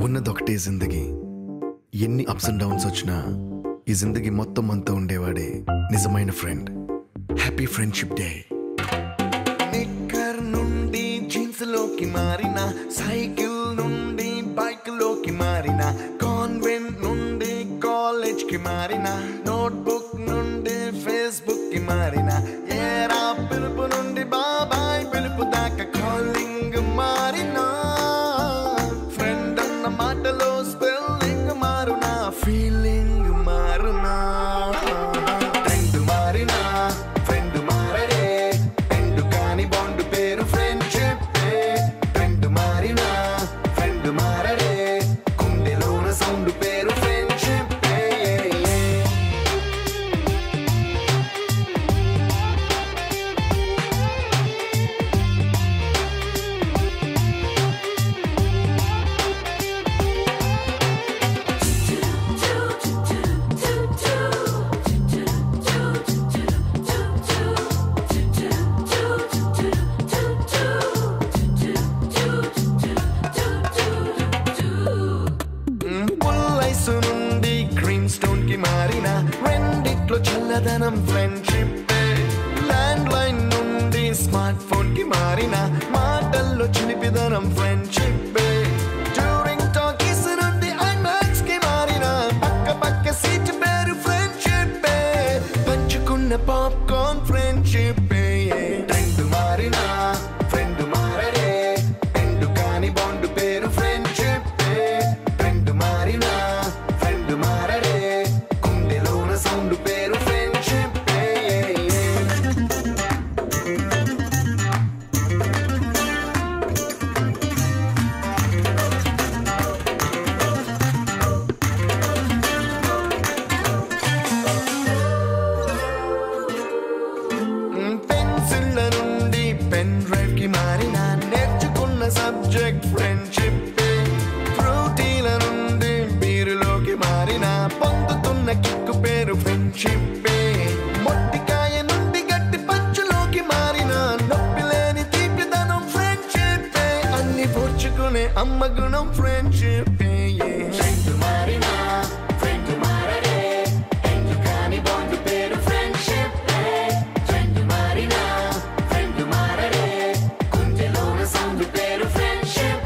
ఉన్నదొకటే జిందగీ, ఎన్ని ups and downs వచ్చినా ఈ జిందగీ మొత్తం అంతా ఉండేవాడే నిజమైన ఫ్రెండ్. Happy friendship day. నిక్కర్ నుండి జీన్స్ లోకి మారిన, సైకిల్ నుండి బైక్ లోకి మారిన, కాన్వెంట్ నుండి కాలేజ్ కి మారిన, నోట్బుక్ నుండి ఫేస్బుక్ కి మారిన, ఏరా పిలుపు నుండి బాబాయ్ పిలుపు దాకా కాలింగ్ మారిన, ఫ్రెండ్ అన్న మాటలో స్పెల్లింగ్ మారునా, ఫీలింగ్ మారునా, ట్రెండ్ మారినా ఫ్రెండ్ మారడే, ఎండ్ కాని బాండ్ పేరు ఫ్రెండ్షిప్. ట్రెండ్ మారినా ఫ్రెండ్ మారడే, గుండెలోన సౌండ్ పేరు ఫ్రెండ్షిప్. పుల్లైసు నుండి గ్రీన్ స్టోన్ కి మారిన, రెండిట్లో చల్లదనం ఫ్రెండ్షిప్. ల్యాండ్ లైన్ నుండి స్మార్ట్ ఫోన్ కి మారిన, మాటల్లో చిలిపిదనం ఫ్రెండ్షిప్. డ్యూరింగ్ టాకీస్ నుండి ఐమాక్స్ కి మారిన, పక్క పక్క సీట్ పేరు ఫ్రెండ్షిప్. పంచుకున్న పాప్కార్న్ ఫ్రెండ్షిప్. ట్రెండ్ మారిన ఫ్రెండ్ మారడే, ఎండ్ కాని బాండ్ పేరు ఫ్రెండ్షిప్. ట్రెండ్ మారిన ఫ్రెండ్ మారడే, గుండెలోన సౌండ్ పేరు ఫ్రెండ్షిప్. పెన్సిళ్ళ నుండి పెన్ డ్రైవ్ కి మారిన, నేర్చుకున్న సబ్జెక్ట్ ఫ్రెండ్షిప్. ఫ్రూటీల నుండి బీరులోకి మారిన, పొందుతున్న కిక్కు పేరు ఫ్రెండ్షిప్. మొట్టికాయ నుండి గట్టి పంచులోకి మారిన, నొప్పి లేని తీపిదనం ఫ్రెండ్షిప్. అన్ని పోర్చుకునే అమ్మ గుణం ఫ్రెండ్షిప్. ట్రెండ్ మారిన ఫ్రెండ్ మారడే, ఎండ్ కాని బాండ్ పేరు ఫ్రెండ్షిప్. ట్రెండ్ మారిన ఫ్రెండ్ మారడే, గుండెలోన సౌండ్ పేరు ఫ్రెండ్షిప్.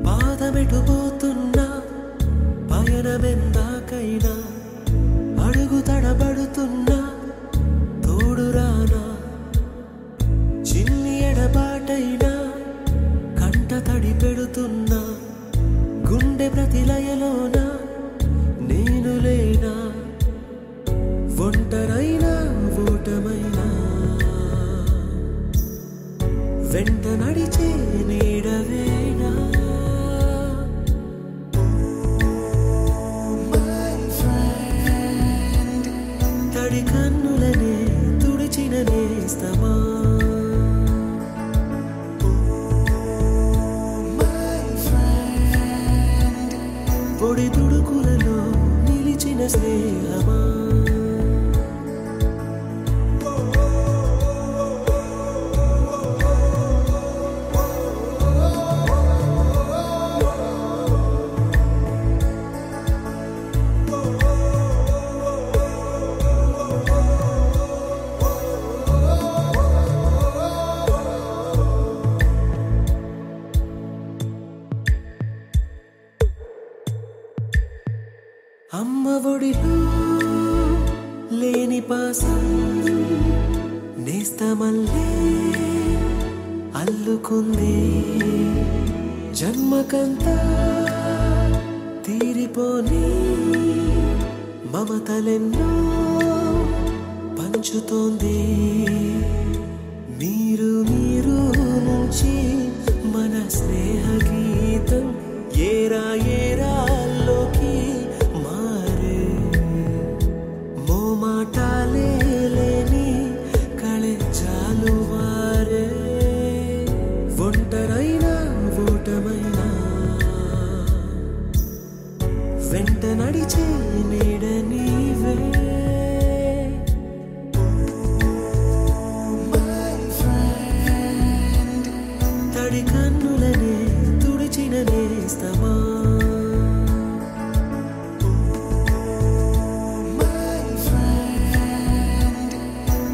పాదమెటుపోతున్నా పయనమెందాకైనా, అడుగు తడబడుతున్నా తోడురానా, చిన్ని ఎడబాటైనా కంట తడి పెడుతున్నా, గుండె ప్రతిలయలోన నేను లేనా, ఒంటరైనా ఓటమైనా వెంట నడిచే నీడవేనా. తడి కన్నులనే తుడిచిన నేస్తమా, పొడి తుడుకులలో నిలిచిన స్నేహమా. అమ్మ ఒడిలో లేని పాసం నేస్తమల్లే అల్లుకుంది, జన్మకంతా తీరిపోని మమతలెన్నో పంచుతోంది. మీరు మీరు నుంచి మన స్నేహ గీతం ఏరా ఏరాల్లోకి మారే. మోమాటాలే లేని కళెచ్చాలు వారే. ఒంటరైనా ఓటమైనా వెంట నడిచే నీడ నీవే. తడి కన్నులనే తుడిచిన నేస్తమా.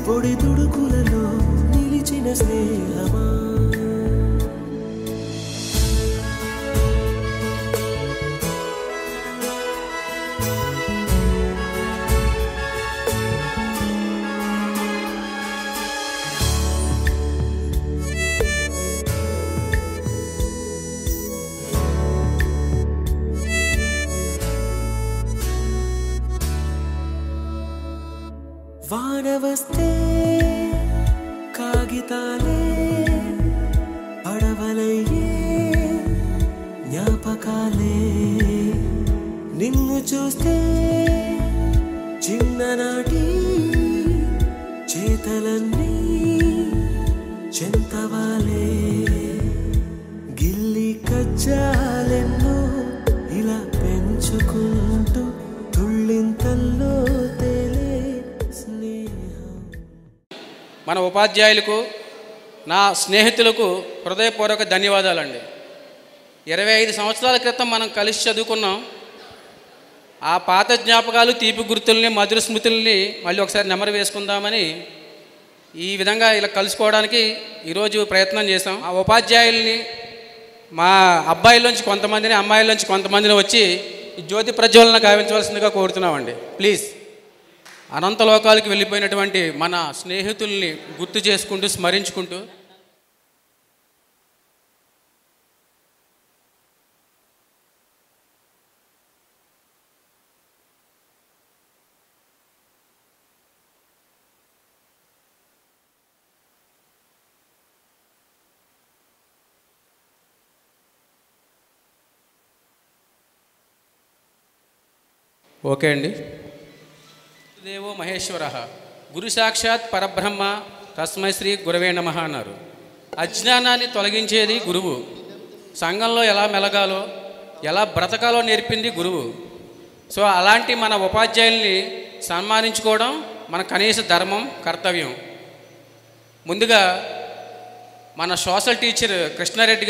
పొడి తుడుకులలో నిలిచిన స్నేహమా. వాన వస్తే కాగితాలే పడవలయ్యే జ్ఞాపకాలే. నిన్ను చూస్తే చిన్ననాటి చేతలన్నీ చెంతవాలే. గిల్లి కజ్జాలెన్నో ఇలా పెంచుకుంటూ తుళ్ళింతల్లో మన ఉపాధ్యాయులకు, నా స్నేహితులకు హృదయపూర్వక ధన్యవాదాలండి. 25 సంవత్సరాల క్రితం మనం కలిసి చదువుకున్నాం. ఆ పాత జ్ఞాపకాలు, తీపి గుర్తుల్ని, మధుర స్మృతుల్ని మళ్ళీ ఒకసారి నెమరు వేసుకుందామని ఈ విధంగా ఇలా కలుసుకోవడానికి ఈరోజు ప్రయత్నం చేసాం. ఆ ఉపాధ్యాయుల్ని, మా అబ్బాయిలోంచి కొంతమందిని, అమ్మాయిలోంచి కొంతమందిని వచ్చి ఈ జ్యోతి ప్రజ్వలన గావించవలసిందిగా కోరుతున్నామండి. ప్లీజ్. అనంత లోకాలకు వెళ్ళిపోయినటువంటి మన స్నేహితుల్ని గుర్తు చేసుకుంటూ, స్మరించుకుంటూ ఓకే అండి. దేవో మహేశ్వర గురు సాక్షాత్ పరబ్రహ్మ తస్మై శ్రీ గురవే నమః అన్నారు. అజ్ఞానాన్ని తొలగించేది గురువు. సంఘంలో ఎలా మెలగాలో, ఎలా బ్రతకాలో నేర్పింది గురువు. సో అలాంటి మన ఉపాధ్యాయుల్ని సన్మానించుకోవడం మన కనీస ధర్మం, కర్తవ్యం. ముందుగా మన సోషల్ టీచర్ కృష్ణారెడ్డి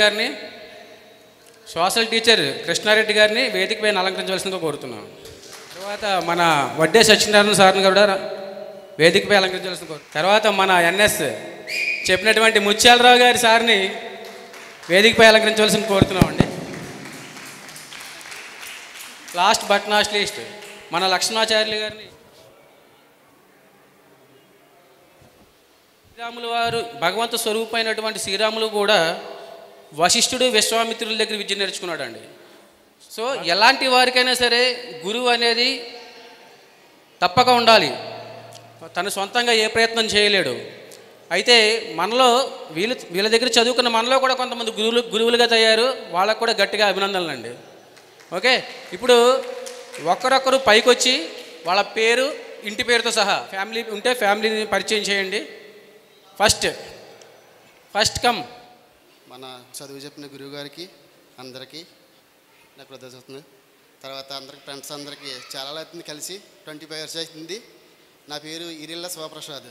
గారిని వేదికపైన అలంకరించవలసిందిగా కోరుతున్నాం. తర్వాత మన వడ్డే సత్యనారాయణ సార్ని కూడా వేదికపై అలంకరించాల్సిన. తర్వాత మన ఎన్ఎస్ చెప్పినటువంటి ముత్యాలరావు గారి సార్ని వేదికపై అలంకరించవలసిన కోరుతున్నామండి. లాస్ట్ బట్ నాట్ లీస్ట్ మన లక్ష్మణాచార్యులు గారిని. శ్రీరాములు వారు భగవంతు స్వరూపమైనటువంటి శ్రీరాములు కూడా వశిష్ఠుడు, విశ్వామిత్రుల దగ్గర విద్య నేర్చుకున్నాడు అండి. సో ఎలాంటి వారికైనా సరే గురువు అనేది తప్పక ఉండాలి. తను సొంతంగా ఏ ప్రయత్నం చేయలేడు. అయితే మనలో వీళ్ళ దగ్గర చదువుకున్న మనలో కూడా కొంతమంది గురువులుగా తయారు. వాళ్ళకు కూడా గట్టిగా అభినందనలు అండి. ఓకే, ఇప్పుడు ఒక్కరొక్కరు పైకి వచ్చి వాళ్ళ పేరు, ఇంటి పేరుతో సహా, ఫ్యామిలీ ఉంటే ఫ్యామిలీని పరిచయం చేయండి. First come. మన చదువు చెప్పిన గురువు గారికి అందరికీ నాకు కృతజ్ఞతలు. తర్వాత అందరికి ఫ్రెండ్స్ అందరికీ చాలా అవుతుంది కలిసి 25 years అవుతుంది. నా పేరు ఇరిల్ల శివప్రసాద్.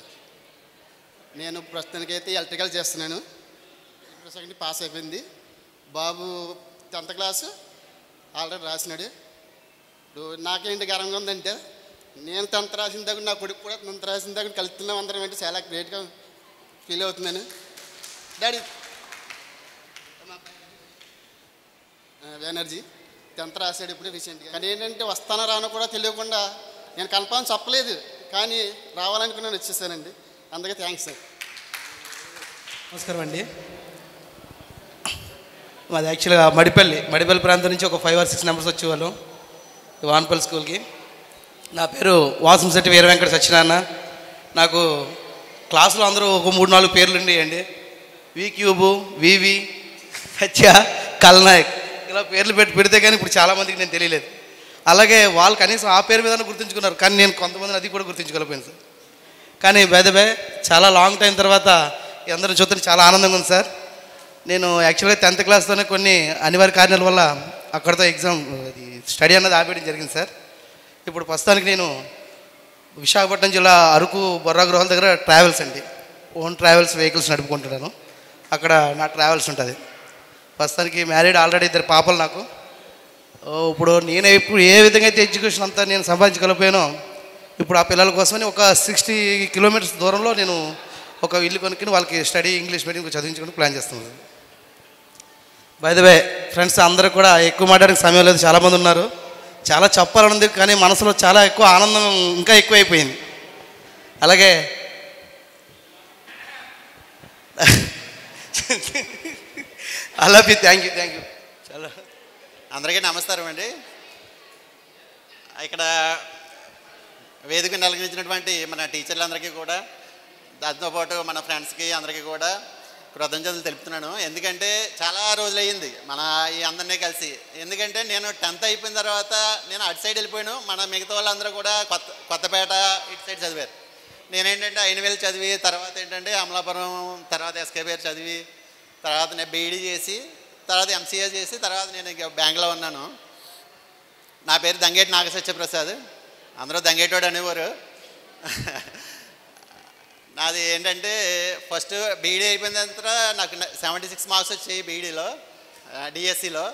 నేను ప్రస్తుతానికైతే ఎలక్ట్రికల్ చేస్తున్నాను. సెకండ్ పాస్ అయిపోయింది. బాబు 10th class ఆల్రెడీ రాసినాడు. ఇప్పుడు నాకేంటి గర్వంగా ఉందంటే, నేను 10th రాసిన దగ్గర నా కొడుకు కూడా 10th రాసిన దగ్గర కలుస్తున్నాం అందరం అంటే చాలా గ్రేట్గా ఫీల్ అవుతున్నాను. డాడీ ఎనర్జీ 10th రాసాడు ఇప్పుడు రీసెంట్గా. కానీ ఏంటంటే వస్తానో రానో కూడా తెలియకుండా నేను కన్ఫర్మ్ చెప్పలేదు, కానీ రావాలనుకున్నాను, వచ్చేసానండి. అందుకే థ్యాంక్స్ సార్. నమస్కారం అండి. మాది యాక్చువల్గా మడిపల్లి ప్రాంతం నుంచి ఒక 5 or 6 మెంబర్స్ వచ్చేవాళ్ళం వాన్పల్లి స్కూల్కి. నా పేరు వాసంశెట్టి వీర వెంకట సత్యనారాయణ. నాకు క్లాసులో అందరూ ఒక 3-4 పేర్లు ఉండేయండి. వి క్యూబు, వివి, సత్య, కల్నాయక్ ఇలా పేర్లు పెడితే కానీ ఇప్పుడు చాలామందికి నేను తెలియలేదు. అలాగే వాళ్ళు కనీసం ఆ పేరు మీద గుర్తుంచుకున్నారు, కానీ నేను కొంతమందిని అది కూడా గుర్తుంచుకోలేకపోయాను సార్. కానీ బై చాలా లాంగ్ టైం తర్వాత అందరిని చూస్తే చాలా ఆనందంగా ఉంది సార్. నేను యాక్చువల్గా 10th క్లాస్తోనే కొన్ని అనివార్య కారణాల వల్ల అక్కడితో ఎగ్జామ్ స్టడీ అన్నది ఆపేయడం జరిగింది సార్. ఇప్పుడు ప్రస్తుతానికి నేను విశాఖపట్నం జిల్లా అరకు బొర్రా గృహాల దగ్గర ట్రావెల్స్ అండి, ఓన్ ట్రావెల్స్ వెహికల్స్ నడుపుకుంటున్నాను. అక్కడ నా ట్రావెల్స్ ఉంటుంది. ప్రస్తుతానికి మ్యారీడ్, ఆల్రెడీ 2 పాపలు నాకు. ఇప్పుడు నేను ఇప్పుడు ఏ విధంగా అయితే ఎడ్యుకేషన్ అంతా నేను సంపాదించగలిపోయానో, ఇప్పుడు ఆ పిల్లల కోసమని ఒక 60 kilometers దూరంలో నేను ఒక ఇల్లు కొనుక్కుని వాళ్ళకి స్టడీ ఇంగ్లీష్ మీడియం చదివించుకుని ప్లాన్ చేస్తున్నాను. బై ద వే ఫ్రెండ్స్, అందరూ కూడా ఎక్కువ మాట్లాడడానికి సమయం లేదు, చాలామంది ఉన్నారు. చాలా చెప్పాలని ఉంది, కానీ మనసులో చాలా ఎక్కువ ఆనందం ఇంకా ఎక్కువైపోయింది. అలాగే థ్యాంక్ యూ చాలా. అందరికీ నమస్కారం అండి. ఇక్కడ వేదికను అలంకరించినటువంటి మన టీచర్లందరికీ కూడా, దాంతోపాటు మన ఫ్రెండ్స్కి అందరికీ కూడా కృతజ్ఞతలు తెలుపుతున్నాను. ఎందుకంటే చాలా రోజులు అయ్యింది మన ఈ అందరినీ కలిసి. ఎందుకంటే నేను 10th అయిపోయిన తర్వాత నేను అటు సైడ్ వెళ్ళిపోయాను. మన మిగతా వాళ్ళందరూ కూడా కొత్తపేట ఇటు సైడ్ చదివారు. నేనేంటంటే అయినవేలు చదివి, తర్వాత ఏంటంటే అమలాపురం, తర్వాత ఎస్కేబీఆర్ చదివి, తర్వాత నేను బీఈడీ చేసి, తర్వాత ఎంసీఏ చేసి, తర్వాత నేను బ్యాంక్లో ఉన్నాను. నా పేరు దంగేటి నాగసత్యప్రసాద్, అందరూ దంగేటోడు అనేవారు. నాది ఏంటంటే ఫస్ట్ బీఈడీ అయిపోయిన తర్వాత నాకు 76 మార్క్స్ వచ్చాయి బీఈడీలో, డిఎస్సిలో.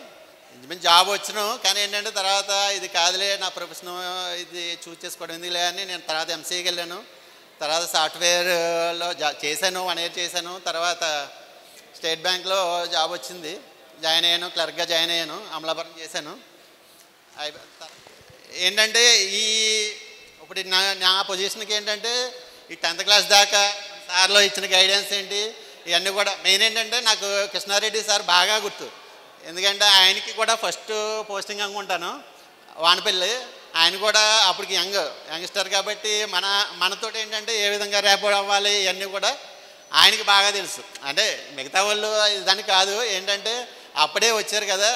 ఇంచుమించు జాబ్ వచ్చాను. కానీ ఏంటంటే తర్వాత ఇది కాదులే నా ప్రొఫెషన్, ఇది చూస్ చేసుకోవడం ఎందుకులే అని నేను తర్వాత ఎంసీఏకి వెళ్ళాను. తర్వాత సాఫ్ట్వేర్లో చేశాను, 1 year చేశాను. తర్వాత స్టేట్ బ్యాంక్లో జాబ్ వచ్చింది, జాయిన్ అయ్యాను, క్లర్క్గా జాయిన్ అయ్యాను, అమలాపురం చేశాను. ఏంటంటే ఇప్పుడు నా పొజిషన్కి ఏంటంటే ఈ 10th క్లాస్ దాకా సార్లో ఇచ్చిన గైడెన్స్ ఏంటి ఇవన్నీ కూడా మెయిన్ ఏంటంటే నాకు కృష్ణారెడ్డి సార్ బాగా గుర్తు. ఎందుకంటే ఆయనకి కూడా ఫస్ట్ పోస్టింగ్ అనుకుంటాను వానపల్లి. ఆయన కూడా అప్పటికి యంగ్స్టర్ కాబట్టి మనతో ఏంటంటే ఏ విధంగా ర్యాప్ అవ్వాలి ఇవన్నీ కూడా ఆయనకి బాగా తెలుసు. అంటే మిగతా వాళ్ళు దాన్ని కాదు, ఏంటంటే అప్పుడే వచ్చారు కదా,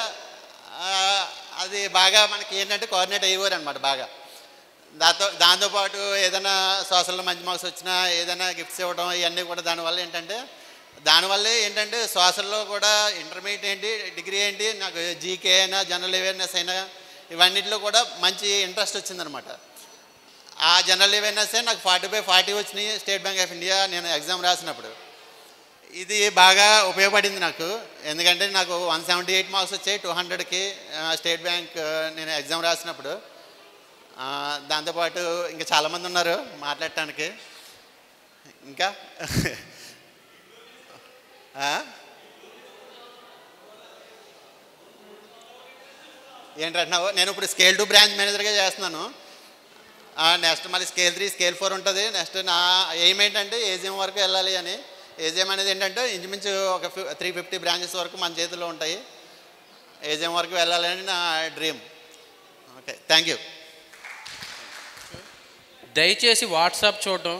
అది బాగా మనకి ఏంటంటే కోఆర్డినేట్ అయ్యేవారు అనమాట బాగా. దాంతోపాటు ఏదైనా సోషల్లో మంచి మార్క్స్ వచ్చినా ఏదైనా గిఫ్ట్స్ ఇవ్వడం ఇవన్నీ కూడా దానివల్లే ఏంటంటే సోషల్లో కూడా ఇంటర్మీడియట్ ఏంటి, డిగ్రీ ఏంటి, నాకు జీకే అయినా, జనరల్ అవేర్నెస్ అయినా ఇవన్నిటిలో కూడా మంచి ఇంట్రెస్ట్ వచ్చిందనమాట. ఆ జనరల్ అవేర్నెస్సే నాకు 40/40 వచ్చినాయి స్టేట్ బ్యాంక్ ఆఫ్ ఇండియా నేను ఎగ్జామ్ రాసినప్పుడు. ఇది బాగా ఉపయోగపడింది నాకు. ఎందుకంటే నాకు 178 మార్క్స్ వచ్చాయి 200కి స్టేట్ బ్యాంక్ నేను ఎగ్జామ్ రాసినప్పుడు. దాంతోపాటు ఇంకా చాలామంది ఉన్నారు మాట్లాడటానికి. ఇంకా ఏంటంటున్నావు, నేను ఇప్పుడు స్కేల్ 2 బ్రాంచ్ మేనేజర్గా చేస్తున్నాను. నెక్స్ట్ మళ్ళీ స్కేల్ 3, స్కేల్ 4 ఉంటుంది. నెక్స్ట్ నా ఎయిమ్ ఏంటంటే ఏజిఎం వరకు వెళ్ళాలి అని. ఏజిఎం అనేది ఏంటంటే ఇంచుమించు ఒక 350 బ్రాంచెస్ వరకు మన చేతిలో ఉంటాయి. ఏజిఎం వరకు వెళ్ళాలని నా డ్రీమ్. Okay, thank you. దయచేసి వాట్సాప్ చూడటం,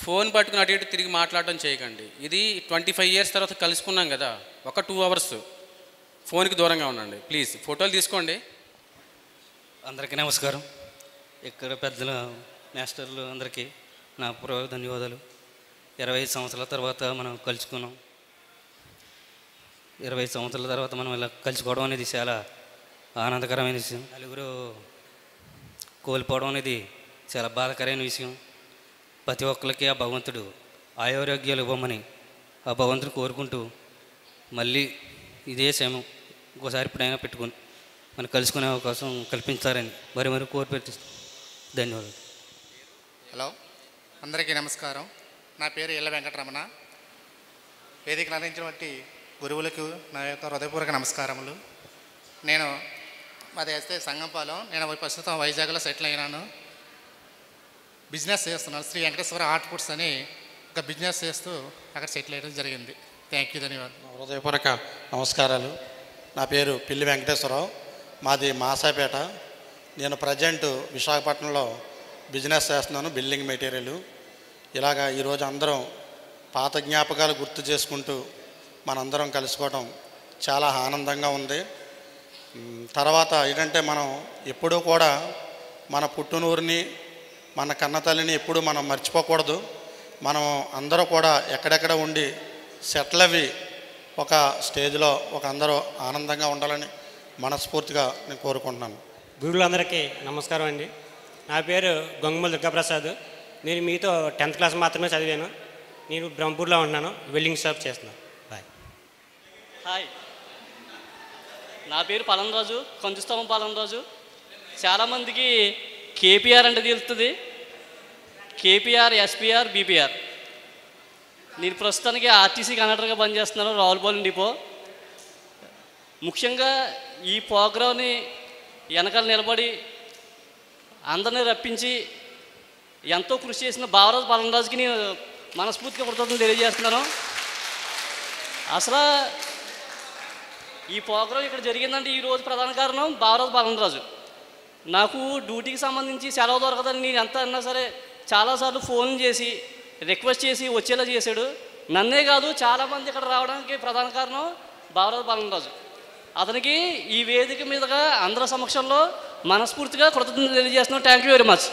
ఫోన్ పట్టుకుని అటు ఇటు తిరిగి మాట్లాడటం చేయకండి. ఇది 25 years తర్వాత కలుసుకున్నాం కదా, ఒక 2 hours ఫోన్కి దూరంగా ఉండండి ప్లీజ్. ఫోటోలు తీసుకోండి. అందరికీ నమస్కారం. ఇక్కడ పెద్దల మాస్టర్లు అందరికీ నా ధన్యవాదాలు. 25 సంవత్సరాల తర్వాత మనం కలుసుకున్నాం. 25 సంవత్సరాల తర్వాత మనం ఇలా కలుసుకోవడం అనేది చాలా ఆనందకరమైన విషయం. నలుగురు కోల్పోవడం అనేది చాలా బాధాకరమైన విషయం. ప్రతి ఒక్కరికి ఆ భగవంతుడు ఆరోగ్యాలు ఇవ్వమని ఆ భగవంతుని కోరుకుంటూ మళ్ళీ ఇదే సమయం ఇంకోసారి ఇప్పుడైనా పెట్టుకుని మనం కలుసుకునే అవకాశం కల్పించారని మరి కోరి ధన్యవాదాలు. హలో, అందరికీ నమస్కారం. నా పేరు ఎల్ల వెంకటరమణ. వేదికను అందించినటువంటి గురువులకు నా యొక్క హృదయపూర్వక నమస్కారములు. మాది వేస్తే సంగంపాలెం. నేను ప్రస్తుతం వైజాగ్లో సెటిల్ అయినాను. బిజినెస్ చేస్తున్నాను. శ్రీ వెంకటేశ్వర ఆర్ట్ ఫుడ్స్ అని ఒక బిజినెస్ చేస్తూ అక్కడ సెటిల్ అయ్యడం జరిగింది. థ్యాంక్ యూ, ధన్యవాదాలు. హృదయపూర్వక నమస్కారాలు. నా పేరు పిల్లి వెంకటేశ్వరరావు, మాది మాసాపేట. నేను ప్రజెంట్ విశాఖపట్నంలో బిజినెస్ చేస్తున్నాను, బిల్డింగ్ మెటీరియల్. ఇలాగా ఈరోజు అందరం పాత జ్ఞాపకాలు గుర్తు చేసుకుంటూ మనందరం కలుసుకోవడం చాలా ఆనందంగా ఉంది. తర్వాత ఏంటంటే మనం ఎప్పుడూ కూడా మన పుట్టినూరిని, మన కన్నతల్లిని ఎప్పుడూ మనం మర్చిపోకూడదు. మనం అందరూ కూడా ఎక్కడెక్కడ ఉండి సెటిల్ అవి ఒక స్టేజ్లో ఒక అందరూ ఆనందంగా ఉండాలని మనస్ఫూర్తిగా నేను కోరుకుంటున్నాను. గురువులందరికీ నమస్కారం అండి. నా పేరు గంగుమల దుర్గాప్రసాద్. నేను మీతో 10th క్లాస్ మాత్రమే చదివాను. నేను బ్రహ్మపూర్లో ఉంటున్నాను, వెల్డింగ్ షాప్ చేస్తున్నాను. బాయ్. హాయ్, నా పేరు పలంరాజు, కంచుస్తంభం పలంరాజు. చాలామందికి కేపీఆర్ అంటే తెలుస్తుంది. KPR, SPR, BPR. నేను ప్రస్తుతానికి ఆర్టీసీ కండక్టర్గా పనిచేస్తున్నాను, రావులపాలెం డిపో. ముఖ్యంగా ఈ ప్రోగ్రామ్ని వెనకాల నిలబడి అందరినీ రప్పించి ఎంతో కృషి చేసిన బావరాజు పలంరాజుకి నేను మనస్ఫూర్తిగా కృతజ్ఞతలు తెలియజేస్తున్నాను. అసలు ఈ ప్రోగ్రాం ఇక్కడ జరిగిందంటే ఈరోజు ప్రధాన కారణం బావరాజు పలంరాజు. నాకు డ్యూటీకి సంబంధించి సెలవు దొరకదని నేను ఎంత అన్నా సరే చాలాసార్లు ఫోన్ చేసి రిక్వెస్ట్ చేసి వచ్చేలా చేశాడు. నన్నే కాదు చాలామంది ఇక్కడ రావడానికి ప్రధాన కారణం బావరాజు పలంరాజు. అతనికి ఈ వేదిక మీదుగా అందరి సమక్షంలో మనస్ఫూర్తిగా కృతజ్ఞతలు తెలియజేస్తున్నాను. Thank you very much.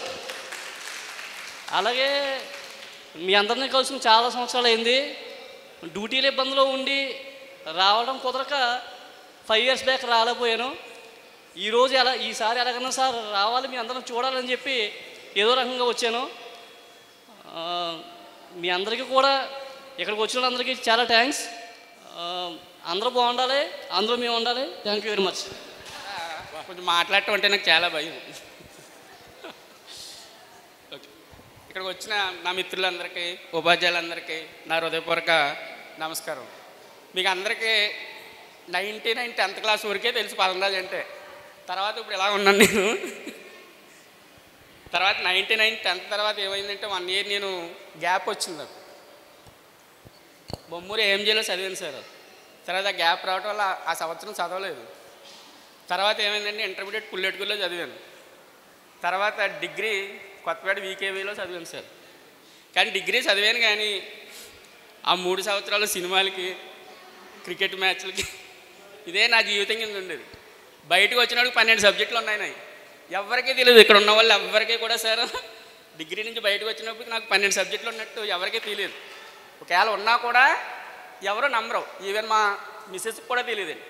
అలాగే మీ అందరినీ కలిసి చాలా సంవత్సరాలు అయింది. డ్యూటీల ఇబ్బందిలో ఉండి రావడం కుదరక 5 years బ్యాక్ రాలేకపోయాను. ఈరోజు ఈసారి ఎలాగన్నా సార్ రావాలి, మీ అందరం చూడాలని చెప్పి ఏదో రకంగా వచ్చాను. మీ అందరికీ కూడా ఇక్కడికి వచ్చిన వాళ్ళందరికీ చాలా థ్యాంక్స్. అందరూ బాగుండాలి, అందరూ మేము ఉండాలి. Thank you very much. కొంచెం మాట్లాడటం అంటే నాకు చాలా భయం. ఓకే, ఇక్కడికి వచ్చిన నా మిత్రులందరికీ, ఉపాధ్యాయులందరికీ నా హృదయపూర్వక నమస్కారం. మీకు అందరికీ 99 10th క్లాస్ వరకే తెలుసు పలంరాజు అంటే. తర్వాత ఇప్పుడు ఎలా ఉన్నాను నేను. తర్వాత 99 10th తర్వాత ఏమైందంటే 1 year నేను గ్యాప్ వచ్చింది నాకు. బొమ్మూరు ఏఎంజీలో చదివాను సార్. తర్వాత గ్యాప్ రావడం వల్ల ఆ సంవత్సరం చదవలేదు. తర్వాత ఏమైందంటే ఇంటర్మీడియట్ పుల్లెట్టుకుల్లో చదివాను. తర్వాత డిగ్రీ కొత్తపేట వీకేవీలో చదివాను సార్. కానీ డిగ్రీ చదివాను కానీ ఆ 3 సంవత్సరాలు సినిమాలకి, క్రికెట్ మ్యాచ్లకి ఇదే నా జీవితం కింద ఉండేది. బయటకు వచ్చినప్పుడు 12 సబ్జెక్టులు ఉన్నాయి నాకు. ఎవరికీ తెలియదు, ఇక్కడ ఉన్న వాళ్ళు ఎవరికీ కూడా సార్ డిగ్రీ నుంచి బయటకు వచ్చినప్పుడు నాకు 12 సబ్జెక్టులు ఉన్నట్టు ఎవరికీ తెలియదు. ఒకవేళ ఉన్నా కూడా ఎవరో నమ్మరు. ఈవెన్ మా మిస్సెస్కి కూడా తెలియదండి.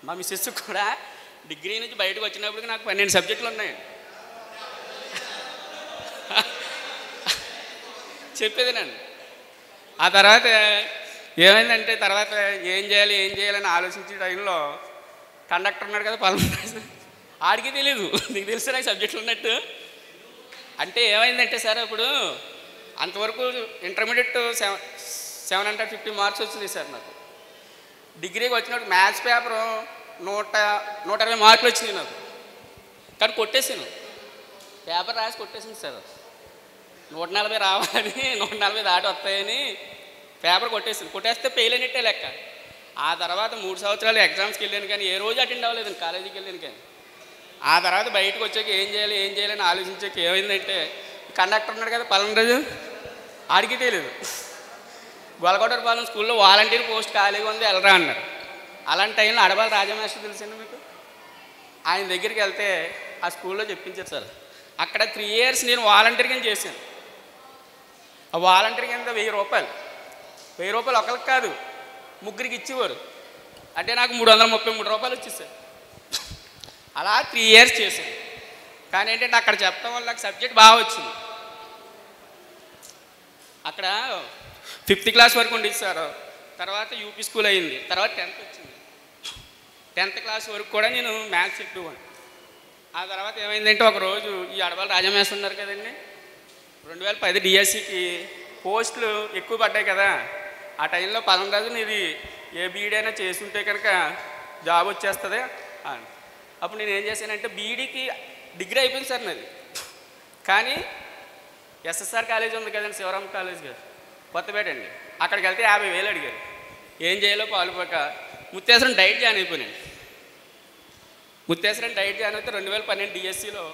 మా మిస్సెస్కి కూడా డిగ్రీ నుంచి బయటకు వచ్చినప్పుడు నాకు 12 సబ్జెక్టులు ఉన్నాయండి. చెప్పేదేనండి. ఆ తర్వాత ఏమైందంటే తర్వాత ఏం చేయాలని ఆలోచించే టైంలో కండక్టర్ ఉన్నాడు కదా పలంరాజు, ఆడికి తెలీదు నీకు తెలుసు నాకు సబ్జెక్టులు ఉన్నట్టు. అంటే ఏమైందంటే సార్ ఇప్పుడు అంతవరకు ఇంటర్మీడియట్ 750 మార్క్స్ వచ్చింది సార్ నాకు. డిగ్రీకి వచ్చినప్పుడు మ్యాథ్స్ పేపరు 120 మార్కులు వచ్చింది నాకు. కానీ కొట్టేసాను, పేపర్ రాసి కొట్టేసింది సార్. 140 రావాలని, 140 దాటి వస్తాయని పేపర్ కొట్టేసింది. కొట్టేస్తే ఫెయిల్ అయినట్టే లెక్క. ఆ తర్వాత 3 సంవత్సరాలు ఎగ్జామ్స్కి వెళ్ళాను కానీ ఏ రోజు అటెండ్ అవ్వలేదు కాలేజీకి వెళ్ళాను కానీ. ఆ తర్వాత బయటకు వచ్చాక ఏం చేయాలని ఆలోచించాక ఏమైందంటే కండక్టర్ ఉన్నాడు కదా పలంరాజు, ఆడికి తెలియదు. గొలగొట్టపాలెం స్కూల్లో వాలంటీర్ పోస్ట్ ఖాళీగా ఉంది, వెళ్ళరా అన్నారు. అలాంటి టైంలో అడబాల రాజమహేశ్వరి తెలిసింది మీకు. ఆయన దగ్గరికి వెళ్తే ఆ స్కూల్లో చెప్పించారు సార్. అక్కడ 3 years నేను వాలంటీర్ కింద చేశాను. ఆ వాలంటీర్ కింద 1000 రూపాయలు ఒకరికి కాదు 3కి ఇచ్చేవారు. అంటే నాకు 333 రూపాయలు వచ్చేసారు. అలా 3 years చేశాను. కానీ ఏంటంటే అక్కడ చెప్పడం వల్ల నాకు సబ్జెక్ట్ బాగా వచ్చింది. అక్కడ 5th క్లాస్ వరకు ఉండేది సార్. తర్వాత యూపీ స్కూల్ అయింది. తర్వాత 10th వచ్చింది. 10th క్లాస్ వరకు కూడా నేను మ్యాథ్స్ చెప్పేవాడిని. ఆ తర్వాత ఏమైందంటే ఒకరోజు ఈ అడవాళ్ళ రాజమహేశ్వరి ఉన్నారు కదండి, 2010 డిఎస్సికి పోస్టులు ఎక్కువ పడ్డాయి కదా. ఆ టైంలో పలంరాజు నీది ఏ బీఈడీ అయినా చేసుంటే కనుక జాబ్ వచ్చేస్తుంది అని. అప్పుడు నేను ఏం చేశానంటే బీఈడీకి డిగ్రీ అయిపోయింది సార్ నాది. కానీ ఎస్ఎస్ఆర్ కాలేజ్ ఉంది కదండి, శివరాం కాలేజ్ గారు కొత్తపేట అండి, అక్కడికి వెళ్తే 50,000 అడిగారు. ఏం చేయాలో పాలుపోక ముత్తేశ్వరం డైట్ జాయిన్ అయిపోయాను. ముత్తేశ్వరం డైట్ జాయిన్ అయితే 2012 డిఎస్సిలో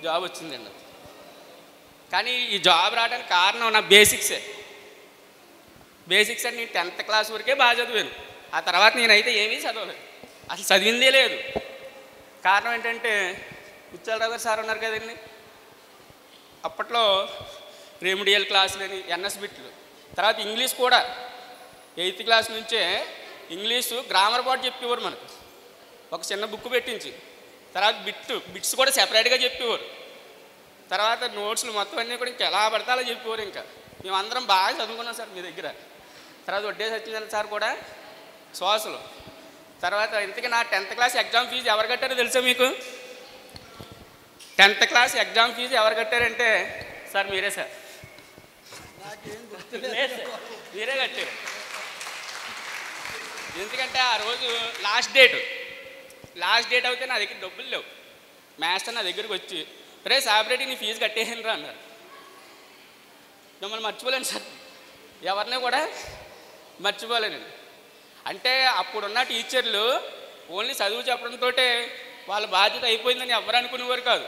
జాబ్ వచ్చిందండి. కానీ ఈ జాబ్ రావడానికి కారణం నా బేసిక్సే. బేసిక్స్ అంటే నేను 10th క్లాస్ వరకే బాగా చదివాను. ఆ తర్వాత నేనైతే ఏమీ చదవలేదు, అసలు చదివిందే లేదు. కారణం ఏంటంటే ఉచ్చాలరావు గారు సార్ ఉన్నారు కదండి, అప్పట్లో రెమిడియల్ క్లాసులని ఎన్ఎస్ బిట్లు, తర్వాత ఇంగ్లీష్ కూడా 8th క్లాస్ నుంచే ఇంగ్లీషు గ్రామర్ పాటు చెప్పేవారు మనకు, ఒక చిన్న బుక్ పెట్టించి. తర్వాత బిట్స్ కూడా సెపరేట్గా చెప్పేవారు. తర్వాత నోట్స్లు మొత్తం అన్నీ కూడా ఇంకా ఎలా పడితే అలా చెప్పేవారు. ఇంకా మేమందరం బాగా చదువుకున్నాం సార్ మీ దగ్గర. తర్వాత వడ్డే సత్యనారాయణ సార్ కూడా సోషల్. తర్వాత ఇంతకీ నా 10th క్లాస్ ఎగ్జామ్ ఫీజు ఎవరు కట్టారో తెలుసా మీకు? 10th క్లాస్ ఎగ్జామ్ ఫీజు ఎవరు కట్టారంటే సార్ మీరే సార్, మీరే కట్టారు. ఎందుకంటే ఆ రోజు లాస్ట్ డేట్ అయితే నా దగ్గర డబ్బులు లేవు. మాస్టర్ నా దగ్గరికి వచ్చి రే సాబరెడ్డి నీ ఫీజు కట్టేయండి రా అన్నారు. మిమ్మల్ని మర్చిపోలేను సార్, ఎవరిని కూడా మర్చిపోలేనండి. అంటే అప్పుడున్న టీచర్లు ఓన్లీ చదువు చెప్పడంతో వాళ్ళ బాధ్యత అయిపోయిందని ఎవరు అనుకునేవారు కాదు.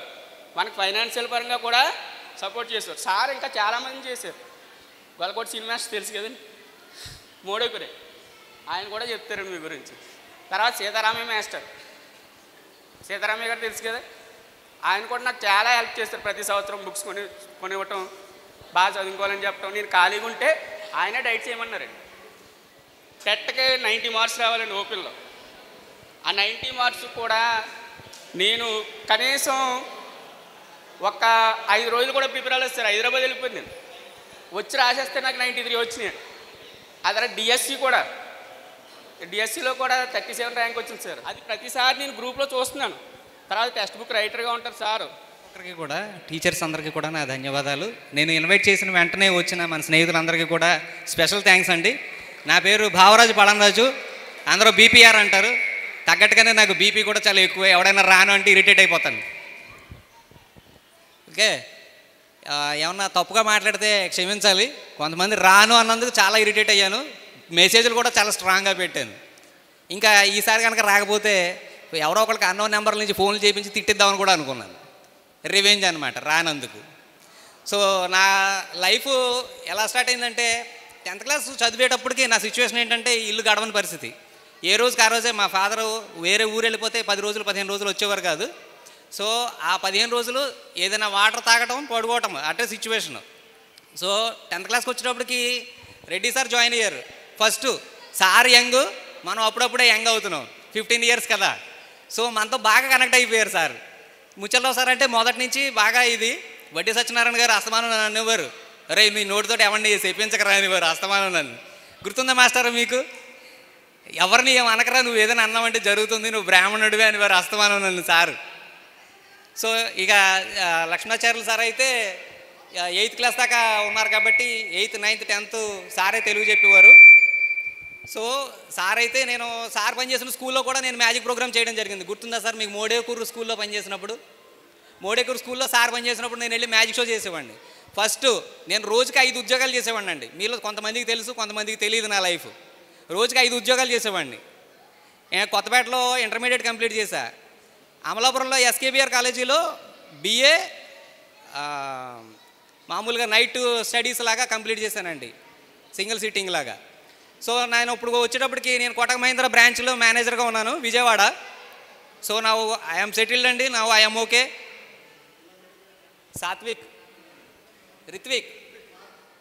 మనకు ఫైనాన్షియల్ పరంగా కూడా సపోర్ట్ చేసేవారు. సార్ ఇంకా చాలామంది చేశారు. గొల్లకోట సినిమా తెలుసు కదండి, మోడోకురే, ఆయన కూడా చెప్తారు మీ గురించి. తర్వాత సీతారామయ్య మాస్టర్, సీతారామయ్య గారు తెలుసు కదా, ఆయన కూడా నాకు చాలా హెల్ప్ చేస్తారు. ప్రతి సంవత్సరం బుక్స్ కొనివ్వటం, బాగా చదువుకోవాలని చెప్పటం. నేను ఖాళీగా ఉంటే ఆయనే డైట్ చేయమన్నారండి. టెట్కి 90 మార్క్స్ రావాలండి ఓపెన్లో. ఆ 90 మార్క్స్ కూడా నేను కనీసం ఒక 5 రోజులు కూడా ప్రిపేర్ అవ్వలేదు సార్. హైదరాబాద్ వెళ్ళిపోయింది నేను. వచ్చి రాసేస్తే నాకు 93 వచ్చినాయి. అదే డిఎస్సి కూడా, డిఎస్సిలో కూడా 37 ర్యాంక్ వచ్చింది సార్. అది ప్రతిసారి నేను గ్రూప్లో చూస్తున్నాను. తర్వాత టెక్స్ట్ బుక్ రైటర్గా ఉంటారు సార్. ఒక్కరికి కూడా టీచర్స్ అందరికీ కూడా నా ధన్యవాదాలు. నేను ఇన్వైట్ చేసిన వెంటనే వచ్చిన మన స్నేహితులందరికీ కూడా స్పెషల్ థ్యాంక్స్ అండి. నా పేరు భావరాజు పళంరాజు, అందరూ బీపీఆర్ అంటారు. తగ్గట్టుగానే నాకు బీపీ కూడా చాలా ఎక్కువ. ఎవడైనా రాను అంటే ఇరిటేట్ అయిపోతాను. ఓకే, ఏమన్నా తప్పుగా మాట్లాడితే క్షమించాలి. కొంతమంది రాను అన్నందుకు చాలా ఇరిటేట్ అయ్యాను. మెసేజ్లు కూడా చాలా స్ట్రాంగ్గా పెట్టాను. ఇంకా ఈసారి కనుక రాకపోతే ఎవరో ఒకరికి అన్నోన్ నెంబర్ల నుంచి ఫోన్లు చేయించి తిట్టిద్దామని కూడా అనుకున్నాను. రివెంజ్ అనమాట రానందుకు. సో నా లైఫ్ ఎలా స్టార్ట్ అయిందంటే 10th క్లాస్ చదివేటప్పటికి నా సిచ్యువేషన్ ఏంటంటే ఇల్లు గడవని పరిస్థితి. ఏ రోజుకి ఆ రోజే మా ఫాదరు వేరే ఊరు వెళ్ళిపోతే 10 రోజులు 15 రోజులు వచ్చేవారు కాదు. సో ఆ 15 రోజులు ఏదైనా వాటర్ తాగటం, పడుకోవటం అటే సిచ్యువేషను. సో 10th క్లాస్కి వచ్చేటప్పటికి రెడ్డి సార్ జాయిన్ అయ్యారు. ఫస్ట్ సార్ యంగ్, మనం అప్పుడప్పుడే యంగ్ అవుతున్నాం, 15 ఇయర్స్ కదా. సో మనతో బాగా కనెక్ట్ అయిపోయారు సార్. ముచ్చలరావు సార్ అంటే మొదటి నుంచి బాగా ఇది. వడ్డీ సత్యనారాయణ గారు అస్తమానం నన్ను అనేవారు, రే మీ నోటితోటి ఎవరిని చెప్పించకరా అనేవారు అస్తమానం నన్ను. గుర్తుందా మాస్టర్ మీకు? ఎవరిని ఏం అనకరా, నువ్వు ఏదైనా అన్నావంటే జరుగుతుంది, నువ్వు బ్రాహ్మణుడివే అనేవారు అస్తమానం నన్ను సారు. సో ఇక లక్ష్మణాచార్యులు సార్ అయితే 8th క్లాస్ దాకా ఉన్నారు కాబట్టి 8th, 9th, 10th సారే తెలుగు చెప్పేవారు. సో సార్ అయితే నేను సార్ పనిచేసిన స్కూల్లో కూడా నేను మ్యాజిక్ ప్రోగ్రామ్ చేయడం జరిగింది. గుర్తుందా సార్ మీకు? మోడేకూరు స్కూల్లో పనిచేసినప్పుడు, మోడేకూరు స్కూల్లో సార్ పనిచేసినప్పుడు నేను వెళ్ళి మ్యాజిక్ షో చేసేవాడిని. ఫస్ట్ నేను రోజుకి 5 ఉద్యోగాలు చేసేవాడిని అండి. మీలో కొంతమందికి తెలుసు, కొంతమందికి తెలియదు నా లైఫ్. రోజుకి 5 ఉద్యోగాలు చేసేవాడిని. కొత్తపేటలో ఇంటర్మీడియట్ కంప్లీట్ చేశా. అమలాపురంలో ఎస్కేబిఆర్ కాలేజీలో బిఏ మామూలుగా నైట్ స్టడీస్ లాగా కంప్లీట్ చేశానండి, సింగిల్ సిట్టింగ్ లాగా. సో నేను ఇప్పుడు వచ్చేటప్పటికి నేను కోటక్ మహీంద్రా బ్రాంచ్లో మేనేజర్గా ఉన్నాను విజయవాడ. సో నా ఐఎమ్ సెటిల్డ్ అండి, నా ఐఎమ్ ఓకే. సాత్విక్, రిత్విక్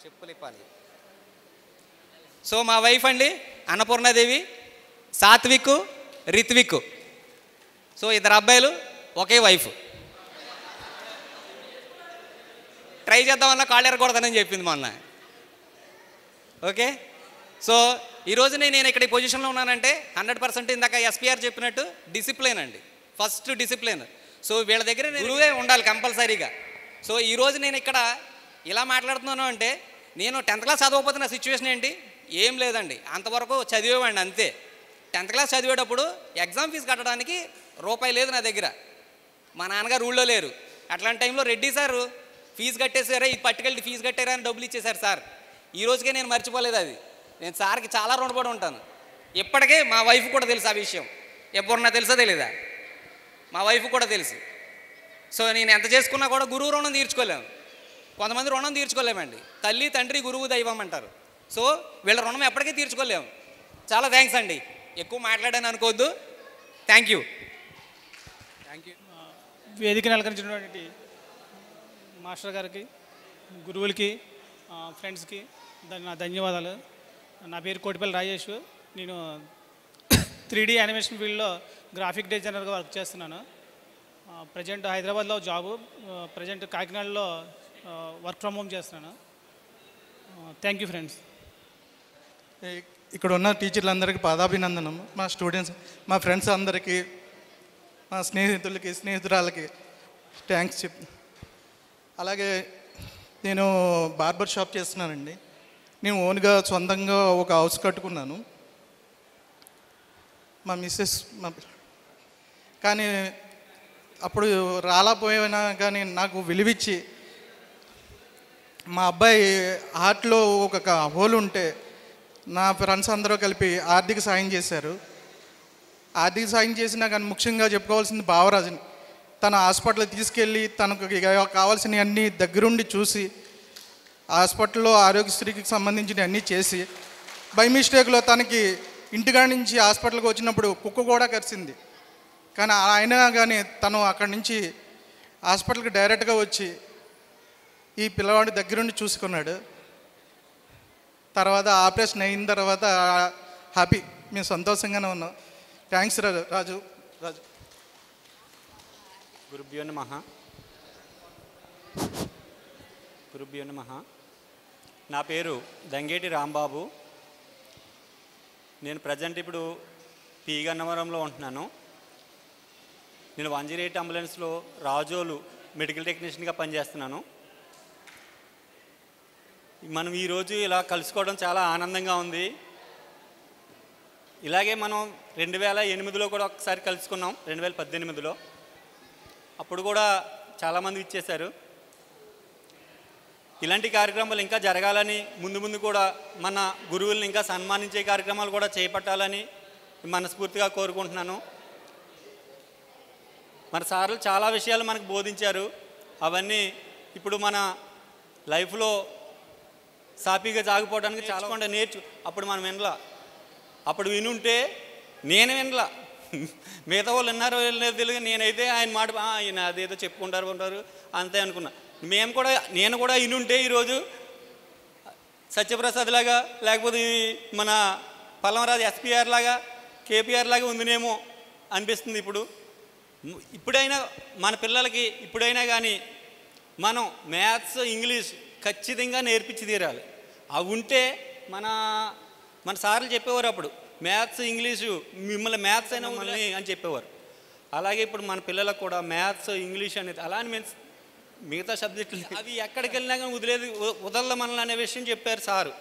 చెప్పులిప్పాలి. సో మా వైఫ్ అండి అన్నపూర్ణాదేవి, సాత్విక్, రిత్విక్. సో 2 అబ్బాయిలు, ఒకే వైఫ్. ట్రై చేద్దామన్నా కాళ్ళు ఎరగకూడదని చెప్పింది మొన్న. ఓకే, సో ఈరోజు నేను ఇక్కడ ఈ పొజిషన్లో ఉన్నానంటే 100% ఇందాక ఎస్పీఆర్ చెప్పినట్టు డిసిప్లిన్ అండి, ఫస్ట్ డిసిప్లిన్. సో వీళ్ళ దగ్గర గురువే ఉండాలి కంపల్సరీగా. సో ఈరోజు నేను ఇక్కడ ఇలా మాట్లాడుతున్నాను అంటే నేను 10th క్లాస్ చదవకపోతున్న సిచ్యువేషన్ ఏంటి? ఏం లేదండి, అంతవరకు చదివేవాడిని అంతే. 10th క్లాస్ చదివేటప్పుడు ఎగ్జామ్ ఫీజు కట్టడానికి రూపాయి లేదు నా దగ్గర. మా నాన్నగారు ఊళ్ళో లేరు. అట్లాంటి టైంలో రెడ్డి సార్ ఫీజు కట్టేసారే, ఇది పట్టుకెళ్ళి ఫీజు కట్టారా అని డబ్బులు ఇచ్చేశారు సార్. ఈ రోజుకే నేను మర్చిపోలేదు అది. నేను సార్కి చాలా రుణపడి ఉంటాను. ఇప్పటికే మా వైఫ్ కూడా తెలుసు ఆ విషయం. ఎవరన్నా తెలుసా తెలీదా? మా వైఫ్ కూడా తెలుసు. సో నేను ఎంత చేసుకున్నా కూడా గురువు రుణం తీర్చుకోలేము. కొంతమంది రుణం తీర్చుకోలేమండి. తల్లి తండ్రి గురువు దైవం అంటారు. సో వీళ్ళ రుణం ఎప్పటికీ తీర్చుకోలేము. చాలా థ్యాంక్స్ అండి. ఎక్కువ మాట్లాడాను అనుకోవద్దు. Thank you. వేదికను అలంకరించినటువంటి మాస్టర్ గారికి, గురువులకి, ఫ్రెండ్స్కి నా ధన్యవాదాలు. నా పేరు కోటిపల్లి రాజేష్. నేను 3D యానిమేషన్ ఫీల్డ్లో గ్రాఫిక్ డిజైనర్గా వర్క్ చేస్తున్నాను. ప్రజెంట్ హైదరాబాద్లో జాబు, ప్రజెంట్ కాకినాడలో వర్క్ ఫ్రమ్ హోమ్ చేస్తున్నాను. Thank you friends. ఇక్కడ ఉన్న టీచర్లందరికీ పాదాభినందనం. మా స్టూడెంట్స్, మా ఫ్రెండ్స్ అందరికీ, మా స్నేహితులకి, స్నేహితురాలకి థ్యాంక్స్ అలాగే నేను బార్బర్ షాప్ చేస్తున్నానండి. నేను ఓన్గా సొంతంగా ఒక హౌస్ కట్టుకున్నాను. మా మిస్సెస్ కానీ అప్పుడు రాలేకపోయినా కానీ నాకు విలువిచ్చి మా అబ్బాయి హార్ట్లో ఒక హోల్ ఉంటే నా ఫ్రెండ్స్ అందరూ కలిపి ఆర్థిక సాయం చేశారు. ఆర్థిక సాయం చేసినా కానీ ముఖ్యంగా చెప్పుకోవాల్సింది బావరాజుని. తన హాస్పిటల్ తీసుకెళ్ళి తనకు కావాల్సినవి అన్నీ దగ్గరుండి చూసి హాస్పిటల్లో ఆరోగ్యశ్రీకి సంబంధించిన అన్నీ చేసి బై మిస్టేక్లో తనకి ఇంటికాడ నుంచి హాస్పిటల్కి వచ్చినప్పుడు కుక్క కూడా కరిసింది. కానీ అయినా కానీ తను అక్కడి నుంచి హాస్పిటల్కి డైరెక్ట్గా వచ్చి ఈ పిల్లవాడి దగ్గరుండి చూసుకున్నాడు. తర్వాత ఆపరేషన్ అయిన తర్వాత హ్యాపీ, మేము సంతోషంగానే ఉన్నాం. థ్యాంక్స్ రాజు. గురుభ్యో నమః. నా పేరు దంగేటి రాంబాబు. నేను ప్రజెంట్ ఇప్పుడు పి గన్నవరంలో ఉంటున్నాను. నేను 108 అంబులెన్స్లో రాజోలు మెడికల్ టెక్నీషియన్గా పనిచేస్తున్నాను. మనం ఈరోజు ఇలా కలుసుకోవడం చాలా ఆనందంగా ఉంది. ఇలాగే మనం 2008లో కూడా ఒకసారి కలుసుకున్నాం, 2018లో. అప్పుడు కూడా చాలామంది ఇచ్చేశారు. ఇలాంటి కార్యక్రమాలు ఇంకా జరగాలని, ముందు ముందు కూడా మన గురువుల్ని ఇంకా సన్మానించే కార్యక్రమాలు కూడా చేపట్టాలని మనస్ఫూర్తిగా కోరుకుంటున్నాను. మన సార్లు చాలా విషయాలు మనకు బోధించారు. అవన్నీ ఇప్పుడు మన లైఫ్లో సాఫీగా సాగిపోవడానికి చాలా అప్పుడు మనం వినలా. అప్పుడు వినుంటే నేను వినలా, మిగతా వాళ్ళు విన్నారో వెళ్ళలేదు తెలియదు. నేనైతే ఆయన మాట ఆయన అదేదో చెప్పుకుంటారు అంతే అనుకున్నా. నేను కూడా వినుంటే ఈరోజు సత్యప్రసాద్ లాగా, లేకపోతే మన పల్లవరాజు ఎస్పీఆర్ లాగా, కేపీఆర్ లాగా ఉందినేమో అనిపిస్తుంది. ఇప్పుడైనా మన పిల్లలకి ఇప్పుడైనా కానీ మనం మ్యాథ్స్, ఇంగ్లీష్ ఖచ్చితంగా నేర్పించి తీరాలి. అవి ఉంటే మన సార్లు చెప్పేవారు అప్పుడు, మ్యాథ్స్, ఇంగ్లీషు మిమ్మల్ని మ్యాథ్స్ అయినా మిమ్మల్ని అని చెప్పేవారు. అలాగే ఇప్పుడు మన పిల్లలకు కూడా మ్యాథ్స్, ఇంగ్లీష్ అనేది అలానే మిగతా సబ్జెక్టులు అవి ఎక్కడికి వెళ్ళినా కానీ వదలదు మనల్ని అనే విషయం చెప్పారు సారు.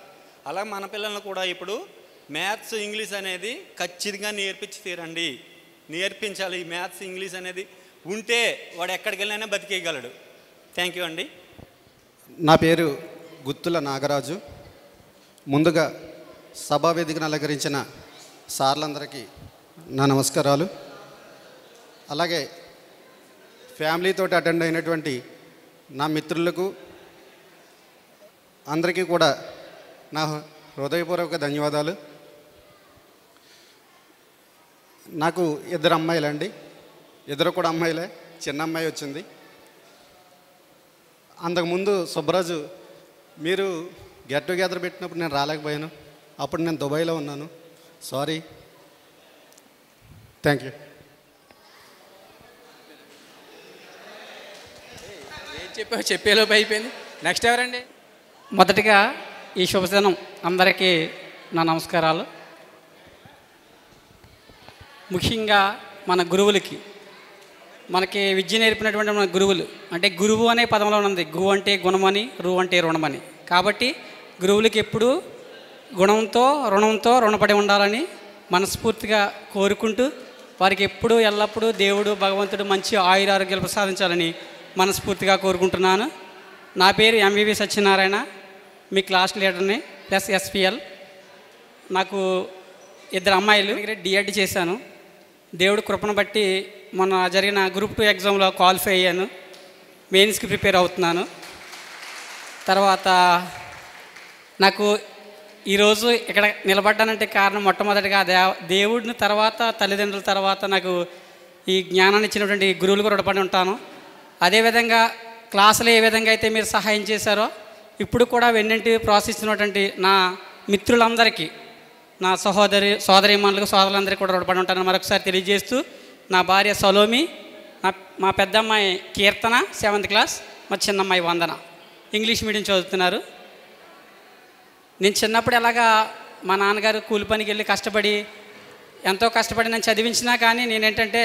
అలా మన పిల్లలను కూడా ఇప్పుడు మ్యాథ్స్, ఇంగ్లీష్ అనేది ఖచ్చితంగా నేర్పించి తీరండి. నేర్పించాలి. ఈ మ్యాథ్స్, ఇంగ్లీష్ అనేది ఉంటే వాడు ఎక్కడికి వెళ్ళినా బతికేయగలడు. థ్యాంక్ యూ అండి. నా పేరు గుత్తుల నాగరాజు. ముందుగా సభా వేదికను అలంకరించిన సార్లందరికీ నా నమస్కారాలు. అలాగే ఫ్యామిలీతో అటెండ్ అయినటువంటి నా మిత్రులకు అందరికీ కూడా నా హృదయపూర్వక ధన్యవాదాలు. నాకు 2 అమ్మాయిలండి. 2 కూడా అమ్మాయిలే. చిన్న అమ్మాయి వచ్చింది. అంతకుముందు సుబ్బరాజు మీరు గెట్ టుగెదర్ పెట్టినప్పుడు నేను రాలేకపోయాను. అప్పుడు నేను దుబాయ్లో ఉన్నాను. సారీ. Thank you. చెప్పేలోపు అయిపోయింది. నెక్స్ట్ ఎవరండి? మొదటిగా ఈ శుభదినం అందరికీ నా నమస్కారాలు. ముఖ్యంగా మన గురువులకి, మనకి విద్య నేర్పినటువంటి మన గురువులు, అంటే గురువు అనే పదంలో ఉంది. గు అంటే గుణమని, రు అంటే రుణమని. కాబట్టి గురువులకి ఎప్పుడూ గుణంతో రుణంతో రుణపడి ఉండాలని మనస్ఫూర్తిగా కోరుకుంటూ, వారికి ఎప్పుడూ ఎల్లప్పుడూ దేవుడు భగవంతుడు మంచి ఆయురారోగ్యాలు ప్రసాదించాలని మనస్ఫూర్తిగా కోరుకుంటున్నాను. నా పేరు ఎంవివి సత్యనారాయణ, మీ క్లాస్ లీడర్ని ప్లస్ ఎస్పీఎల్. నాకు 2 అమ్మాయిలు డిఎడ్ చేశాను. దేవుడు కృపను బట్టి మొన్న జరిగిన గ్రూప్ 2 ఎగ్జామ్లో క్వాలిఫై అయ్యాను. మెయిన్స్కి ప్రిపేర్ అవుతున్నాను. తర్వాత నాకు ఈరోజు ఇక్కడ నిలబడ్డానంటే కారణం మొట్టమొదటిగా దేవుడిని, తర్వాత తల్లిదండ్రుల తర్వాత నాకు ఈ జ్ఞానాన్ని ఇచ్చినటువంటి గురువులు కూడా రుణపడి ఉంటాను. అదేవిధంగా క్లాసులో ఏ విధంగా అయితే మీరు సహాయం చేశారో ఇప్పుడు కూడా వెన్నంటి ప్రోత్సహిస్తున్నటువంటి నా మిత్రులందరికీ, నా సోదరీమణులకు, సోదరులందరికీ కూడా రుణపడి ఉంటాను మరొకసారి తెలియజేస్తూ, నా భార్య సలోమి, మా పెద్దమ్మాయి కీర్తన 7th క్లాస్, మా చిన్నమ్మాయి వందన ఇంగ్లీష్ మీడియం చదువుతున్నారు. నేను చిన్నప్పుడు ఎలాగా మా నాన్నగారు కూలి పనికి వెళ్ళి కష్టపడి ఎంతో కష్టపడి నన్ను చదివించినా కానీ నేనేంటంటే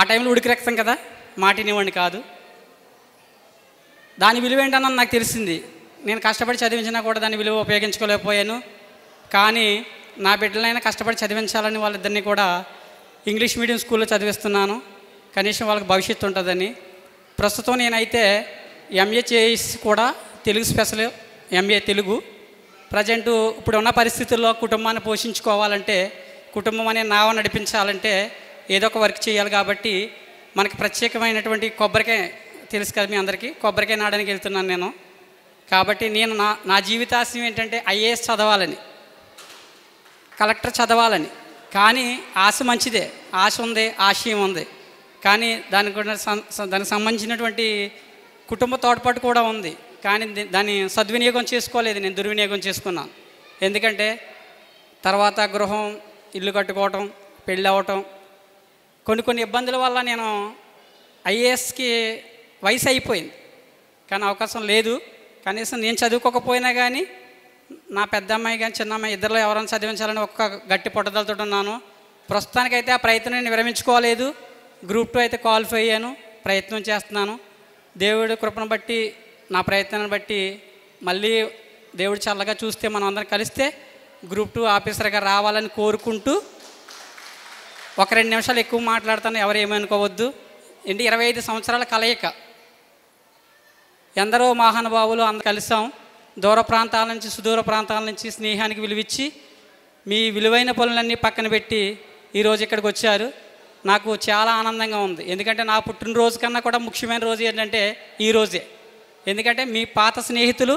ఆ టైంలో ఉడికి రక్తం కదా, మాటినివ్వండి కాదు. దాని విలువ ఏంటన్నది నాకు తెలిసింది. నేను కష్టపడి చదివించినా కూడా దాని విలువ ఉపయోగించుకోలేకపోయాను. కానీ నా బిడ్డలైనా కష్టపడి చదివించాలని వాళ్ళిద్దరినీ కూడా ఇంగ్లీష్ మీడియం స్కూల్లో చదివిస్తున్నాను. కనీసం వాళ్ళకి భవిష్యత్తు ఉంటుందని. ప్రస్తుతం నేనైతే ఎంఏ చేసి కూడా Telugu special MA Telugu. Present ఇప్పుడున్న పరిస్థితుల్లో కుటుంబాన్ని పోషించుకోవాలంటే, కుటుంబం అనే నావ నడిపించాలంటే ఏదో ఒక వర్క్ చేయాలి. కాబట్టి మనకి ప్రత్యేకమైనటువంటి కొబ్బరికాయ తెలుసు కదా మీ అందరికీ, కొబ్బరికాయ నాడడానికి వెళ్తున్నాను నేను. కాబట్టి నేను నా జీవితాశయం ఏంటంటే ఐఏఎస్ చదవాలని, కలెక్టర్ చదవాలని. కానీ ఆశ మంచిదే, ఆశ ఉంది, ఆశయం ఉంది. కానీ దానికి సంబంధించినటువంటి కుటుంబ తోడ్పాటు కూడా ఉంది. కానీ దాన్ని సద్వినియోగం చేసుకోలేదు, నేను దుర్వినియోగం చేసుకున్నాను. ఎందుకంటే తర్వాత గృహం, ఇల్లు కట్టుకోవటం, పెళ్ళి అవ్వటం, కొన్ని ఇబ్బందుల వల్ల నేను ఐఏఎస్కి వయసు అయిపోయింది. కానీ అవకాశం లేదు. కనీసం నేను చదువుకోకపోయినా కానీ నా పెద్ద అమ్మాయి కానీ చిన్న అమ్మాయి ఇద్దరిలో ఎవరైనా చదివించాలని ఒక్క గట్టి పట్టుదలతో ఉన్నాను. ప్రస్తుతానికైతే ఆ ప్రయత్నం నేను విరమించుకోలేదు. గ్రూప్ 2 అయితే క్వాలిఫై అయ్యాను, ప్రయత్నం చేస్తున్నాను. దేవుడి కృపను బట్టి, నా ప్రయత్నాన్ని బట్టి మళ్ళీ దేవుడు చల్లగా చూస్తే మనం అందరం కలిస్తే గ్రూప్ 2 ఆఫీసర్గా రావాలని కోరుకుంటూ, ఒక 2 నిమిషాలు ఎక్కువ మాట్లాడతాను, ఎవరు ఏమనుకోవద్దు. 25 సంవత్సరాల కలయిక, ఎందరో మహానుభావులు అందరూ కలిసాం. దూర ప్రాంతాల నుంచి, సుదూర ప్రాంతాల నుంచి స్నేహానికి విలువిచ్చి మీ విలువైన పనులన్నీ పక్కన పెట్టి ఈరోజు ఇక్కడికి వచ్చారు. నాకు చాలా ఆనందంగా ఉంది. ఎందుకంటే నా పుట్టినరోజు కన్నా కూడా ముఖ్యమైన రోజు ఏంటంటే ఈ రోజే. ఎందుకంటే మీ పాత స్నేహితులు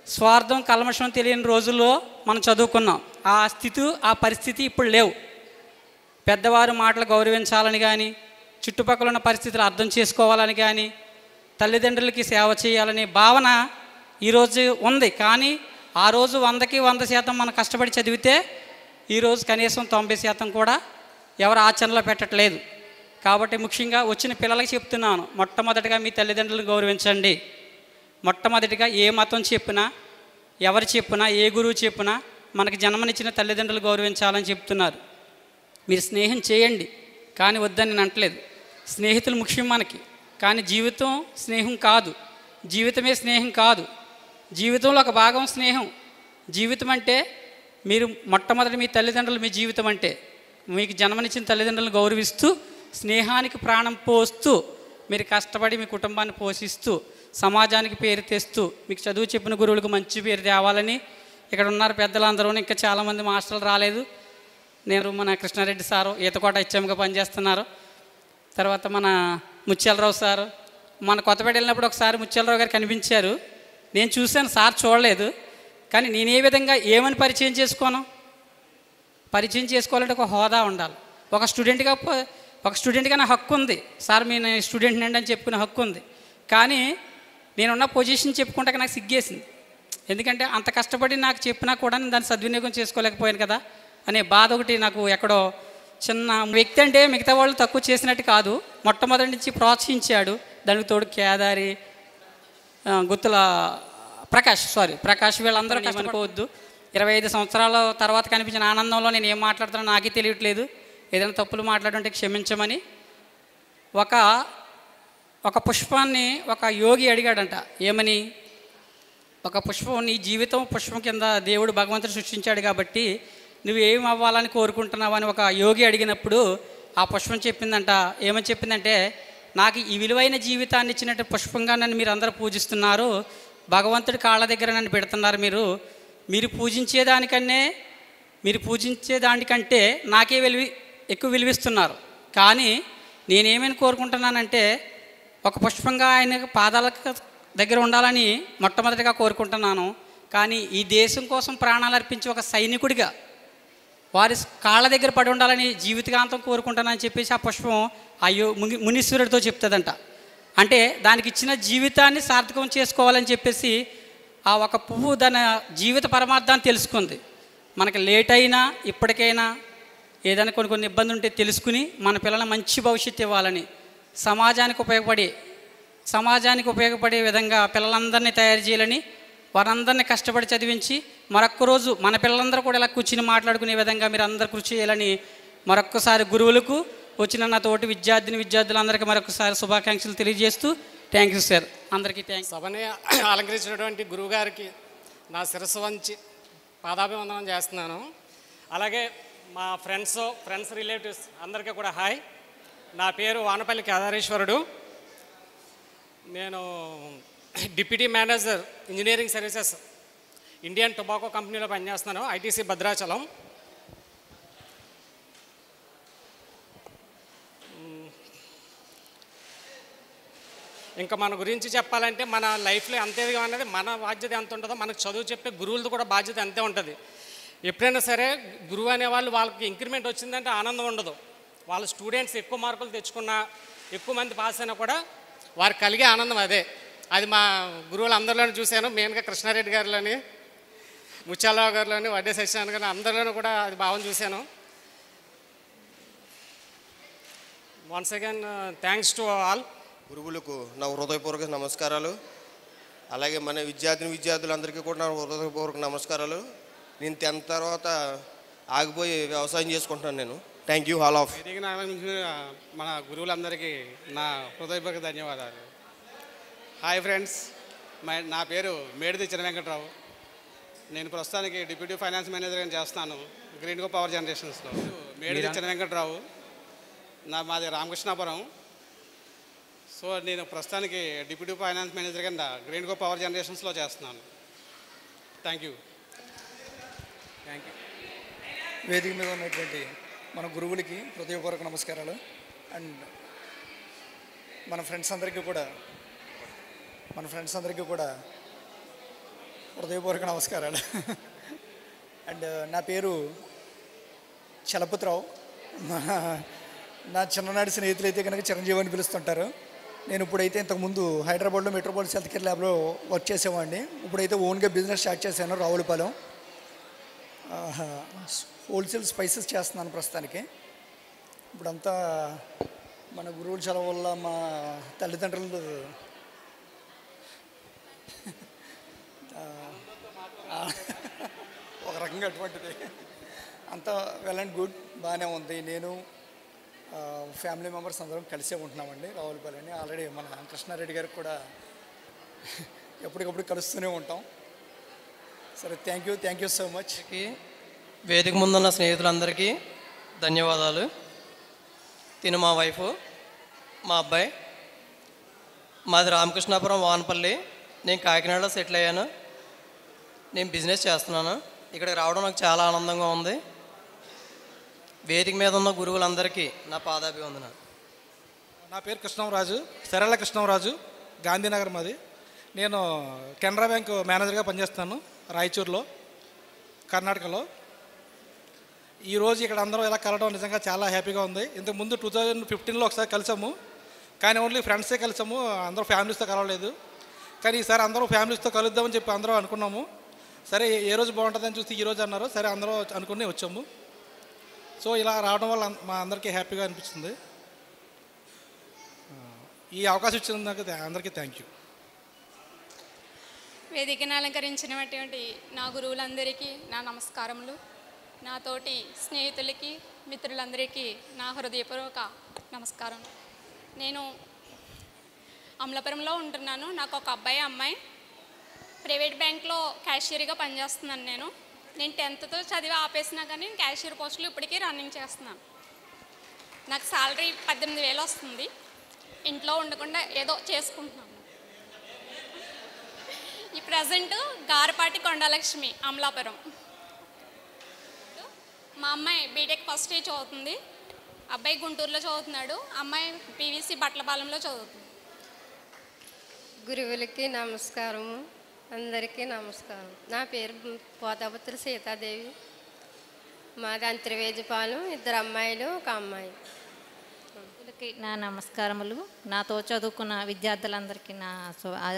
స్వార్థం, కల్మషం తెలియని రోజుల్లో మనం చదువుకున్నాం. ఆ స్థితి, ఆ పరిస్థితి ఇప్పుడు లేవు. పెద్దవారు మాటలు గౌరవించాలని కానీ, చుట్టుపక్కల ఉన్న పరిస్థితులు అర్థం చేసుకోవాలని కానీ, తల్లిదండ్రులకి సేవ చేయాలనే భావన ఈరోజు ఉంది. కానీ ఆ రోజు 100కి 100% మనం కష్టపడి చదివితే ఈరోజు కనీసం 90% కూడా ఎవరు ఆచరణలో పెట్టట్లేదు. కాబట్టి ముఖ్యంగా వచ్చిన పిల్లలకి చెప్తున్నాను, మొట్టమొదటిగా మీ తల్లిదండ్రులను గౌరవించండి. మొట్టమొదటిగా ఏ మతం చెప్పినా, ఎవరు చెప్పినా, ఏ గురువు చెప్పినా మనకి జన్మనిచ్చిన తల్లిదండ్రులు గౌరవించాలని చెప్తున్నారు. మీరు స్నేహం చేయండి, కానీ వద్దని నేను అంటలేదు. స్నేహితులు ముఖ్యం మనకి, కానీ జీవితం స్నేహం కాదు. జీవితమే స్నేహం కాదు. జీవితంలో ఒక భాగం స్నేహం. జీవితం అంటే మీరు మొట్టమొదటి మీ తల్లిదండ్రులు మీ జీవితం అంటే, మీకు జన్మనిచ్చిన తల్లిదండ్రులను గౌరవిస్తూ, స్నేహానికి ప్రాణం పోస్తూ, మీరు కష్టపడి మీ కుటుంబాన్ని పోషిస్తూ, సమాజానికి పేరు తెస్తూ, మీకు చదువు చెప్పిన గురువులకు మంచి పేరు తేవాలని ఇక్కడ ఉన్నారు పెద్దలందరూ. ఇంకా చాలామంది మాస్టర్లు రాలేదు. నేను మన కృష్ణారెడ్డి సారు ఈతకోట హెచ్ఎంగా పనిచేస్తున్నారు. తర్వాత మన ముత్యాలరావు సారు, మన కొత్తపేట వెళ్ళినప్పుడు ఒకసారి ముత్యాలరావు గారు కనిపించారు. నేను చూశాను, సార్ చూడలేదు. కానీ నేను ఏ విధంగా ఏమని పరిచయం చేసుకోను? పరిచయం చేసుకోవాలంటే ఒక హోదా ఉండాలి. ఒక స్టూడెంట్గా నా హక్కు ఉంది. సార్ మీ స్టూడెంట్ నండి అని చెప్పుకునే హక్కు ఉంది. కానీ నేనున్న పొజిషన్ చెప్పుకుంటే నాకు సిగ్గేసింది. ఎందుకంటే అంత కష్టపడి నాకు చెప్పినా కూడా నేను దాన్ని సద్వినియోగం చేసుకోలేకపోయాను కదా అనే బాధ ఒకటి నాకు ఎక్కడో. చిన్న వ్యక్తి అంటే మిగతా వాళ్ళు తక్కువ చేసినట్టు కాదు, మొట్టమొదటి నుంచి ప్రోత్సహించాడు. దానికి తోడు కేదారి, గుత్తుల ప్రకాష్ వీళ్ళందరూ కష్టపడుకోవద్దు. 25 సంవత్సరాల తర్వాత కనిపించిన ఆనందంలో నేను ఏం మాట్లాడుతానో నాకే తెలియట్లేదు. ఏదైనా తప్పులు మాట్లాడుంటే క్షమించమని. ఒక పుష్పాన్ని ఒక యోగి అడిగాడంట. ఏమని? ఒక పుష్పం, నీ జీవితం పుష్పం కింద దేవుడు భగవంతుడు సృష్టించాడు కాబట్టి నువ్వు ఏం అవ్వాలని కోరుకుంటున్నావు అని ఒక యోగి అడిగినప్పుడు ఆ పుష్పం చెప్పిందంట. ఏమని చెప్పిందంటే, నాకు ఈ విలువైన జీవితాన్ని ఇచ్చినట్టు పుష్పంగా నన్ను మీరు అందరూ పూజిస్తున్నారు, భగవంతుడి కాళ్ళ దగ్గర నన్ను పెడుతున్నారు. మీరు పూజించేదానికన్నే మీరు పూజించే దానికంటే నాకే ఎక్కువ విలువిస్తున్నారు. కానీ నేనేమని కోరుకుంటున్నానంటే ఒక పుష్పంగా ఆయన పాదాల దగ్గర ఉండాలని మొట్టమొదటిగా కోరుకుంటున్నాను. కానీ ఈ దేశం కోసం ప్రాణాలు అర్పించి ఒక సైనికుడిగా వారి కాళ్ళ దగ్గర పడి ఉండాలని జీవితకాంతం కోరుకుంటానని చెప్పేసి ఆ పుష్పం అయ్యో మునీశ్వరుడితో చెప్తుందంట. అంటే దానికి ఇచ్చిన జీవితాన్ని సార్థకం చేసుకోవాలని చెప్పేసి ఆ ఒక పువ్వు దాని జీవిత పరమార్థాన్ని తెలుసుకుంది. మనకి లేట్ అయినా ఇప్పటికైనా ఏదైనా కొన్ని ఇబ్బందులు ఉంటే తెలుసుకుని మన పిల్లల మంచి భవిష్యత్తు ఇవ్వాలని సమాజానికి ఉపయోగపడే విధంగా పిల్లలందరినీ తయారు చేయాలని వారందరినీ కష్టపడి చదివించి మరొక్క రోజు మన పిల్లలందరూ కూడా ఇలా కూర్చుని మాట్లాడుకునే విధంగా మీరు అందరూ కృషి చేయాలని మరొక్కసారి గురువులకు వచ్చిన నా తోటి విద్యార్థులందరికీ మరొకసారి శుభాకాంక్షలు తెలియజేస్తూ థ్యాంక్ యూ సార్. అందరికీ థ్యాంక్స్. సభని అలంకరించినటువంటి గురువుగారికి నా శిరస్సు వంచి పాదాభివందనం చేస్తున్నాను. అలాగే మా ఫ్రెండ్స్ రిలేటివ్స్ అందరికీ కూడా హాయ్. నా పేరు వానపల్లి కేదారేశ్వరుడు. నేను deputy manager engineering services Indian tobacco కంపెనీలో పనిచేస్తున్నాను, ఐటీసీ భద్రాచలం. ఇంకా మన గురించి చెప్పాలంటే మన లైఫ్లో ఎంతేదిగా అనేది మన బాధ్యత ఎంత ఉంటుందో మనకు చదువు చెప్పే గురువులది కూడా బాధ్యత అంతే ఉంటుంది. ఎప్పుడైనా సరే గురువు అనేవాళ్ళు వాళ్ళకి ఇంక్రిమెంట్ వచ్చిందంటే ఆనందం ఉండదు. వాళ్ళ స్టూడెంట్స్ ఎక్కువ మార్కులు తెచ్చుకున్నా ఎక్కువ మంది పాస్ అయినా కూడా వారికి కలిగే ఆనందం అదే. అది మా గురువులు అందరిలోనూ చూశాను. మెయిన్గా కృష్ణారెడ్డి గారిలోని, ముత్యాలరావు గారిలోని, వడ్డే సత్యనారాయణ గారిని అందరిలోనూ కూడా అది భావం చూశాను. Once again thanks to all. గురువులకు నా హృదయపూర్వక నమస్కారాలు. అలాగే మన విద్యార్థులందరికీ కూడా నా హృదయపూర్వక నమస్కారాలు. నేను 10th తర్వాత ఆగిపోయి వ్యవసాయం చేసుకుంటున్నాను నేను. Thank you all of. మన గురువులందరికీ నా హృదయపూర్వక ధన్యవాదాలు. హాయ్ ఫ్రెండ్స్, నా పేరు మేడిది చిన్న వెంకట్రావు. నేను ప్రస్తుతానికి డిప్యూటీ ఫైనాన్స్ మేనేజర్గా చేస్తున్నాను గ్రీన్గో పవర్ జనరేషన్స్లో. మేడిది చిన్న వెంకట్రావు, మాది రామకృష్ణాపురం. సో నేను ప్రస్తుతానికి డిప్యూటీ ఫైనాన్స్ మేనేజర్ కింద గ్రీన్గో పవర్ జనరేషన్స్లో చేస్తున్నాను. Thank you. వేదిక మీద ఉన్నటువంటి మన గురువులకి హృదయపూర్వక నమస్కారాలు. అండ్ మన ఫ్రెండ్స్ అందరికీ కూడా హృదయపూర్వక నమస్కారాలు. అండ్ నా పేరు చలపతిరావు. నా చిన్ననాటి స్నేహితులు అయితే కనుక చిరంజీవి అని పిలుస్తుంటారు. నేను ఇప్పుడైతే ఇంతకుముందు హైదరాబాద్లో మెట్రోపాలిస్ హెల్త్ కేర్ ల్యాబ్లో వర్క్ చేసేవాడిని. ఇప్పుడైతే ఓన్గా బిజినెస్ స్టార్ట్ చేశాను రావులపాలెం. హోల్సేల్ స్పైసెస్ చేస్తున్నాను ప్రస్తుతానికి. ఇప్పుడంతా మన గురువుల చదువు వల్ల మా తల్లిదండ్రులు ఒక రకంగా అటువంటిది అంతా వెల్ అండ్ గుడ్, బాగానే ఉంది. నేను ఫ్యామిలీ మెంబర్స్ అందరం కలిసే ఉంటున్నామండి రావులపల్లిని. ఆల్రెడీ మన కృష్ణారెడ్డి గారికి కూడా ఎప్పటికప్పుడు కలుస్తూనే ఉంటాం. సరే, థ్యాంక్ యూ సో మచ్. వేదిక ముందున్న స్నేహితులందరికీ ధన్యవాదాలు. తిను మా వైఫ్, మా అబ్బాయి. మాది రామకృష్ణాపురం వానపల్లి. నేను కాకినాడలో సెటిల్ అయ్యాను. నేను బిజినెస్ చేస్తున్నాను. ఇక్కడికి రావడం నాకు చాలా ఆనందంగా ఉంది. వేదిక మీద ఉన్న గురువులందరికీ నా పాదాభివందనాలు. నా పేరు కృష్ణంరాజు, సరళ కృష్ణంరాజు, గాంధీనగర్ మాది. నేను కెనరా బ్యాంక్ మేనేజర్గా పనిచేస్తాను రాయచూరులో, కర్ణాటకలో. ఈరోజు ఇక్కడ అందరం ఇలా కలవడం నిజంగా చాలా హ్యాపీగా ఉంది. ఇంతకుముందు 2015లో ఒకసారి కలిసాము, కానీ ఓన్లీ ఫ్రెండ్సే కలిసాము, అందరూ ఫ్యామిలీస్తో కలవలేదు. కానీ ఈసారి అందరూ ఫ్యామిలీస్తో కలుద్దామని చెప్పి అందరూ అనుకున్నాము. సరే, ఏ రోజు బాగుంటుందని చూసి ఈరోజు అన్నారు. సరే, అందరూ అనుకుని వచ్చాము. సో ఇలా రావడం వల్ల మా అందరికీ హ్యాపీగా అనిపిస్తుంది. ఈ అవకాశం ఇచ్చినందుకు అందరికీ థ్యాంక్ యూ. వేదికను అలంకరించినటువంటి నా గురువులందరికీ నా నమస్కారములు. నాతోటి స్నేహితులకి, మిత్రులందరికీ నా హృదయపూర్వక నమస్కారం. నేను అమలాపురంలో ఉంటున్నాను. నాకు ఒక అబ్బాయి, అమ్మాయి. ప్రైవేట్ బ్యాంక్లో క్యాషియర్గా పనిచేస్తున్నాను. నేను 10th చదివి ఆపేసినా కానీ నేను క్యాషియర్ పోస్టులు ఇప్పటికీ రన్నింగ్ చేస్తున్నాను. నాకు శాలరీ 18,000 వస్తుంది. ఇంట్లో ఉండకుండా ఏదో చేసుకుంటున్నాను. ఈ ప్రజెంట్ గారపాటి కొండలక్ష్మి, అమలాపురం. మా అమ్మాయి బీటెక్ ఫస్ట్ ఇయర్ చదువుతుంది. అబ్బాయి గుంటూరులో చదువుతున్నాడు. అమ్మాయి పీవీసీ బట్లపాలెంలో చదువుతుంది. గురువులకి నమస్కారము, అందరికీ నమస్కారం. నా పేరు పోతాపుత్ర సీతాదేవి. మాది అంతర్వేదిపాలెం. 2 అమ్మాయిలు, 1 అమ్మాయి. నా నమస్కారములు. నాతో చదువుకున్న విద్యార్థులందరికీ నా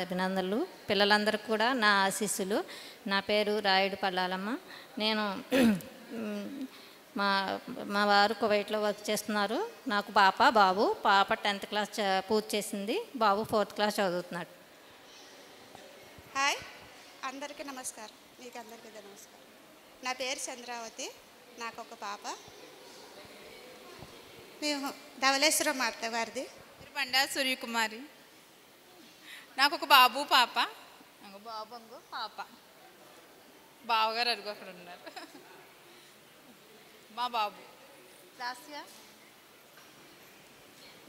అభినందనలు. పిల్లలందరికీ కూడా నా ఆశీస్సులు. నా పేరు రాయుడు పల్లాలమ్మ. నేను మా వారు కువైట్లో వర్క్ చేస్తున్నారు. నాకు పాప బాబు. పాప 10th క్లాస్ పూర్తి చేసింది. బాబు 4th క్లాస్ చదువుతున్నాడు. హాయ్, అందరికీ నమస్కారం. మీకు అందరికీ నమస్కారం. నా పేరు చంద్రావతి. నాకు ఒక పాప. మేము ధవళేశ్వరం అత్తగారిది. బండా సూర్యకుమారి. నాకు ఒక బాబు పాప. బాబు పాప. బావగారు అడుగు అక్కడ ఉన్నారు. మా బాబు రాస్యా.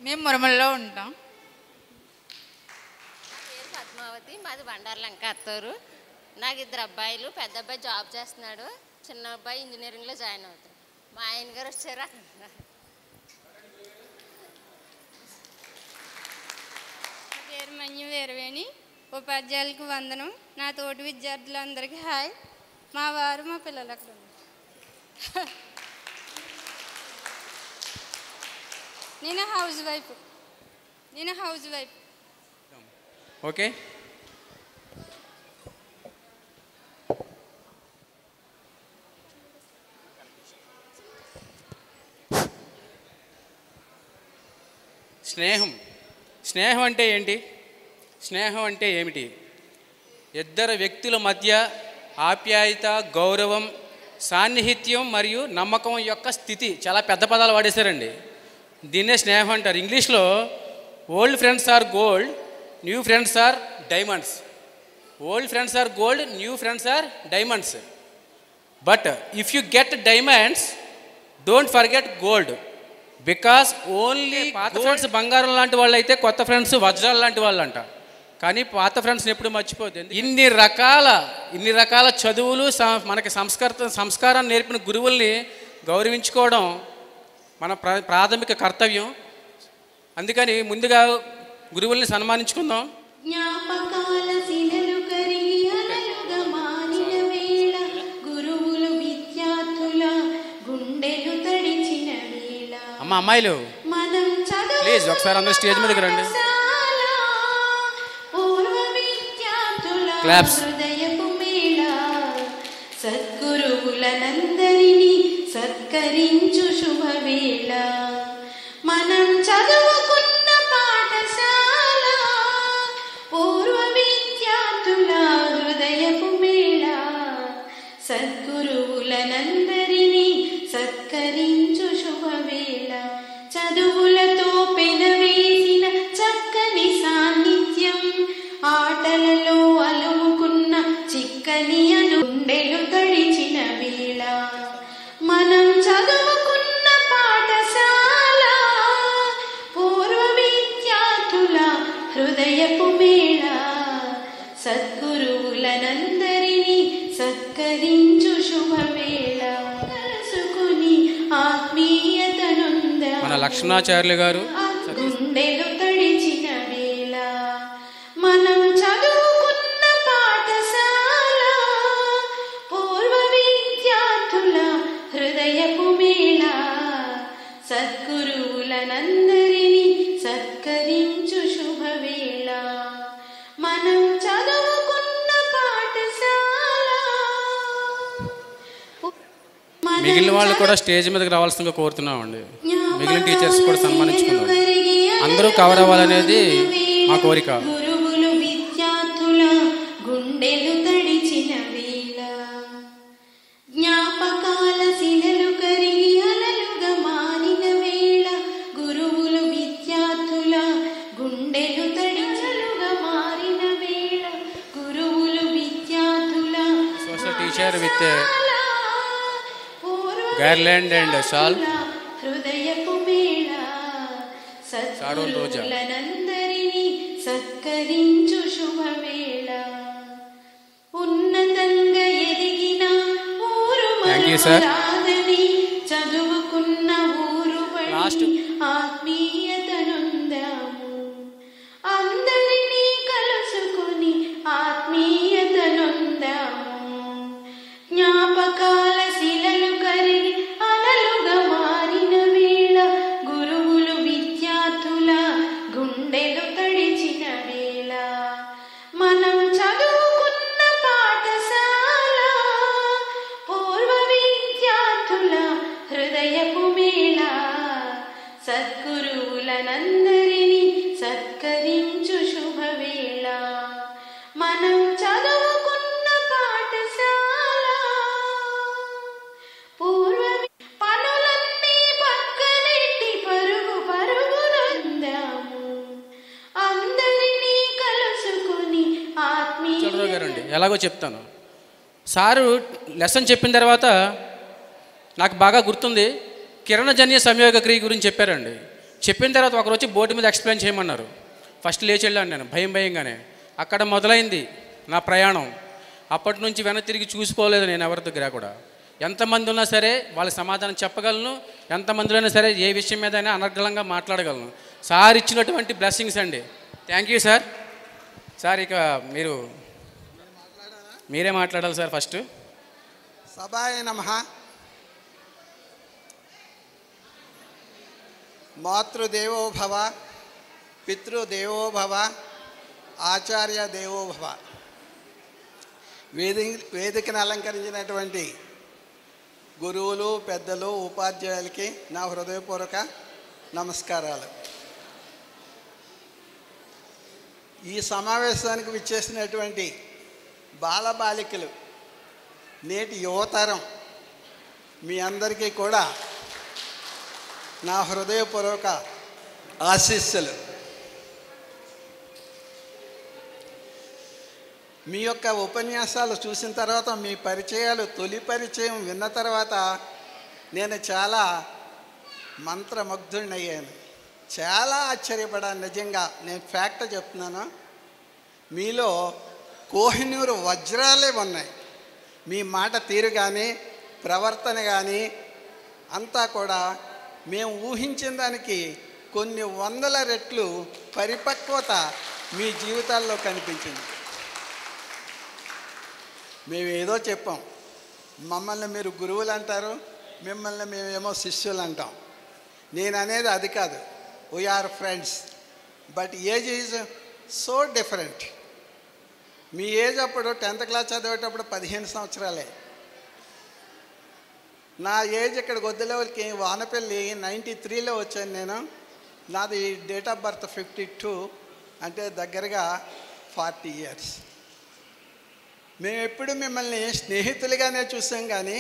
మేము మురమల్లో ఉంటాం. నా పేరు పద్మావతి. మాది బండార్లంక అత్తూరు. నాకు 2 అబ్బాయిలు. పెద్ద అబ్బాయి జాబ్ చేస్తున్నాడు. చిన్న అబ్బాయి ఇంజనీరింగ్లో జాయిన్ అవుతాడు. మా ఆయన గారు వచ్చారా? నా పేరు మన్యు వీరవేణి. ఉపాధ్యాయులకు వందనం. నా తోటి విద్యార్థులందరికీ హాయ్. మా వారు మా పిల్లలు అక్కడ ఉన్నారు. నేను హౌస్ వైఫ్. ఓకే. స్నేహం అంటే ఏంటి? స్నేహం అంటే ఏమిటి? ఇద్దరు వ్యక్తుల మధ్య ఆప్యాయత, గౌరవం, సాన్నిహిత్యం మరియు నమ్మకం యొక్క స్థితి. చాలా పెద్ద పదాలు వాడేశారండి. దీన్నే స్నేహం అంటారు. ఇంగ్లీష్లో old friends are gold, new friends are diamonds. Old friends are gold, new friends are diamonds. But if you get diamonds, don't forget gold. Because only పాత ఫ్రెండ్స్ బంగారం లాంటి వాళ్ళు అయితే, కొత్త ఫ్రెండ్స్ వజ్రాలు లాంటి వాళ్ళు అంట. కానీ పాత ఫ్రెండ్స్ని ఎప్పుడు మర్చిపోతుంది. ఇన్ని రకాల చదువులు, మనకి సంస్కారాన్ని నేర్పిన గురువుల్ని గౌరవించుకోవడం మన ప్రాథమిక కర్తవ్యం. అందుకని ముందుగా గురువుల్ని సన్మానించుకుందాం. జ్ఞాపకాల శిలలు కరిగి అలలుగా మారిన వేళ, గురువులు విద్యార్థుల గుండెలు తడిచిన వేళ. అమ్మాయిలు ప్లీజ్ ఒకసారి అందరూ స్టేజ్ మీదకి రండి. క్లాప్స్. హృదయపు మేళ, సద్గురువులనందరినీ సత్కరించు శుభవేళ. మనం చదువుకున్న పాఠశాల, పూర్వ విద్యార్థుల హృదయపు మేళ, సద్గురువులనందరినీ సత్కరించు శుభవేళ. చదువులతో పెనవేసిన చక్కని సాన్నిధ్యం, ఆటలలో అలుముకున్న చిక్కని గుండెలు తడిచిన వేళ. మనం చదువుకున్న పాఠశాల, పూర్వ విద్యార్థుల హృదయపు మేళ, సద్గురువులనందరినీ సత్కరించు శుభవేళ. కలుసుకుని ఆత్మీయతనుంద మన లక్ష్మణాచార్యులు గారు గుండెలు తడిచిన వేళ. మనం చదువుకున్న పాఠశాల, పూర్వ విద్యార్థుల హృదయపు మేళ, సద్గురువులనందరినీ సత్కరించు శుభవేళ. మనం చదువుకున్న పాఠశాల. మిగిలిన వాళ్ళు కూడా స్టేజ్ మీదకి రావాల్సిందిగా కోరుతున్నామండి. మిగిలిన టీచర్స్ కూడా సన్మానించుకుందాం. అందరూ కవర్ అవ్వాలనేది మా కోరిక. గురువులు విద్యార్థుల గుండెలు తడిచిన వేళ, జ్ఞాపకాల శిలలు కరిగి అలలుగా మారిన వేళ, గురువులు విద్యార్థుల గుండెలు తడిచలుగా మారిన వేళ, గురువులు విద్యార్థుల social teacher with garland and shawl. హృదయపు మేళ, షాడోన్ రోజా. సద్గురువులనందరినీ సత్కరించు శుభవేళ. ఉన్నతంగా ఎదిగిన ఊరు Thank you, sir. మరువరాదని ఎలాగో చెప్తాను. సారు లెసన్ చెప్పిన తర్వాత నాకు బాగా గుర్తుంది, కిరణజన్య సంయోగ క్రియ గురించి చెప్పారండి. చెప్పిన తర్వాత ఒకరు వచ్చి బోర్డు మీద ఎక్స్ప్లెయిన్ చేయమన్నారు. ఫస్ట్ లేచి వెళ్ళాను నేను భయంగానే. అక్కడ మొదలైంది నా ప్రయాణం. అప్పటి నుంచి వెనక్కి తిరిగి చూసుకోలేదు నేను ఎవరి దగ్గర కూడా. ఎంతమంది ఉన్నా సరే వాళ్ళకి సమాధానం చెప్పగలను, ఎంతమందిలోనే సరే ఏ విషయం మీద అయినా అనర్గళంగా మాట్లాడగలను. సార్ ఇచ్చినటువంటి బ్లెస్సింగ్స్ అండి. Thank you sir. సార్ ఇక మీరే మాట్లాడాలి సార్ ఫస్ట్. సభాయ నమః. మాతృదేవో భవ, పితృదేవో భవ, ఆచార్య దేవో భవ. వేదికను అలంకరించినటువంటి గురువులు, పెద్దలు, ఉపాధ్యాయులకి నా హృదయపూర్వక నమస్కారాలు. ఈ సమావేశానికి విచ్చేసినటువంటి బాలబాలికలు, నేటి యువతరం మీ అందరికీ కూడా నా హృదయపూర్వక ఆశీస్సులు. మీ యొక్క ఉపన్యాసాలు చూసిన తర్వాత, మీ పరిచయాలు, తొలి పరిచయం విన్న తర్వాత నేను చాలా మంత్రముగ్ధుడినయ్యాను. చాలా ఆశ్చర్యపడాను నిజంగా. నేను ఫ్యాక్ట్ చెప్తున్నాను, మీలో కోహినూరు వజ్రాలే ఉన్నాయి. మీ మాట తీరు కానీ, ప్రవర్తన కానీ అంతా కూడా మేము ఊహించిన దానికి కొన్ని వందల రెట్లు పరిపక్వత మీ జీవితాల్లో కనిపించింది. మేము ఏదో చెప్పాం, మమ్మల్ని మీరు గురువులు అంటారు, మిమ్మల్ని మేమేమో శిష్యులు అంటాం. నేను అనేది అది కాదు. We are friends, but age is so different. మీ ఏజ్ అప్పుడు 10th క్లాస్ చదివేటప్పుడు 15 సంవత్సరాలే. నా ఏజ్ ఇక్కడ గొద్దలెవెల్కి వానపల్లి 93లో వచ్చాను నేను. నాది డేట్ ఆఫ్ బర్త్ 52, అంటే దగ్గరగా 40 ఇయర్స్. మేము ఎప్పుడు మిమ్మల్ని స్నేహితులుగానే చూసాం కానీ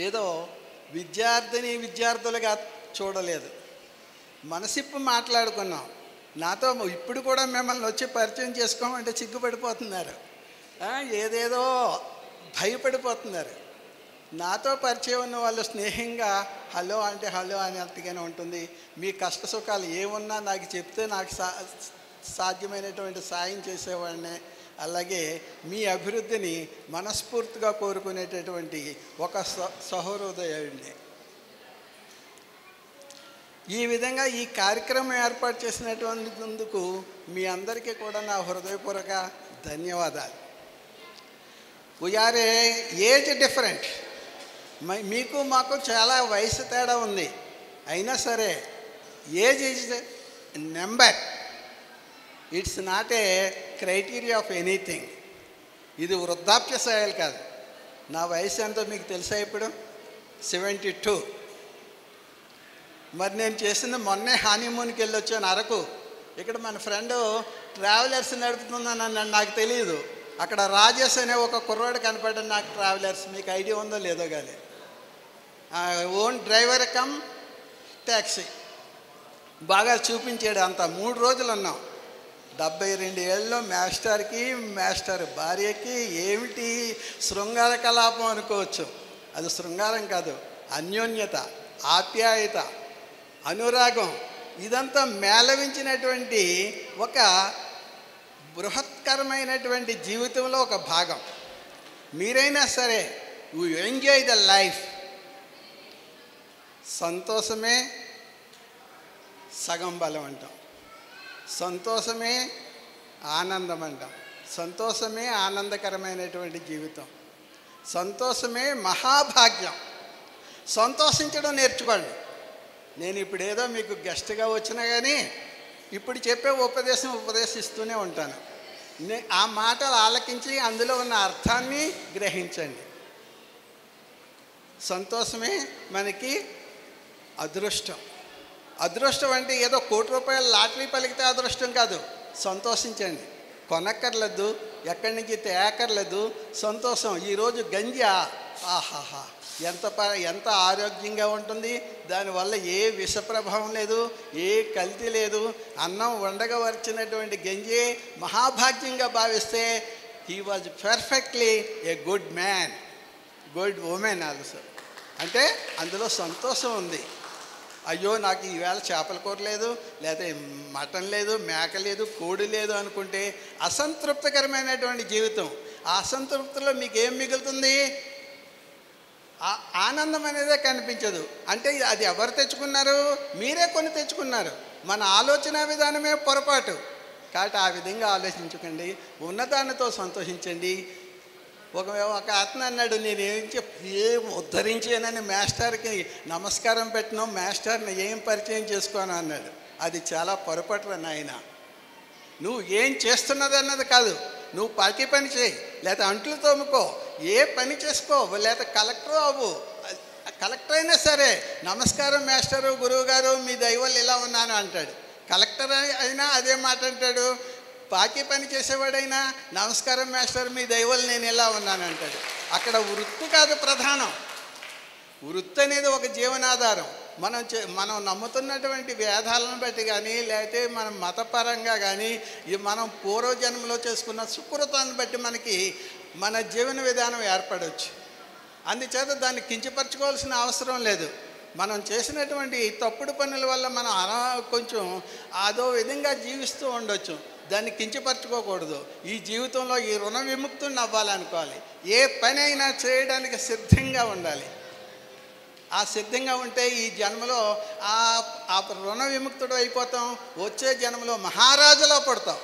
ఏదో విద్యార్థులుగా చూడలేదు. మనసిప్పు మాట్లాడుకున్నాం. నాతో ఇప్పుడు కూడా మిమ్మల్ని వచ్చి పరిచయం చేసుకోమంటే సిగ్గుపడిపోతున్నారు, ఏదేదో భయపడిపోతున్నారు. నాతో పరిచయం ఉన్న వాళ్ళు స్నేహంగా హలో అంటే హలో అనేట్టుగానే ఉంటుంది. మీ కష్ట సుఖాలు ఏమున్నా నాకు చెప్తే నాకు సాధ్యమైనటువంటి సాయం చేసేవాడిని. అలాగే మీ అభివృద్ధిని మనస్ఫూర్తిగా కోరుకునేటటువంటి ఒక సహృదయుడిని. ఈ విధంగా ఈ కార్యక్రమం ఏర్పాటు చేసినటువంటిందుకు మీ అందరికీ కూడా నా హృదయపూర్వక ధన్యవాదాలు. We are age different. మీకు మాకు చాలా వయసు తేడా ఉంది. అయినా సరే age is number, it's not a criteria of anything. ఇది వృద్ధాప్య స్థాయిలు కాదు. నా వయసు ఎంతో మీకు తెలుసా? ఇప్పుడు 72. మరి నేను చేసింది మొన్నే హనీమూన్కి వెళ్ళొచ్చాను అరకు. ఇక్కడ మన ఫ్రెండ్ ట్రావెలర్స్ నడుపుతుందని నాకు తెలియదు. అక్కడ రాజేష్ అనే ఒక కుర్రాడు కనపడ్డాడు నాకు ట్రావెలర్స్. మీకు ఐడియా ఉందో లేదో కానీ, ఓన్ డ్రైవర్ కమ్ ట్యాక్సీ బాగా చూపించాడు. అంతా 3 రోజులు ఉన్నాం. 72 ఏళ్ళలో మాస్టర్ భార్యకి ఏమిటి శృంగార కలాపం అనుకోవచ్చు. అది శృంగారం కాదు, అన్యోన్యత, ఆప్యాయత, అనురాగం, ఇదంతా మేళవించినటువంటి ఒక బృహత్కరమైనటువంటి జీవితంలో ఒక భాగం. మీరైనా సరే యు ఎంజాయ్ ద లైఫ్. సంతోషమే సగం బలం అంటాం, సంతోషమే ఆనందం అంటాం, సంతోషమే ఆనందకరమైనటువంటి జీవితం, సంతోషమే మహాభాగ్యం. సంతోషించడం నేర్చుకోండి. నేను ఇప్పుడు ఏదో మీకు గెస్ట్గా వచ్చినా కానీ ఇప్పుడు చెప్పే ఉపదేశిస్తూనే ఉంటాను. ఆ మాటలు ఆలకించి అందులో ఉన్న అర్థాన్ని గ్రహించండి. సంతోషమే మనకి అదృష్టం. అదృష్టం అంటే ఏదో 1 కోటి రూపాయల లాటరీ పలికితే అదృష్టం కాదు. సంతోషించండి. కొనక్కర్లేదు, ఎక్కడి నుంచి తేకర్లేదు. సంతోషం. ఈరోజు గంజా, ఆహాహా, ఎంత ఆరోగ్యంగా ఉంటుంది. దానివల్ల ఏ విష ప్రభావం లేదు, ఏ కల్తీ లేదు. అన్నం వండగవరిచినటువంటి గంజే మహాభాగ్యంగా భావిస్తే he was perfectly a good man, good women also. అంటే అందులో సంతోషం ఉంది. అయ్యో నాకు ఈవేళ చేపల కూర లేదు, లేదా మటన్ లేదు, మేక లేదు, కోడి లేదు అనుకుంటే అసంతృప్తికరమైనటువంటి జీవితం. ఆ అసంతృప్తిలో మీకు ఏం మిగులుతుంది? ఆనందం అనేదే కనిపించదు. అంటే అది ఎవరు తెచ్చుకున్నారు? మీరే కొని తెచ్చుకున్నారు. మన ఆలోచన విధానమే పొరపాటు. కాబట్టి ఆ విధంగా ఆలోచించకండి, ఉన్నదానితో సంతోషించండి. ఒక అతను అన్నాడు, నేను ఏం ఉద్ధరించానని మాస్టర్కి నమస్కారం పెట్టను, మాస్టర్ని ఏం పరిచయం చేసుకోను అన్నాడు. అది చాలా పొరపాటు నాయన. నువ్వు ఏం చేస్తున్నది అన్నది కాదు, నువ్వు పార్టీ పని చేయి, లేదా అంట్లు తోముకో, ఏ పని చేసుకో, లేదా కలెక్టర్ అవ్వు. కలెక్టర్ అయినా సరే నమస్కారం మాస్టరు, గురువు గారు మీ దైవాలు ఇలా ఉన్నాను అంటాడు. కలెక్టర్ అయినా అదే మాట అంటాడు. పాకి పని చేసేవాడైనా నమస్కారం మాస్టర్ మీ దైవాలు నేను ఇలా ఉన్నాను అంటాడు. అక్కడ వృత్తి కాదు ప్రధానం. వృత్తి అనేది ఒక జీవనాధారం. మనం నమ్ముతున్నటువంటి వేదాలను బట్టి కానీ, లేకపోతే మనం మతపరంగా కానీ, మనం పూర్వజన్మలో చేసుకున్న సుకృతాన్ని బట్టి మనకి మన జీవన విధానం ఏర్పడవచ్చు. అందుచేత దాన్ని కించపరచుకోవాల్సిన అవసరం లేదు. మనం చేసినటువంటి తప్పుడు పనుల వల్ల మనం కొంచెం అదో విధంగా జీవిస్తూ ఉండొచ్చు. దాన్ని కించపరచుకోకూడదు. ఈ జీవితంలో ఈ రుణ విముక్తుని అవ్వాలనుకోవాలి. ఏ పని అయినా చేయడానికి సిద్ధంగా ఉండాలి. ఆ సిద్ధంగా ఉంటే ఈ జన్మలో ఆ రుణ విముక్తుడు అయిపోతాం. వచ్చే జన్మలో మహారాజులా పడతాం.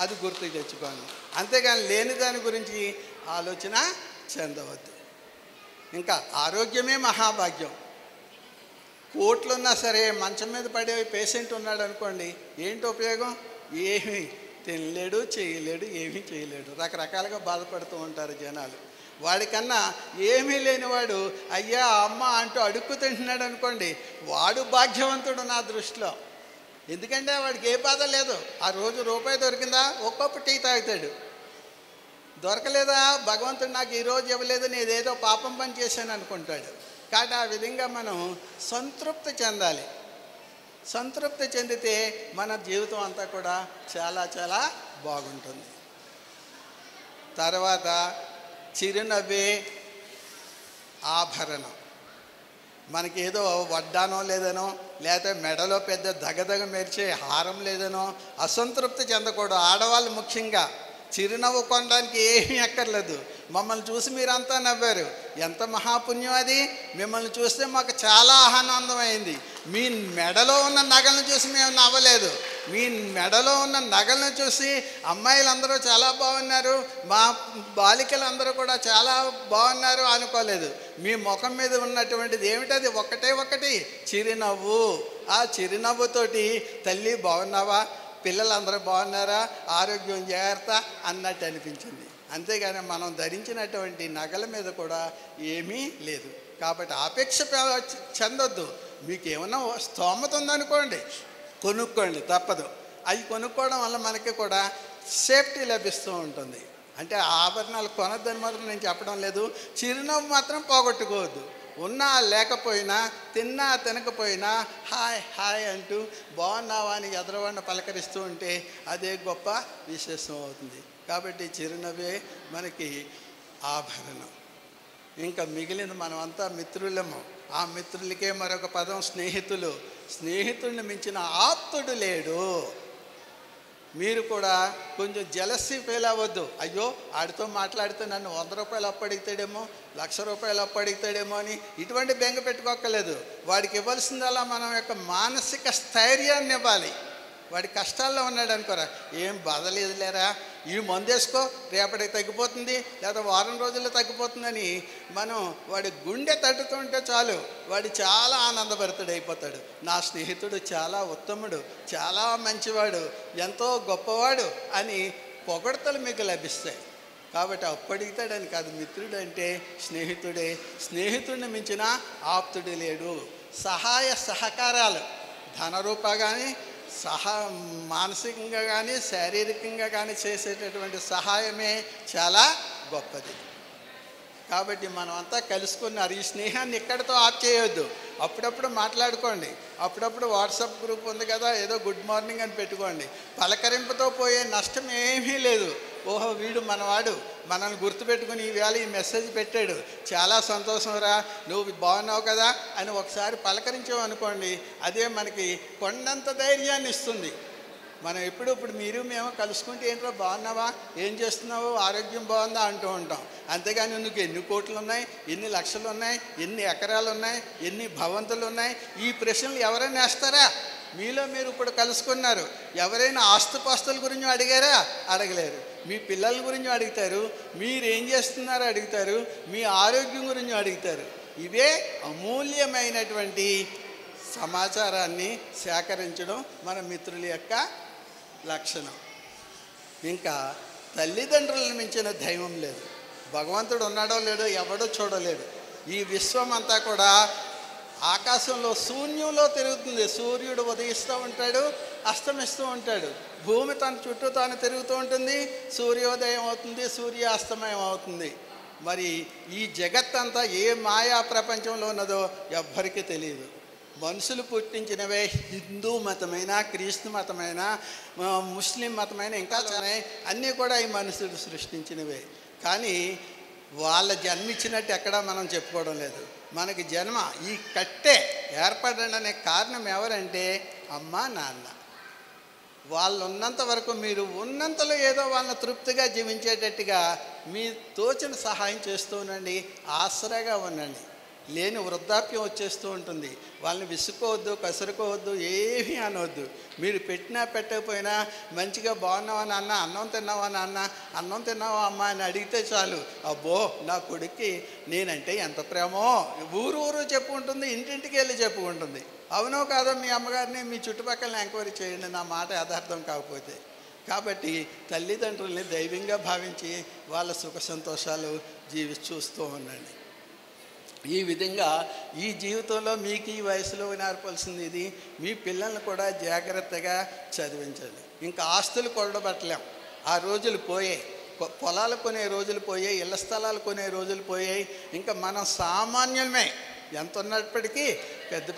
అది గుర్తు తెచ్చుకోండి. అంతేగాని లేని దాని గురించి ఆలోచన చెందవద్దు. ఇంకా ఆరోగ్యమే మహాభాగ్యం. కోట్లున్నా సరే మంచం మీద పడే పేషెంట్ ఉన్నాడు అనుకోండి, ఏంటి ఉపయోగం? ఏమీ తినలేడు, చేయలేడు, ఏమీ చేయలేడు. రకరకాలుగా బాధపడుతూ ఉంటారు జనాలు. వాడికన్నా ఏమీ లేనివాడు అయ్యా అమ్మ అంటూ అడుక్కు తింటున్నాడు అనుకోండి, వాడు భాగ్యవంతుడు నా దృష్టిలో. ఎందుకంటే వాడికి ఏ బాధ లేదు. ఆ రోజు రూపాయి దొరికిందా ఒక్కొక్క టీ తాగుతాడు. దొరకలేదా భగవంతుడు నాకు ఈరోజు ఇవ్వలేదు, నేనేదో పాపం పని చేశాను అనుకుంటాడు. కాబట్టి ఆ విధంగా మనం సంతృప్తి చెందాలి. సంతృప్తి చెందితే మన జీవితం అంతా కూడా చాలా చాలా బాగుంటుంది. తర్వాత చిరునవ్వే ఆభరణం. మనకి ఏదో వడ్డానో లేదనో, లేకపోతే మెడలో పెద్ద దగదగ మెరిచే హారం లేదనో అసంతృప్తి చెందకూడదు. ఆడవాళ్ళు ముఖ్యంగా చిరునవ్వు కొనడానికి ఏమీ అక్కర్లేదు. మమ్మల్ని చూసి మీరంతా నవ్వారు, ఎంత మహాపుణ్యం అది. మిమ్మల్ని చూస్తే మాకు చాలా ఆనందమైంది. మీ మెడలో ఉన్న నగలను చూసి మేము నవ్వలేదు. మీ మెడలో ఉన్న నగలను చూసి అమ్మాయిలందరూ చాలా బాగున్నారు, మా బాలికలందరూ కూడా చాలా బాగున్నారు అనుకోలేదు. మీ ముఖం మీద ఉన్నటువంటిది ఏమిటది? ఒకటి చిరునవ్వు. ఆ చిరునవ్వుతోటి తల్లి బాగున్నావా, పిల్లలందరూ బాగున్నారా, ఆరోగ్యం జాగ్రత్త అన్నట్టు అనిపించింది. అంతేగాని మనం ధరించినటువంటి నగల మీద కూడా ఏమీ లేదు. కాబట్టి ఆపేక్ష చెందొద్దు. మీకు ఏమన్నా స్తోమత ఉందనుకోండి, కొనుక్కోండి, తప్పదు. అవి కొనుక్కోవడం వల్ల మనకి కూడా సేఫ్టీ లభిస్తూ ఉంటుంది. అంటే ఆభరణాలు కొనొద్దని మాత్రం నేను చెప్పడం లేదు. చిరునవ్వు మాత్రం పోగొట్టుకోవద్దు. ఉన్నా లేకపోయినా, తిన్నా తినకపోయినా హాయ్ హాయ్ అంటూ బాగున్నావా అని ఎదరవాడిని పలకరిస్తూ ఉంటే అదే గొప్ప విశేషం అవుతుంది. కాబట్టి చిరునవ్వే మనకి ఆభరణం. ఇంకా మిగిలిన మనమంతా మిత్రులము. ఆ మిత్రులకే మరొక పదం స్నేహితులు. స్నేహితుడిని మించిన ఆప్తుడు లేడు. మీరు కూడా కొంచెం జలస్సీ ఫీల్ అవ్వద్దు. అయ్యో ఆడితో మాట్లాడితే నన్ను 100 రూపాయలు అప్పడిగితాడేమో, 1,00,000 రూపాయలు అప్పడిగితాడేమో అని ఇటువంటి బెంగ పెట్టుకోక్కర్లేదు. వాడికి ఇవ్వాల్సిందల్లా మనం యొక్క మానసిక స్థైర్యాన్ని ఇవ్వాలి. వాడి కష్టాల్లో ఉన్నాడు అనుకోరా, ఏం బాధ లేదులేరా, ఈ మందు వేసుకో రేపటికి తగ్గిపోతుంది, లేదా వారం రోజుల్లో తగ్గిపోతుందని మనం వాడి గుండె తట్టుతుంటే చాలు, వాడు చాలా ఆనందభరితుడు అయిపోతాడు. నా స్నేహితుడు చాలా ఉత్తముడు, చాలా మంచివాడు, ఎంతో గొప్పవాడు అని పొగడతలు మీకు లభిస్తాయి. కాబట్టి అప్పడిగితాడని కాదు, మిత్రుడు అంటే స్నేహితుడే. స్నేహితుడిని మించిన ఆప్తుడు లేడు. సహాయ సహకారాలు ధనరూప కానీ మానసికంగా కానీ శారీరకంగా కానీ చేసేటటువంటి సహాయమే చాలా గొప్పది. కాబట్టి మనం అంతా కలుసుకున్నారు. ఈ స్నేహాన్ని ఇక్కడితో ఆఫ్ చేయొద్దు. అప్పుడప్పుడు మాట్లాడుకోండి. అప్పుడప్పుడు వాట్సాప్ గ్రూప్ ఉంది కదా, ఏదో గుడ్ మార్నింగ్ అని పెట్టుకోండి. పలకరింపుతో పోయే నష్టం ఏమీ లేదు. ఓహో వీడు మనవాడు, మనల్ని గుర్తుపెట్టుకుని ఈవేళ ఈ మెసేజ్ పెట్టాడు, చాలా సంతోషం రా, నువ్వు బాగున్నావు కదా అని ఒకసారి పలకరించావు అనుకోండి, అదే మనకి కొండంత ధైర్యాన్ని ఇస్తుంది. మనం ఇప్పుడు మీరు మేము కలుసుకుంటే ఏంట్రా బాగున్నావా, ఏం చేస్తున్నావు, ఆరోగ్యం బాగుందా అంటూ ఉంటాం. అంతేగాని నీకు ఎన్ని కోట్లు ఉన్నాయి, ఎన్ని లక్షలు ఉన్నాయి, ఎన్ని ఎకరాలు ఉన్నాయి, ఎన్ని భవంతులు ఉన్నాయి, ఈ ప్రశ్నలు ఎవరైనా వేస్తారా? మీలో మీరు ఇప్పుడు కలుసుకున్నారు, ఎవరైనా ఆస్తుపాస్తుల గురించి అడిగారా? అడగలేరు. మీ పిల్లల గురించి అడుగుతారు, మీరేం చేస్తున్నారో అడుగుతారు, మీ ఆరోగ్యం గురించి అడుగుతారు. ఇవే అమూల్యమైనటువంటి సమాచారాన్ని సేకరించడం మన మిత్రుల యొక్క లక్షణం. ఇంకా తల్లిదండ్రులను మించిన దైవం లేదు. భగవంతుడు ఉన్నాడో లేడో ఎవడో చూడలేడు. ఈ విశ్వం అంతా కూడా ఆకాశంలో శూన్యంలో తిరుగుతుంది. సూర్యుడు ఉదయిస్తూ ఉంటాడు, అస్తమిస్తూ ఉంటాడు. భూమి తన చుట్టూ తాను తిరుగుతూ ఉంటుంది, సూర్యోదయం అవుతుంది, సూర్యాస్తమయం అవుతుంది. మరి ఈ జగత్తంతా ఏ మాయా ప్రపంచంలో ఉన్నదో ఎవ్వరికీ తెలియదు. మనుషులు పుట్టించినవే హిందూ మతమైన, క్రీస్తు మతమైన, ముస్లిం మతమైన, ఇంకా అన్నీ కూడా ఈ మనుషులు సృష్టించినవే. కానీ వాళ్ళ జన్మించినట్టు ఎక్కడా మనం చెప్పుకోవడం లేదు. మనకి జన్మ ఈ కట్టే ఏర్పడండి అనే కారణం ఎవరంటే అమ్మ నాన్న. వాళ్ళు ఉన్నంత వరకు మీరు ఉన్నంతలో ఏదో వాళ్ళని తృప్తిగా జీవించేటట్టుగా మీ తోచిన సహాయం చేస్తూ ఉండండి, ఆసరాగా ఉండండి. లేని వృద్ధాప్యం వచ్చేస్తూ ఉంటుంది. వాళ్ళని విసుక్కోవద్దు, కసురుకోవద్దు, ఏమీ అనవద్దు. మీరు పెట్టినా పెట్టకపోయినా మంచిగా బాగున్నావా నాన్న, అన్నం తిన్నావా నాన్న, అన్నం తిన్నావా అమ్మ అని అడిగితే చాలు, అబ్బో నా కొడుక్కి నేనంటే ఎంత ప్రేమో ఊరు చెప్పుకుంటుంది, ఇంటింటికి వెళ్ళి చెప్పుకుంటుంది. అవునో కాదో మీ అమ్మగారిని మీ చుట్టుపక్కల ఎంక్వైరీ చేయండి, నా మాట యథార్థం కాకపోతే. కాబట్టి తల్లిదండ్రుల్ని దైవంగా భావించి వాళ్ళ సుఖ సంతోషాలు చూస్తూ ఉండండి. ఈ విధంగా ఈ జీవితంలో మీకు ఈ వయసులో నేర్పాల్సింది ఇది. మీ పిల్లల్ని కూడా జాగ్రత్తగా చదివించండి. ఇంకా ఆస్తులు కొనబట్టలేం, ఆ రోజులు పోయాయి. పొలాలు కొనే రోజులు పోయాయి, ఇళ్ల స్థలాలు కొనే రోజులు పోయాయి. ఇంకా మనం సామాన్యమే. ఎంత ఉన్నప్పటికీ పెద్ద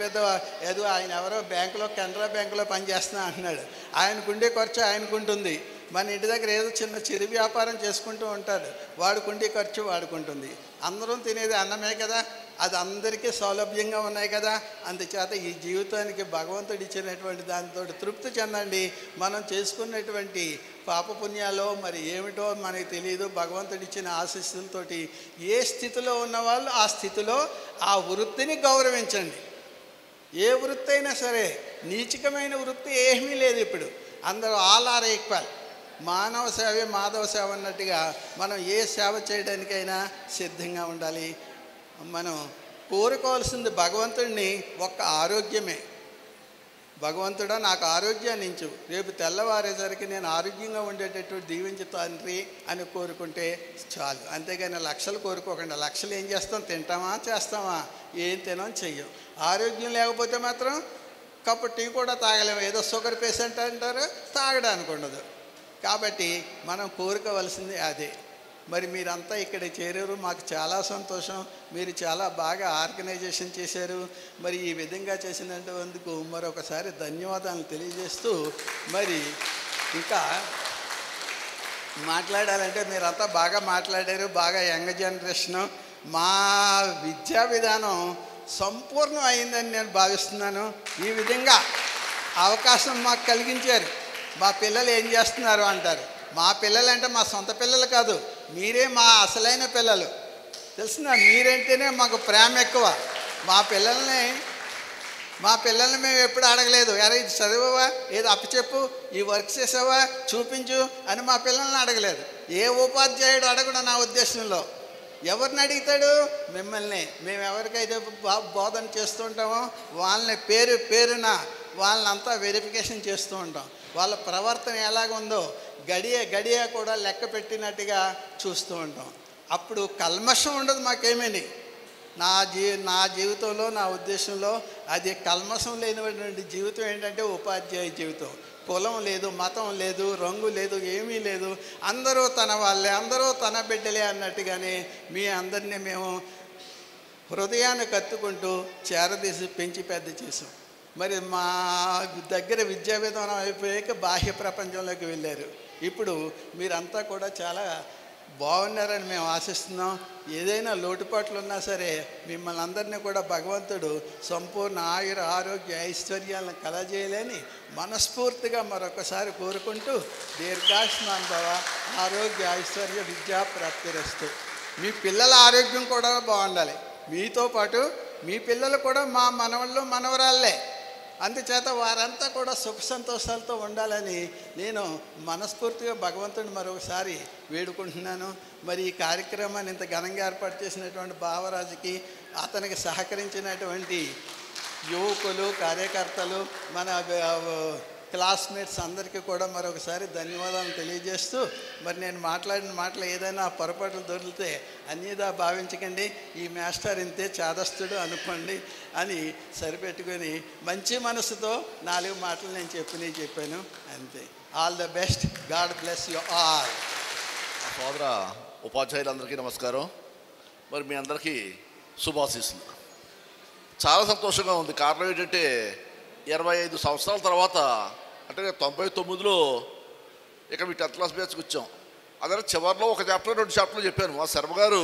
ఏదో ఆయన ఎవరో బ్యాంకులో, కెనరా బ్యాంకులో పనిచేస్తున్నా అంటున్నాడు. ఆయనకుండే ఖర్చు ఆయనకుంటుంది. మన ఇంటి దగ్గర ఏదో చిన్న చిరు వ్యాపారం చేసుకుంటూ ఉంటాడు, వాడుకుండే ఖర్చు వాడుకుంటుంది. అందరం తినేది అన్నమే కదా, అది అందరికీ సౌలభ్యంగా ఉన్నాయి కదా. అందుచేత ఈ జీవితానికి భగవంతుడు ఇచ్చినటువంటి దానితో తృప్తి చెందండి. మనం చేసుకున్నటువంటి పాపపుణ్యాలో మరి ఏమిటో మనకి తెలియదు. భగవంతుడు ఇచ్చిన ఆశీస్సులతోటి ఏ స్థితిలో ఉన్నవాళ్ళు ఆ స్థితిలో ఆ వృత్తిని గౌరవించండి. ఏ వృత్తి అయినా సరే, నీచికమైన వృత్తి ఏమీ లేదు. ఇప్పుడు అందరూ ఆల్ ఆర్ ఈక్వల్. మానవ సేవే మాధవ సేవ అన్నట్టుగా మనం ఏ సేవ చేయడానికైనా సిద్ధంగా ఉండాలి. మనం కోరుకోవాల్సింది భగవంతుడిని ఒక్క ఆరోగ్యమే. భగవంతుడా నాకు ఆరోగ్యాన్ని ఇచ్చు, రేపు తెల్లవారేసరికి నేను ఆరోగ్యంగా ఉండేటట్టు దీవించు తండ్రి అని కోరుకుంటే చాలు. అంతేగాని లక్షలు కోరుకోకుండా. లక్షలు ఏం చేస్తాం, తింటామా చేస్తామా, ఏం తినాం చెయ్యం. ఆరోగ్యం లేకపోతే మాత్రం కప్పు టీ కూడా తాగలేము. ఏదో షుగర్ పేషెంట్ అంటారు, తాగడానికి ఉండదు. కాబట్టి మనం కోరుకోవలసింది అదే. మరి మీరంతా ఇక్కడ చేరారు, మాకు చాలా సంతోషం. మీరు చాలా బాగా ఆర్గనైజేషన్ చేశారు. మరి ఈ విధంగా చేసినందుకు మరొకసారి ధన్యవాదాలు తెలియజేస్తూ, మరి ఇంకా మాట్లాడాలంటే మీరంతా బాగా మాట్లాడారు, బాగా యంగ్ జనరేషను. మా విద్యా విధానం సంపూర్ణం అయిందని నేను భావిస్తున్నాను. ఈ విధంగా అవకాశం మాకు కలిగించారు. మా పిల్లలు ఏం చేస్తున్నారు అంటారు. మా పిల్లలు అంటే మా సొంత పిల్లలు కాదు, మీరే మా అసలైన పిల్లలు. తెలిసిన మీరంటేనే మాకు ప్రేమ ఎక్కువ. మా పిల్లల్ని మేము ఎప్పుడు అడగలేదు, ఎరా ఇది చదివావా, ఏదో అప్పచెప్పు, ఈ వర్క్ చేసావా చూపించు అని మా పిల్లల్ని అడగలేదు. ఏ ఉపాధ్యాయుడు అడగడం నా ఉద్దేశంలో. ఎవరిని అడుగుతాడు? మిమ్మల్ని. మేము ఎవరికైతే బోధన చేస్తూ ఉంటామో వాళ్ళని పేరున వాళ్ళనంతా వెరిఫికేషన్ చేస్తూ ఉంటాం. వాళ్ళ ప్రవర్తన ఎలాగుందో గడియ కూడా లెక్క పెట్టినట్టుగా చూస్తూ ఉంటాం. అప్పుడు కల్మషం ఉండదు మాకేమీ. నా జీవితంలో, నా ఉద్దేశంలో అది కల్మషం లేనిటువంటి జీవితం ఏంటంటే ఉపాధ్యాయ జీవితం. కులం లేదు, మతం లేదు, రంగు లేదు, ఏమీ లేదు. అందరూ తన వాళ్ళే, అందరూ తన బిడ్డలే అన్నట్టుగానే మీ అందరినీ మేము హృదయాన్ని కత్తుకుంటూ చేరదీసి పెంచి పెద్ద చేసాం. మరి మా దగ్గర విద్యా విధానం అయిపోయాక బాహ్య ప్రపంచంలోకి వెళ్ళారు. ఇప్పుడు మీరంతా కూడా చాలా బాగున్నారని మేము ఆశిస్తున్నాం. ఏదైనా లోటుపాట్లు ఉన్నా సరే మిమ్మల్ని అందరినీ కూడా భగవంతుడు సంపూర్ణ ఆయుర ఆరోగ్య ఐశ్వర్యాలను కలజేయాలని మనస్ఫూర్తిగా మరొకసారి కోరుకుంటూ దీర్ఘాయుష్మాన్ ఆరోగ్య ఐశ్వర్య విద్యా ప్రాప్తిరస్తు. మీ పిల్లల ఆరోగ్యం కూడా బాగుండాలి. మీతో పాటు మీ పిల్లలు కూడా మా మనవళ్ళు మనవరాళ్ళే. అందుచేత వారంతా కూడా సుఖ సంతోషాలతో ఉండాలని నేను మనస్ఫూర్తిగా భగవంతుని మరొకసారి వేడుకుంటున్నాను. మరి ఈ కార్యక్రమాన్ని ఇంత ఘనంగా ఏర్పాటు చేసినటువంటి బావరాజుకి, అతనికి సహకరించినటువంటి యువకులు, కార్యకర్తలు, మన క్లాస్మేట్స్ అందరికీ కూడా మరొకసారి ధన్యవాదాలు తెలియజేస్తూ, మరి నేను మాట్లాడిన మాటలు ఏదైనా పొరపాట్లు దొరికితే అన్యదా భావించకండి. ఈ మాస్టర్ ఇంతే చాదస్తుడు అనుకోండి అని సరిపెట్టుకొని మంచి మనసుతో 4 మాటలు నేను చెప్పాను అంతే. All the best. God bless you all. నా సోదర ఉపాధ్యాయులందరికీ నమస్కారం. మరి మీ అందరికీ శుభాశీస్సులు. చాలా సంతోషంగా ఉంది. కారణం ఏంటంటే 25 సంవత్సరాల తర్వాత, అంటే 99లో ఇక మీ 10th క్లాస్ బ్యాచ్కి వచ్చాం. అదే చివరిలో ఒక చాప్టర్ 2 చాప్టర్లు చెప్పాను. మా శర్మ గారు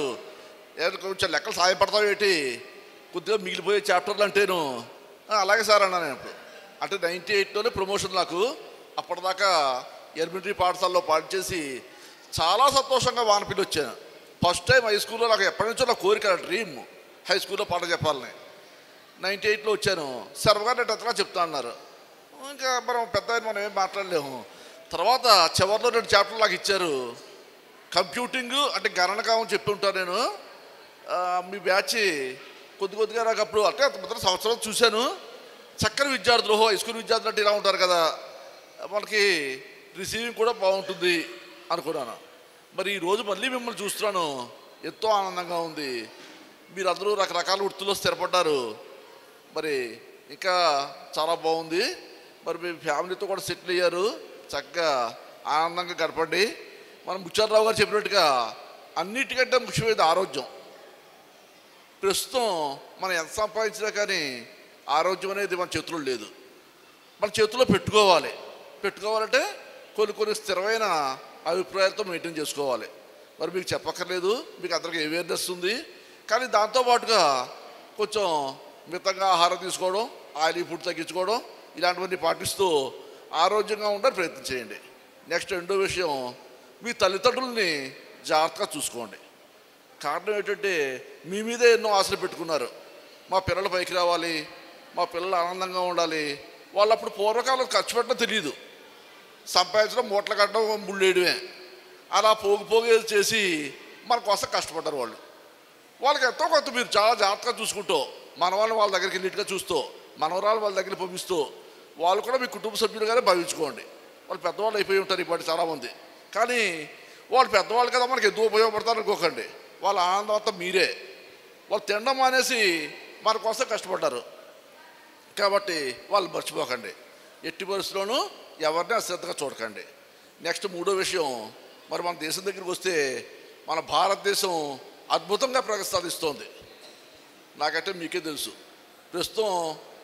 కొంచెం లెక్కలు సాయపడతావు ఏంటి, కొద్దిగా మిగిలిపోయే చాప్టర్లు అంటేను అలాగే సార్ అన్నా. నేను ఇప్పుడు అంటే 98లోనే ప్రమోషన్ నాకు. అప్పటిదాకా ఎలిమెంటరీ పాఠశాలలో పాఠచేసి చాలా సంతోషంగా వానపిల్లి వచ్చాను. ఫస్ట్ టైం హై స్కూల్లో నాకు ఎప్పటి నుంచో నా కోరిక, డ్రీమ్ హై స్కూల్లో పాట చెప్పాలని. 98లో వచ్చాను. శర్మగారు నేను 10th క్లాస్ చెప్తా అన్నారు. ఇంకా మనం పెద్ద మనం ఏం మాట్లాడలేము. తర్వాత చివరిలో 2 చాప్టర్లు నాకు ఇచ్చారు. కంప్యూటింగ్ అంటే గణనకామని చెప్పి ఉంటాను నేను. మీ బ్యాచ్ కొద్దిగా నాకు అప్పుడు అంటే మొదటి సంవత్సరం చూశాను. చక్కని విద్యార్థులు, హై స్కూల్ విద్యార్థులు అంటే ఇలా ఉంటారు కదా, మనకి రిసీవింగ్ కూడా బాగుంటుంది అనుకున్నాను. మరి ఈరోజు మళ్ళీ మిమ్మల్ని చూస్తున్నాను, ఎంతో ఆనందంగా ఉంది. మీరందరూ రకరకాల వృత్తుల్లో స్థిరపడ్డారు. మరి ఇంకా చాలా బాగుంది. మరి మీ ఫ్యామిలీతో కూడా సెటిల్ అయ్యారు. చక్కగా ఆనందంగా గడపండి. మనం ముత్యాలరావు గారు చెప్పినట్టుగా అన్నిటికంటే ముఖ్యమైనది ఆరోగ్యం. ప్రస్తుతం మనం ఎంత సంపాదించినా కానీ ఆరోగ్యం అనేది మన చేతుల్లో లేదు. మన చేతుల్లో పెట్టుకోవాలంటే కొన్ని స్థిరమైన అభిప్రాయాలతో మెయింటైన్ చేసుకోవాలి. మరి మీకు చెప్పక్కర్లేదు, మీకు అందరికీ అవేర్నెస్ ఉంది. కానీ దాంతోపాటుగా కొంచెం మితంగా ఆహారం తీసుకోవడం, ఆయిలీ ఫుడ్ తగ్గించుకోవడం, ఇలాంటివన్నీ పాటిస్తూ ఆరోగ్యంగా ఉండడానికి ప్రయత్నం చేయండి. నెక్స్ట్ 2వ విషయం, మీ తల్లిదండ్రుల్ని జాగ్రత్తగా చూసుకోండి. కారణం ఏంటంటే మీ మీదే ఎన్నో ఆశలు పెట్టుకున్నారు. మా పిల్లలు పైకి రావాలి, మా పిల్లలు ఆనందంగా ఉండాలి. వాళ్ళు అప్పుడు పూర్వకాలం ఖర్చు పెట్టడం తెలియదు, సంపాదించడం, మూటలు కట్టడం, ముళ్ళేయడమే. అలా పోగు చేసి మన కోసం కష్టపడ్డారు వాళ్ళు. వాళ్ళకి ఎంతో కొంత మీరు చాలా జాగ్రత్తగా చూసుకుంటూ, మనవాళ్ళని వాళ్ళ దగ్గరికి నీట్గా చూస్తూ, మనవరాలు వాళ్ళ దగ్గర పంపిస్తూ, వాళ్ళు కూడా మీ కుటుంబ సభ్యులుగానే భావించుకోండి. వాళ్ళు పెద్దవాళ్ళు అయిపోయి ఉంటారు ఇప్పటి చాలామంది. కానీ వాళ్ళు పెద్దవాళ్ళు కదా, మనకి ఎందుకు ఉపయోగపడతారు అనుకోకండి. వాళ్ళ ఆనందం అంతా మీరే. వాళ్ళు తినడం మానేసి మన కోసం కష్టపడ్డారు కాబట్టి వాళ్ళు మర్చిపోకండి. ఎట్టి పరిస్థితుల్లోనూ ఎవరిని అశ్రద్ధగా చూడకండి. నెక్స్ట్ 3వ విషయం, మరి మన దేశం దగ్గరికి వస్తే మన భారతదేశం అద్భుతంగా ప్రగతి సాధిస్తోంది. నాకంటే మీకే తెలుసు, ప్రస్తుతం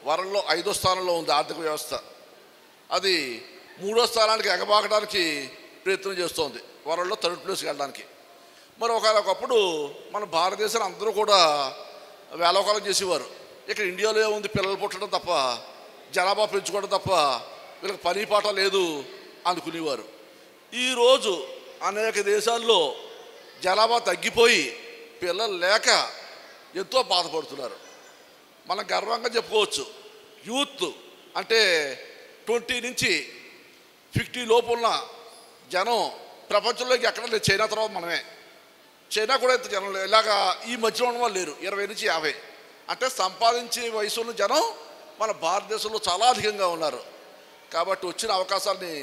వరల్డ్లో 5వ స్థానంలో ఉంది ఆర్థిక వ్యవస్థ. అది 3వ స్థానానికి ఎగబాకడానికి ప్రయత్నం చేస్తోంది, వరల్డ్లో 3rd ప్లేస్కి వెళ్ళడానికి. మరి ఒకప్పుడు మన భారతదేశాన్ని అందరూ కూడా వేలవకాలం చేసేవారు. ఇక్కడ ఇండియాలో ఏముంది, పిల్లలు పుట్టడం తప్ప, జనాభా పెంచుకోవడం తప్ప, వీళ్ళకి పని పాట లేదు అనుకునేవారు. ఈరోజు అనేక దేశాల్లో జనాభా తగ్గిపోయి పిల్లలు లేక ఎంతో బాధపడుతున్నారు. మనం గర్వంగా చెప్పుకోవచ్చు, యూత్ అంటే 20 నుంచి 50 లోపు ఉన్న జనం ప్రపంచంలోకి ఎక్కడ లేదు. చైనా తర్వాత మనమే. చైనా కూడా ఇంత జనం ఇలాగా ఈ మధ్యలో ఉన్న వాళ్ళు లేరు. 20 నుంచి 50 అంటే సంపాదించే వయసున్న జనం మన భారతదేశంలో చాలా అధికంగా ఉన్నారు. కాబట్టి వచ్చిన అవకాశాన్ని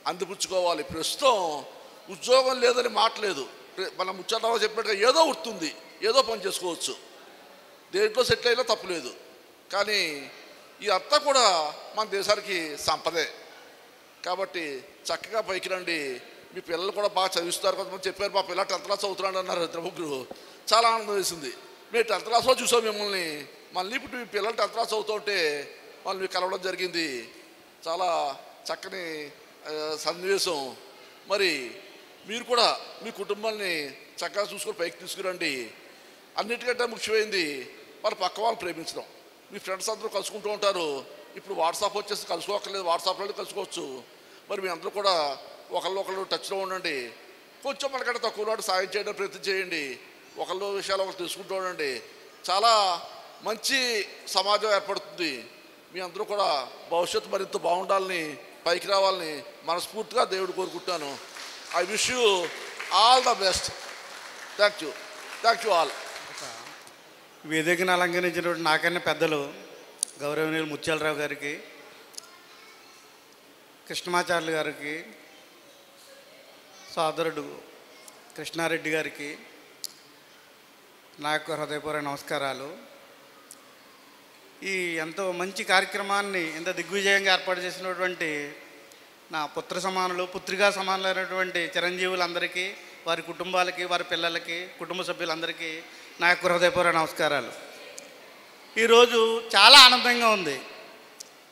అందిపుచ్చుకోవాలి. ప్రస్తుతం ఉద్యోగం లేదని మాట లేదు. మన ముచ్చటరావు చెప్పినట్టుగా ఏదో వృత్తుంది, ఏదో పని చేసుకోవచ్చు, దేంట్లో సెటిల్ అయినా తప్పులేదు. కానీ ఈ అంతా కూడా మన దేశానికి సంపదే. కాబట్టి చక్కగా పైకి రండి. మీ పిల్లలు కూడా బాగా చదివిస్తారు. కొంతమంది చెప్పారు, మా పిల్లలు 10th క్లాస్ చదువుతున్నాడు అన్నారు 2 చాలా ఆనందం వేసింది. మేము 10th క్లాస్లో చూసాం మిమ్మల్ని. మళ్ళీ ఇప్పుడు మీ పిల్లలు 10th క్లాస్ చదువుతుంటే వాళ్ళు మీకు కలవడం జరిగింది. చాలా చక్కని సన్నివేశం. మరి మీరు కూడా మీ కుటుంబాన్ని చక్కగా చూసుకొని పైకి తీసుకురండి. అన్నిటికంటే ముఖ్యమైనది మన పక్క వాళ్ళు ప్రేమించడం. మీ ఫ్రెండ్స్ అందరూ కలుసుకుంటూ ఉంటారు. ఇప్పుడు వాట్సాప్ వచ్చేసి కలుసుకోక్కర్లేదు, వాట్సాప్లో కలుసుకోవచ్చు. మరి మీ అందరూ కూడా ఒకళ్ళు టచ్లో ఉండండి. కొంచెం మనకంటే తక్కువ నాడు సాయం చేయడం ప్రయత్నం చేయండి. ఒకళ్ళు విషయాలు ఒకరు తెలుసుకుంటూ ఉండండి. చాలా మంచి సమాజం ఏర్పడుతుంది. మీ అందరూ కూడా భవిష్యత్తు మరింత బాగుండాలని, పైకి రావాలని మనస్ఫూర్తిగా దేవుడు కోరుకుంటాను. I wish you all the best. Thank you all. వేదికను అలంకరించినటువంటి నాకన్నా పెద్దలు గౌరవనీయులు ముత్యాలరావు గారికి, కృష్ణమాచార్యులు గారికి, సోదరుడు కృష్ణారెడ్డి గారికి నా యొక్క హృదయపూర్వక నమస్కారాలు. ఈ ఎంతో మంచి కార్యక్రమాన్ని ఇంత దిగ్విజయంగా ఏర్పాటు చేసినటువంటి నా పుత్ర సమానులు, పుత్రికా సమానులైనటువంటి చిరంజీవులందరికీ, వారి కుటుంబాలకి, వారి పిల్లలకి, కుటుంబ సభ్యులందరికీ నా యొక్క హృదయపూర్వక నమస్కారాలు. ఈరోజు చాలా ఆనందంగా ఉంది.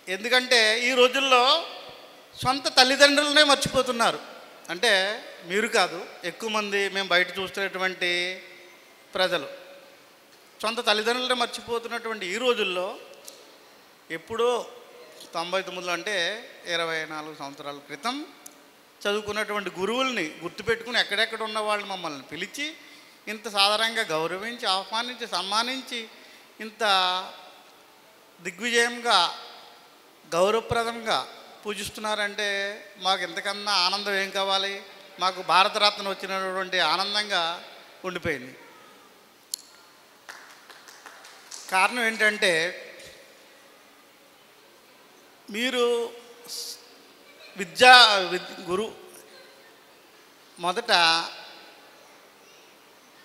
ఎందుకంటే ఈ రోజుల్లో సొంత తల్లిదండ్రులనే మర్చిపోతున్నారు. అంటే మీరు కాదు, ఎక్కువ మంది మేము బయట చూస్తున్నటువంటి ప్రజలు సొంత తల్లిదండ్రులనే మర్చిపోతున్నటువంటి ఈ రోజుల్లో ఎప్పుడో 99లో అంటే 24 సంవత్సరాల క్రితం చదువుకున్నటువంటి గురువుల్ని గుర్తుపెట్టుకుని ఎక్కడెక్కడ ఉన్న వాళ్ళు మమ్మల్ని పిలిచి ఇంత సాధారణంగా గౌరవించి, ఆహ్వానించి, సన్మానించి, ఇంత దిగ్విజయంగా గౌరవప్రదంగా పూజిస్తున్నారంటే మాకు ఇంతకన్నా ఆనందం ఏం కావాలి? మాకు భారతరత్న వచ్చినటువంటి ఆనందంగా ఉండిపోయింది. కారణం ఏంటంటే మీరు గురు మొదట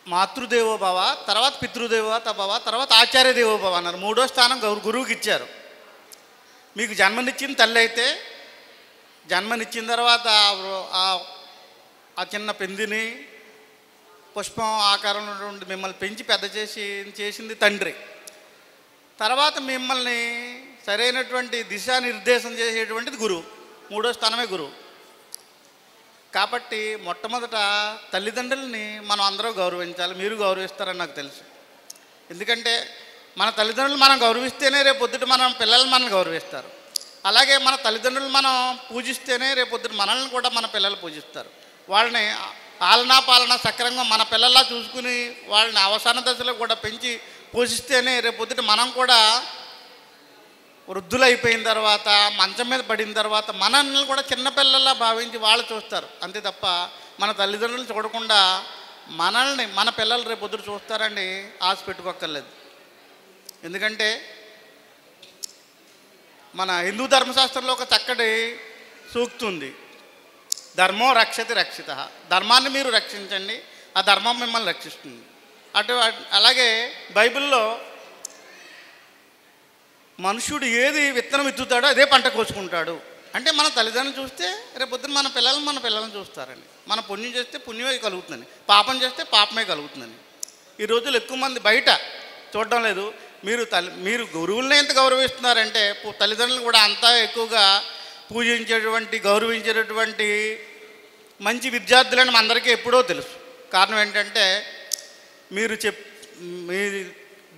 మాతృదేవోభవ, తర్వాత పితృదేవోభవ, తర్వాత ఆచార్య దేవోభవ అన్నారు. 3వ స్థానం గురువుకి ఇచ్చారు. మీకు జన్మనిచ్చిన తల్లి అయితే జన్మనిచ్చిన తర్వాత ఆ చిన్న పెందిని పుష్పం ఆకారంలో ఉన్నటువంటి మిమ్మల్ని పెంచి పెద్ద చేసింది తండ్రి. తర్వాత మిమ్మల్ని సరైనటువంటి దిశానిర్దేశం చేసేటువంటిది గురువు. 3వ స్థానమే గురువు. కాబట్టి మొట్టమొదట తల్లిదండ్రులని మనం అందరూ గౌరవించాలి. మీరు గౌరవిస్తారని నాకు తెలుసు. ఎందుకంటే మన తల్లిదండ్రులు మనం గౌరవిస్తేనే రేపొద్దుట మన పిల్లలు మనల్ని గౌరవిస్తారు. అలాగే మన తల్లిదండ్రులు మనం పూజిస్తేనే రేపొద్దుట మనల్ని కూడా మన పిల్లలు పూజిస్తారు. వాళ్ళని ఆలనా పాలన సక్రమంగా మన పిల్లల్లా చూసుకుని వాళ్ళని అవసాన దశలో కూడా పెంచి పోషిస్తేనే రేపొద్దుట మనం కూడా వృద్ధులు అయిపోయిన తర్వాత, మంచం మీద పడిన తర్వాత మనల్ని కూడా చిన్నపిల్లల్లా భావించి వాళ్ళు చూస్తారు. అంతే తప్ప మన తల్లిదండ్రులు చూడకుండా మనల్ని మన పిల్లలు రేపు పొద్దుట చూస్తారండి ఆశ పెట్టుకోక్కర్లేదు. ఎందుకంటే మన హిందూ ధర్మశాస్త్రంలో ఒక చక్కటి సూక్తి ఉంది, ధర్మో రక్షతి రక్షిత. ధర్మాన్ని మీరు రక్షించండి, ఆ ధర్మం మిమ్మల్ని రక్షిస్తుంది. అలాగే బైబిల్లో మనుషుడు ఏది విత్తనం విత్తుతాడో అదే పంట కోసుకుంటాడు. అంటే మన తల్లిదండ్రులు చూస్తే రేపొద్దున మన పిల్లలను చూస్తారండి. మన పుణ్యం చేస్తే పుణ్యమే కలుగుతుందని, పాపం చేస్తే పాపమే కలుగుతుందని. ఈ రోజులు ఎక్కువ మంది బయట చూడడం లేదు. మీరు గురువులనే ఎంత గౌరవిస్తున్నారంటే తల్లిదండ్రులు కూడా అంతా ఎక్కువగా పూజించేటువంటి, గౌరవించేటటువంటి మంచి విద్యార్థులని మనందరికీ ఎప్పుడో తెలుసు. కారణం ఏంటంటే మీ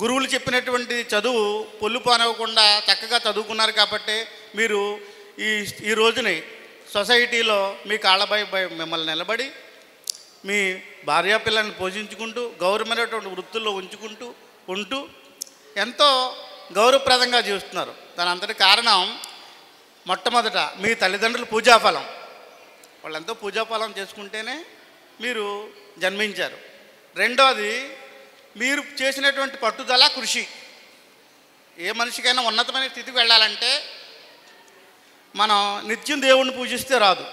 గురువులు చెప్పినటువంటి చదువు పొల్లు పానవ్వకుండా చక్కగా చదువుకున్నారు. కాబట్టి మీరు ఈ రోజుని సొసైటీలో మీ కాళ్ళపై మిమ్మల్ని నిలబడి మీ భార్యాపిల్లల్ని పోషించుకుంటూ గౌరవమైనటువంటి వృత్తుల్లో ఉంటూ ఎంతో గౌరవప్రదంగా జీవిస్తున్నారు. దాని అంతటి కారణం మొట్టమొదట మీ తల్లిదండ్రుల పూజాఫలం. వాళ్ళు ఎంతో పూజాఫలం చేసుకుంటేనే మీరు జన్మించారు. రెండోది మీరు చేసినటువంటి పట్టుదల, కృషి. ఏ మనిషికైనా ఉన్నతమైన స్థితికి వెళ్ళాలంటే మనం నిత్యం దేవుణ్ణి పూజిస్తే రాదు.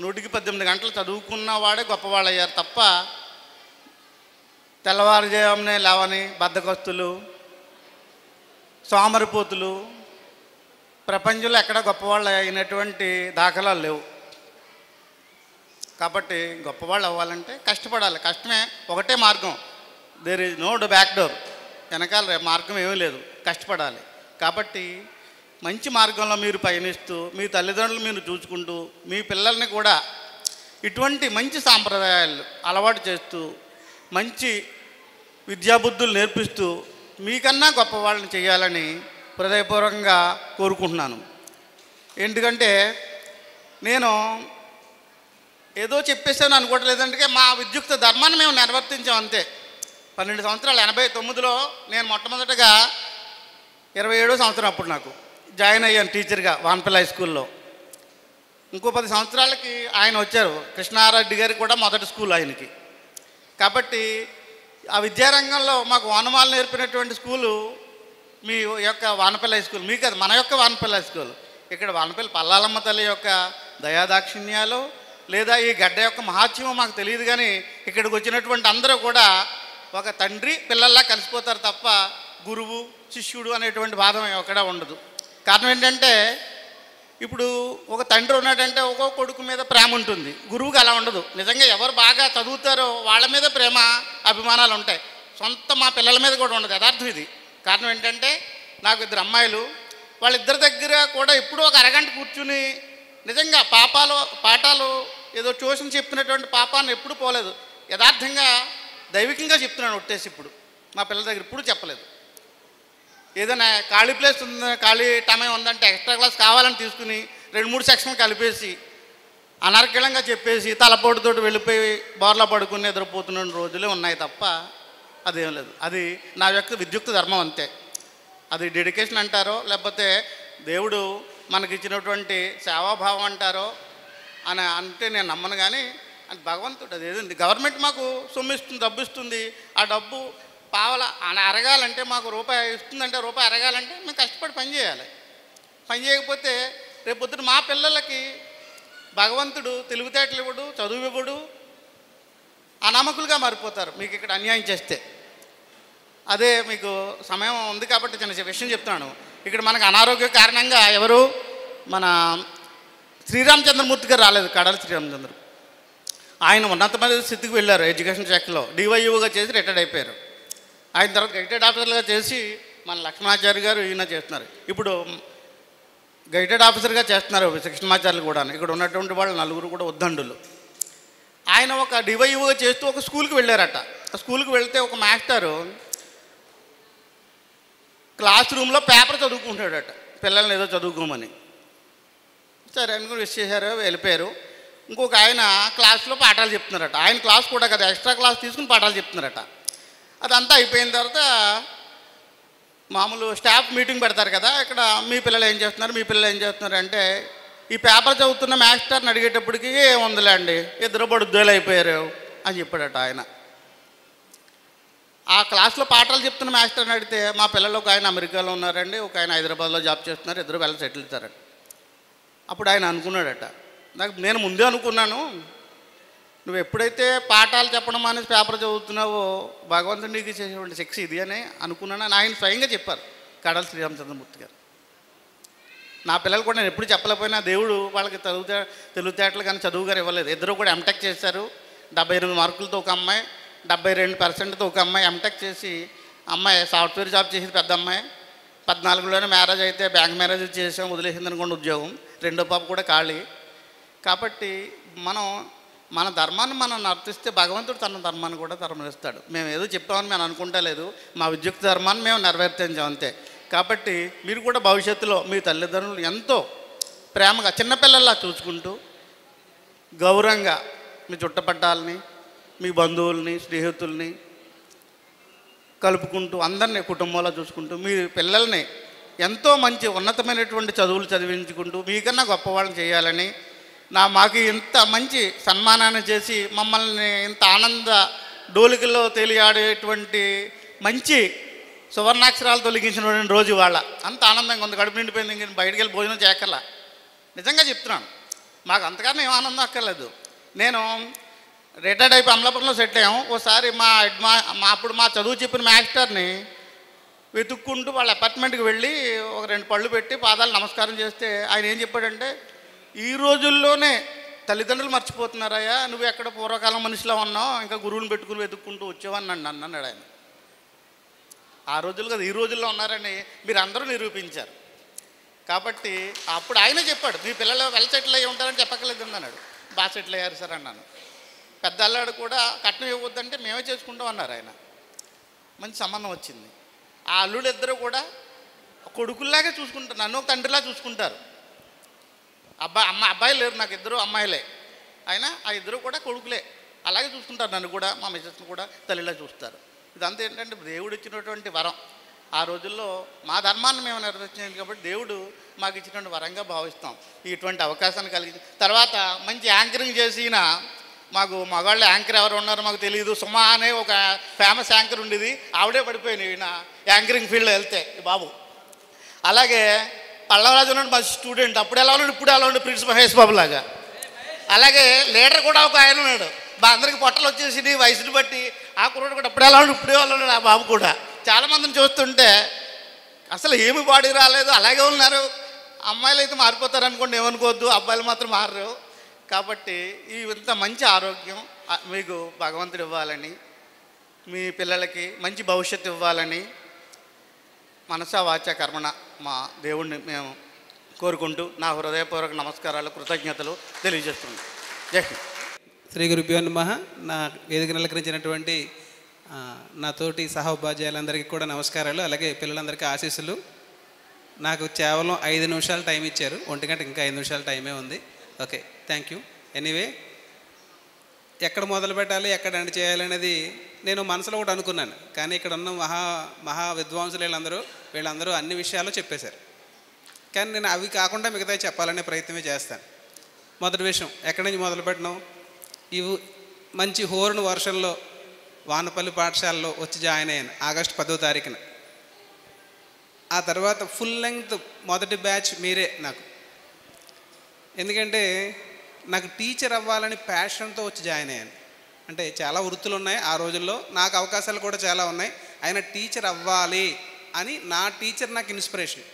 118 గంటలు చదువుకున్న వాడే గొప్పవాళ్ళు అయ్యారు తప్ప తెల్లవారుజామునే లేవని బద్ధకస్తులు, సోమరిపోతులు ప్రపంచంలో ఎక్కడ గొప్పవాళ్ళు అయినటువంటి దాఖలాలు లేవు. కాబట్టి గొప్పవాళ్ళు అవ్వాలంటే కష్టపడాలి. కష్టమే ఒకటే మార్గం. There is no back door. వెనకాల మార్గం ఏమీ లేదు, కష్టపడాలి. కాబట్టి మంచి మార్గంలో మీరు పయనిస్తూ మీ తల్లిదండ్రులు మీరు చూసుకుంటూ మీ పిల్లల్ని కూడా ఇటువంటి మంచి సాంప్రదాయాలు అలవాటు చేస్తూ మంచి విద్యాబుద్ధులు నేర్పిస్తూ మీకన్నా గొప్ప వాళ్ళని చేయాలని హృదయపూర్వకంగా కోరుకుంటున్నాను. ఎందుకంటే నేను ఏదో చెప్పేసాను అనుకోవట్లేదంటే మా విద్యుక్త ధర్మాన్ని మేము నిర్వర్తించాం అంతే. 12 సంవత్సరాలు 89లో నేను మొట్టమొదటగా 27వ సంవత్సరం అప్పుడు నాకు జాయిన్ అయ్యాను టీచర్గా వానపల్లి హై స్కూల్లో. ఇంకో 10 సంవత్సరాలకి ఆయన వచ్చారు, కృష్ణారెడ్డి గారికి కూడా మొదటి స్కూల్ ఆయనకి. కాబట్టి ఆ విద్యారంగంలో మాకు వానమాలు నేర్పినటువంటి స్కూలు మీ యొక్క వానపల్లి హై స్కూల్. మీకు అది మన యొక్క వానపల్లి హై స్కూల్. ఇక్కడ వానపల్లి పల్లాలమ్మ తల్లి యొక్క దయాదాక్షిణ్యాలు లేదా ఈ గడ్డ యొక్క మహాత్మ్యం మాకు తెలియదు, కానీ ఇక్కడికి వచ్చినటువంటి అందరూ కూడా ఒక తండ్రి పిల్లల్లా కలిసిపోతారు తప్ప గురువు శిష్యుడు అనేటువంటి భావం ఎక్కడ ఉండదు. కారణం ఏంటంటే ఇప్పుడు ఒక తండ్రి ఉన్నాడంటే ఒక్కో కొడుకు మీద ప్రేమ ఉంటుంది, గురువుకి అలా ఉండదు. నిజంగా ఎవరు బాగా చదువుతారో వాళ్ళ మీద ప్రేమ అభిమానాలు ఉంటాయి, సొంత మా పిల్లల మీద కూడా ఉండదు. యథార్థం ఇది. కారణం ఏంటంటే నాకు 2 అమ్మాయిలు, వాళ్ళిద్దరి దగ్గర కూడా ఎప్పుడూ ఒక అరగంట కూర్చుని నిజంగా పాఠాలు ఏదో ట్యూషన్ చెప్పినటువంటి పాపాన్ని ఎప్పుడు పోలేదు. యథార్థంగా దైవికంగా చెప్తున్నాను ఒట్టేసి. ఇప్పుడు మా పిల్లల దగ్గర ఇప్పుడు చెప్పలేదు. ఏదైనా ఖాళీ ప్లేస్ ఉంది, ఖాళీ టైం ఉందంటే ఎక్స్ట్రా క్లాస్ కావాలని తీసుకుని 2-3 సెక్షన్లు కలిపేసి అనర్గళంగా చెప్పేసి తలపోటుతోటి వెళ్ళిపోయి బోర్లా పడుకుని నిద్రపోతున్న రోజులే ఉన్నాయి తప్ప అదేం లేదు. అది నా యొక్క విద్యుక్త ధర్మం అంతే. అది డెడికేషన్ అంటారో లేకపోతే దేవుడు మనకిచ్చినటువంటి సేవాభావం అంటారో అని అంటే నేను నమ్మను, కానీ అది భగవంతుడు. అది ఏదండి, గవర్నమెంట్ మాకు సొమ్ము ఇస్తుంది, డబ్బు ఇస్తుంది. ఆ డబ్బు పావల అరగాలంటే మాకు రూపాయి ఇస్తుందంటే రూపాయి అరగాలంటే మేము కష్టపడి పని చేయాలి. పని చేయకపోతే రేపొద్దున మా పిల్లలకి భగవంతుడు తెలివితేటలు ఇవ్వడు, చదువు ఇవ్వడు, అనామకులుగా మారిపోతారు మీకు ఇక్కడ అన్యాయం చేస్తే. అదే మీకు సమయం ఉంది కాబట్టి చిన్న విషయం చెప్తున్నాను. ఇక్కడ మనకు అనారోగ్య కారణంగా ఎవరు మన శ్రీరామచంద్రమూర్తి గారు రాలేదు, కడాలి శ్రీరామచంద్ర. ఆయన ఉన్నతమైన స్థితికి వెళ్ళారు, ఎడ్యుకేషన్ శాఖలో డివైయూగా చేసి రిటైర్డ్ అయిపోయారు. ఆయన తర్వాత గైటెడ్ ఆఫీసర్గా చేసి మన లక్ష్మణాచార్య గారు ఈయన చేస్తున్నారు. ఇప్పుడు గైటెడ్ ఆఫీసర్గా చేస్తున్నారు కృష్ణమాచార్యులు కూడా. ఇక్కడ ఉన్నటువంటి వాళ్ళు 4 కూడా ఉద్దండులు. ఆయన ఒక డివైయూగా చేస్తూ ఒక స్కూల్కి వెళ్ళారట. ఆ స్కూల్కి వెళ్తే ఒక మాస్టరు క్లాస్ రూమ్లో పేపర్ చదువుకుంటాడట, పిల్లల్ని ఏదో చదువుకోమని. సరే అని కూడా విష్ చేశారు, వెళ్ళిపోయారు. ఇంకొక ఆయన క్లాస్లో పాఠాలు చెప్తున్నారట. ఆయన క్లాస్ కూడా కదా, ఎక్స్ట్రా క్లాస్ తీసుకుని పాఠాలు చెప్తున్నారట. అదంతా అయిపోయిన తర్వాత మామూలు స్టాఫ్ మీటింగ్ పెడతారు కదా, ఇక్కడ మీ పిల్లలు ఏం చేస్తున్నారు, మీ పిల్లలు ఏం చేస్తున్నారు అంటే ఈ పేపర్ చదువుతున్న మాస్టర్ని అడిగేటప్పటికి ఏముందిలే అండి, 2 బడుద్దులు అయిపోయారు అని చెప్పాడట ఆయన. ఆ క్లాస్లో పాఠాలు చెప్తున్న మాస్టర్ని అడిగితే మా పిల్లలు ఒక ఆయన అమెరికాలో ఉన్నారండి, ఒక ఆయన హైదరాబాద్లో జాబ్ చేస్తున్నారు, 2 వెళ్ళి సెటిల్ అవుతారండి. అప్పుడు ఆయన అనుకున్నాడట, నేను ముందే అనుకున్నాను, నువ్వు ఎప్పుడైతే పాఠాలు చెప్పడం అనేసి పేపర్ చదువుతున్నావో భగవంతుడు నీకు చేసేటువంటి శిక్ష ఇది అని అనుకున్నాను అని ఆయన స్వయంగా చెప్పారు కడాలి శ్రీరామచంద్రమూర్తి గారు. నా పిల్లలు కూడా నేను ఎప్పుడు చెప్పలేకపోయినా దేవుడు వాళ్ళకి తెలివితేటలు కానీ చదువు గారు ఇవ్వలేదు. 2 కూడా ఎంటెక్ చేశారు, 78 మార్కులతో ఒక అమ్మాయి, 72% ఒక అమ్మాయి ఎంటెక్ చేసి, అమ్మాయి సాఫ్ట్వేర్ జాబ్ చేసేది పెద్ద అమ్మాయి. 14లోనే మ్యారేజ్ అయితే బ్యాంక్ మ్యారేజ్ చేసాం, వదిలేసింది అనుకోండి ఉద్యోగం. 2వ పాప కూడా ఖాళీ. కాబట్టి మన ధర్మాన్ని మనం నర్తిస్తే భగవంతుడు తన ధర్మాన్ని కూడా ధర్మనిస్తాడు. మేము ఏదో చెప్పామని మేము అనుకుంటా లేదు, మా విద్యుక్త ధర్మాన్ని మేము నెరవేర్తించాం అంతే. కాబట్టి మీరు కూడా భవిష్యత్తులో మీ తల్లిదండ్రులు ఎంతో ప్రేమగా చిన్నపిల్లల్లా చూసుకుంటూ గౌరవంగా మీ చుట్టపట్టాలని, మీ బంధువుల్ని, స్నేహితుల్ని కలుపుకుంటూ అందరినీ కుటుంబంలో చూసుకుంటూ మీ పిల్లల్ని ఎంతో మంచి ఉన్నతమైనటువంటి చదువులు చదివించుకుంటూ మీకన్నా గొప్పవాళ్ళని చేయాలని, మాకు ఇంత మంచి సన్మానాన్ని చేసి మమ్మల్ని ఇంత ఆనంద డోలికల్లో తేలియాడేటువంటి మంచి సువర్ణాక్షరాలు తొలగించినటువంటి రోజు వాళ్ళ అంత ఆనందంగా ఉంది. కడుపు నిండిపోయింది, ఇంక బయటికి వెళ్ళి భోజనం చేయక్కర్లా. నిజంగా చెప్తున్నాను, మాకు అంతకన్నా ఏం ఆనందం అక్కర్లేదు. నేను రిటైర్డ్ అయిపోయి అమలాపురంలో సెటిల్ అయ్యాం. ఒకసారి అప్పుడు మా చదువు చెప్పిన మాస్టర్ని వెతుక్కుంటూ వాళ్ళ అపార్ట్మెంట్కి వెళ్ళి ఒక 2 పళ్ళు పెట్టి పాదాలు నమస్కారం చేస్తే ఆయన ఏం చెప్పాడంటే, ఈ రోజుల్లోనే తల్లిదండ్రులు మర్చిపోతున్నారయ్యా, నువ్వు ఎక్కడ పూర్వకాలం మనిషిలో ఉన్నావు, ఇంకా గురువుని పెట్టుకుని వెతుక్కుంటూ వచ్చావని అన్నాడు ఆయన. ఆ రోజులు కదా ఈ రోజుల్లో ఉన్నారని మీరు అందరూ నిరూపించారు. కాబట్టి అప్పుడు ఆయనే చెప్పాడు, మీ పిల్లలు వెల్ సెటిల్ అయ్యి ఉంటారని చెప్పక్కర్లేదు అన్నాడు. బాగా సెటిల్ అయ్యారు సార్ అన్నాను. పెద్ద అల్లాడు కూడా కట్నం ఇవ్వద్దంటే మేమే చేసుకుంటాం అన్నారు ఆయన. మంచి సంబంధం వచ్చింది. ఆ అల్లుడు ఇద్దరు కూడా కొడుకుల్లాగే చూసుకుంటారు, నన్ను ఒక తండ్రిలా చూసుకుంటారు. అబ్బాయి లేరు నాకు, ఇద్దరు అమ్మాయిలే. అయినా ఆ ఇద్దరు కూడా కొడుకులే, అలాగే చూసుకుంటారు నన్ను కూడా, మా మిస్సెస్ని కూడా తల్లిలా చూస్తారు. ఇదంతా ఏంటంటే దేవుడు ఇచ్చినటువంటి వరం. ఆ రోజుల్లో మా ధర్మాన్ని మేము నెరవేర్చాం కాబట్టి దేవుడు మాకు ఇచ్చినటువంటి వరంగా భావిస్తాం. ఇటువంటి అవకాశాన్ని కలిగింది. తర్వాత మంచి యాంకరింగ్ చేసిన మాకు మగాళ్ళు యాంకర్ ఎవరు ఉన్నారో మాకు తెలియదు. సుమా అనే ఒక ఫేమస్ యాంకర్ ఉండేది, ఆవిడే పడిపోయింది ఈయన యాంకరింగ్ ఫీల్డ్లో వెళ్తే ఈ బాబు. అలాగే పల్లవరాజు ఉన్నాడు మా స్టూడెంట్, అప్పుడు ఎలా ఉన్నాడు ఇప్పుడు ఎలా ఉండే ప్రిన్స్ మహేష్ బాబు లాగా. అలాగే లీడర్ కూడా ఒక ఆయన ఉన్నాడు, అందరికి పొట్టలు వచ్చేసి వయసుని బట్టి ఆ కుర్రాడు కూడా అప్పుడు ఎలా ఉన్నాడు ఇప్పుడే ఎలా ఉన్నాడు ఆ బాబు కూడా. చాలామందిని చూస్తుంటే అసలు ఏమి బాడీ రాలేదు, అలాగే ఉన్నారు. అమ్మాయిలు అయితే మారిపోతారు అనుకోండి, ఏమనుకోవద్దు, అబ్బాయిలు మాత్రం మారరు. కాబట్టి ఇంత మంచి ఆరోగ్యం మీకు భగవంతుడు ఇవ్వాలని, మీ పిల్లలకి మంచి భవిష్యత్తు ఇవ్వాలని మనసా వాచ కర్మణ మా దేవుణ్ణి మేము కోరుకుంటూ నా హృదయపూర్వక నమస్కారాలు, కృతజ్ఞతలు తెలియజేస్తున్నాను. జై హింద్. శ్రీ గురుభ్యో నమః. నా వేదికను అలంకరించినటువంటి నా తోటి సహోపాధ్యాయులందరికీ కూడా నమస్కారాలు, అలాగే పిల్లలందరికీ ఆశీస్సులు. నాకు కేవలం 5 నిమిషాలు టైం ఇచ్చారు, 1 గంట ఇంకా 5 నిమిషాల టైమే ఉంది. Okay, thank you. ఎనీవే, ఎక్కడ మొదలు పెట్టాలి ఎక్కడ ఎండ్ చేయాలి అనేది నేను మనసులో ఒకటి అనుకున్నాను. కానీ ఇక్కడ ఉన్న మహా విద్వాంసులు వీళ్ళందరూ అన్ని విషయాలు చెప్పేశారు. కానీ నేను అవి కాకుండా మిగతా చెప్పాలనే ప్రయత్నమే చేస్తాను. మొదటి విషయం, ఎక్కడి నుంచి మొదలు పెట్టినాం? ఇవి మంచి హోరును వర్షంలో వానపల్లి పాఠశాలలో వచ్చి జాయిన్ అయ్యాను ఆగస్టు 10వ తారీఖున. ఆ తర్వాత ఫుల్ లెంగ్త్ మొదటి బ్యాచ్ మీరే నాకు. ఎందుకంటే నాకు టీచర్ అవ్వాలని ప్యాషన్తో వచ్చి జాయిన్ అయ్యాను. అంటే చాలా వృత్తులు ఉన్నాయి ఆ రోజుల్లో, నాకు అవకాశాలు కూడా చాలా ఉన్నాయి. అయినా టీచర్ అవ్వాలి అని నా టీచర్ నాకు ఇన్స్పిరేషన్.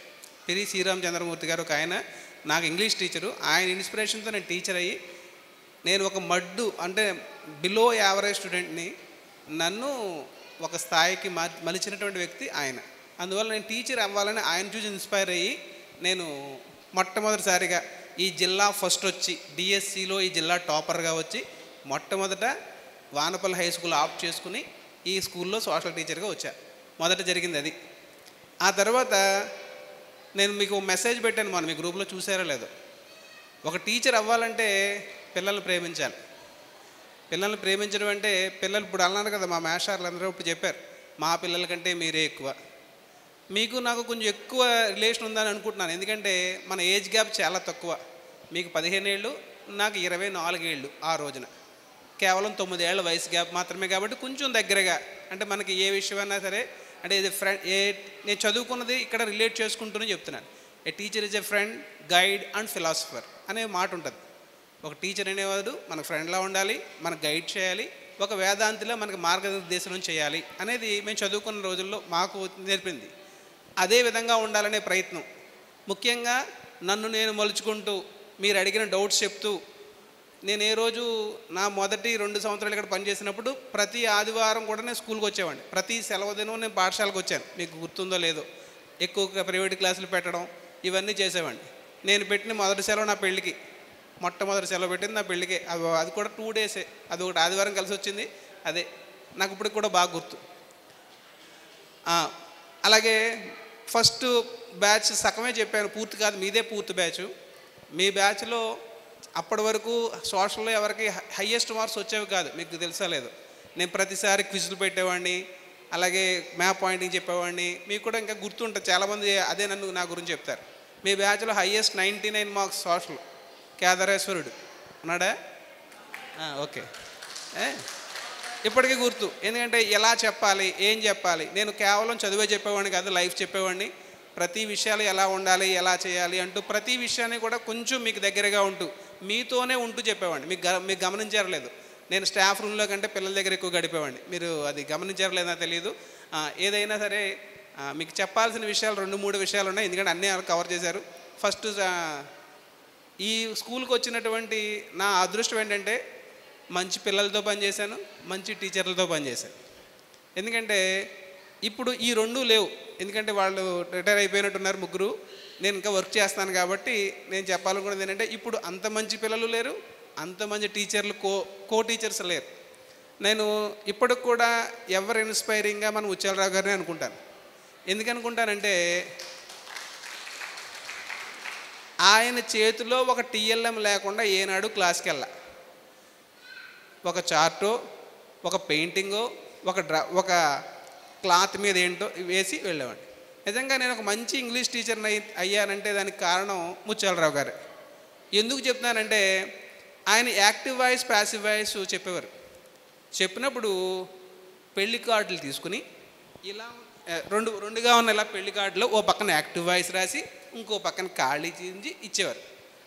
పిరి శ్రీరామచంద్రమూర్తి గారు ఒక ఆయన నాకు ఇంగ్లీష్ టీచరు. ఆయన ఇన్స్పిరేషన్తో నేను టీచర్ అయ్యి, నేను ఒక అంటే బిలో యావరేజ్ స్టూడెంట్ని నన్ను ఒక స్థాయికి మలిచినటువంటి వ్యక్తి ఆయన. అందువల్ల నేను టీచర్ అవ్వాలని ఆయన చూసి ఇన్స్పైర్ అయ్యి నేను మొట్టమొదటిసారిగా ఈ జిల్లా ఫస్ట్ వచ్చి డిఎస్సిలో ఈ జిల్లా టాపర్గా వచ్చి మొట్టమొదట వానపల్లి హై స్కూల్ ఆఫ్ చేసుకుని ఈ స్కూల్లో సోషల్ టీచర్గా వచ్చా. మొదట జరిగింది అది. ఆ తర్వాత నేను మీకు మెసేజ్ పెట్టాను, మనం మీ గ్రూప్లో చూసారో లేదో. ఒక టీచర్ అవ్వాలంటే పిల్లల్ని ప్రేమించాలి. పిల్లల్ని ప్రేమించడం అంటే పిల్లలు ఇప్పుడు అన్నారు కదా, మా మేషార్లు అందరూ ఇప్పుడు చెప్పారు, మా పిల్లల కంటే మీరే ఎక్కువ. మీకు నాకు కొంచెం ఎక్కువ రిలేషన్ ఉందని అనుకుంటున్నాను. ఎందుకంటే మన ఏజ్ గ్యాప్ చాలా తక్కువ. మీకు 15 ఏళ్ళు, నాకు 24 ఏళ్ళు. ఆ రోజున కేవలం 9 ఏళ్ల వయసు గ్యాప్ మాత్రమే. కాబట్టి కొంచెం దగ్గరగా, అంటే మనకి ఏ విషయమైనా సరే, అంటే ఇది ఫ్రెండ్, నేను చదువుకున్నది ఇక్కడ రిలేట్ చేసుకుంటూనే చెప్తున్నాను. A teacher is a friend, guide and philosopher అనే మాట ఉంటుంది. ఒక టీచర్ అనేవాడు మనకు ఫ్రెండ్లా ఉండాలి, మనకు గైడ్ చేయాలి, ఒక వేదాంతిలో మనకు మార్గనిర్దేశనం చేయాలి అనేది మేము చదువుకున్న రోజుల్లో మాకు నేర్పింది. అదే విధంగా ఉండాలనే ప్రయత్నం. ముఖ్యంగా నన్ను నేను మలుచుకుంటూ, మీరు అడిగిన డౌట్స్ చెప్తూ, నేను ఏ రోజు నా మొదటి 2 సంవత్సరాలు ఇక్కడ పనిచేసినప్పుడు ప్రతి ఆదివారం కూడా నేను స్కూల్కి వచ్చేవాడిని. ప్రతి సెలవు దినం నేను పాఠశాలకు వచ్చాను. మీకు గుర్తుందో లేదో, ఎక్కువగా ప్రైవేట్ క్లాసులు పెట్టడం ఇవన్నీ చేసేవాడిని. నేను పెట్టిన మొదటి సెలవు నా పెళ్ళికి, మొట్టమొదటి సెలవు పెట్టింది నా పెళ్ళికి. అది కూడా 2 డేసే. అది ఒకటి ఆదివారం కలిసి వచ్చింది. అదే నాకు ఇప్పటికి కూడా బాగా గుర్తు. అలాగే ఫస్ట్ బ్యాచ్ సగమే చెప్పాను, పూర్తి కాదు, మీదే పూర్తి బ్యాచ్. మీ బ్యాచ్లో అప్పటి వరకు సోషల్లో ఎవరికి హయ్యెస్ట్ మార్క్స్ వచ్చేవి కాదు, మీకు తెలుసా లేదు. నేను ప్రతిసారి క్విజ్లు పెట్టేవాడిని, అలాగే మ్యాప్ పాయింటింగ్ చెప్పేవాడిని. మీకు కూడా ఇంకా గుర్తుంటుంది, చాలామంది అదే నా గురించి చెప్తారు. మీ బ్యాచ్లో హయ్యెస్ట్ 99 మార్క్స్ సోషల్ కేదారేశ్వరుడు ఉన్నాడా? ఓకే, ఇప్పటికీ గుర్తు. ఎందుకంటే ఎలా చెప్పాలి, ఏం చెప్పాలి, నేను కేవలం చదివే చెప్పేవాడిని కాదు, లైఫ్ చెప్పేవాడిని. ప్రతి విషయాలు ఎలా ఉండాలి, ఎలా చేయాలి అంటూ ప్రతి విషయాన్ని కూడా కొంచెం మీకు దగ్గరగా ఉంటూ, మీతోనే ఉంటూ చెప్పేవాడిని. మీకు గమనించారు లేదు, నేను స్టాఫ్ రూమ్లో కంటే పిల్లల దగ్గర ఎక్కువ గడిపేవాడిని. మీరు అది గమనించారు లేదా తెలియదు. ఏదైనా సరే మీకు చెప్పాల్సిన విషయాలు 2-3 విషయాలు ఉన్నాయి, ఎందుకంటే అన్నీ కవర్ చేశారు. ఫస్ట్, ఈ స్కూల్కి వచ్చినటువంటి నా అదృష్టం ఏంటంటే మంచి పిల్లలతో పనిచేశాను, మంచి టీచర్లతో పనిచేశాను. ఎందుకంటే ఇప్పుడు ఈ 2 లేవు, ఎందుకంటే వాళ్ళు రిటైర్ అయిపోయినట్టున్నారు 3. నేను ఇంకా వర్క్ చేస్తాను కాబట్టి నేను చెప్పాలనుకున్నది ఏంటంటే ఇప్పుడు అంత మంచి పిల్లలు లేరు, అంత మంచి టీచర్లు కో టీచర్స్ లేరు. నేను ఇప్పటికి కూడా ఎవరు ఇన్స్పైరింగ్గా మనం ముత్యాలరావు గారిని అనుకుంటాను. ఎందుకు అనుకుంటానంటే ఆయన చేతిలో ఒక టీఎల్ఎం లేకుండా ఏనాడు క్లాస్కి వెళ్ళా. ఒక చార్టో, ఒక పెయింటింగో, ఒక క్లాత్ మీద ఏంటో వేసి వెళ్ళేవాడిని. నిజంగా నేను ఒక మంచి ఇంగ్లీష్ టీచర్ని అయ్యానంటే దానికి కారణం ముత్యాలరావు గారు. ఎందుకు చెప్తున్నానంటే ఆయన యాక్టివ్ వాయిస్, ప్యాసివ్ వాయిస్ చెప్పేవారు. చెప్పినప్పుడు పెళ్లి కార్డులు తీసుకుని ఇలా రెండుగా ఉన్న ఇలా పెళ్లి కార్డులో ఓ పక్కన యాక్టివ్ వాయిస్ రాసి ఇంకో పక్కన ఖాళీ చేయించి ఇచ్చేవారు.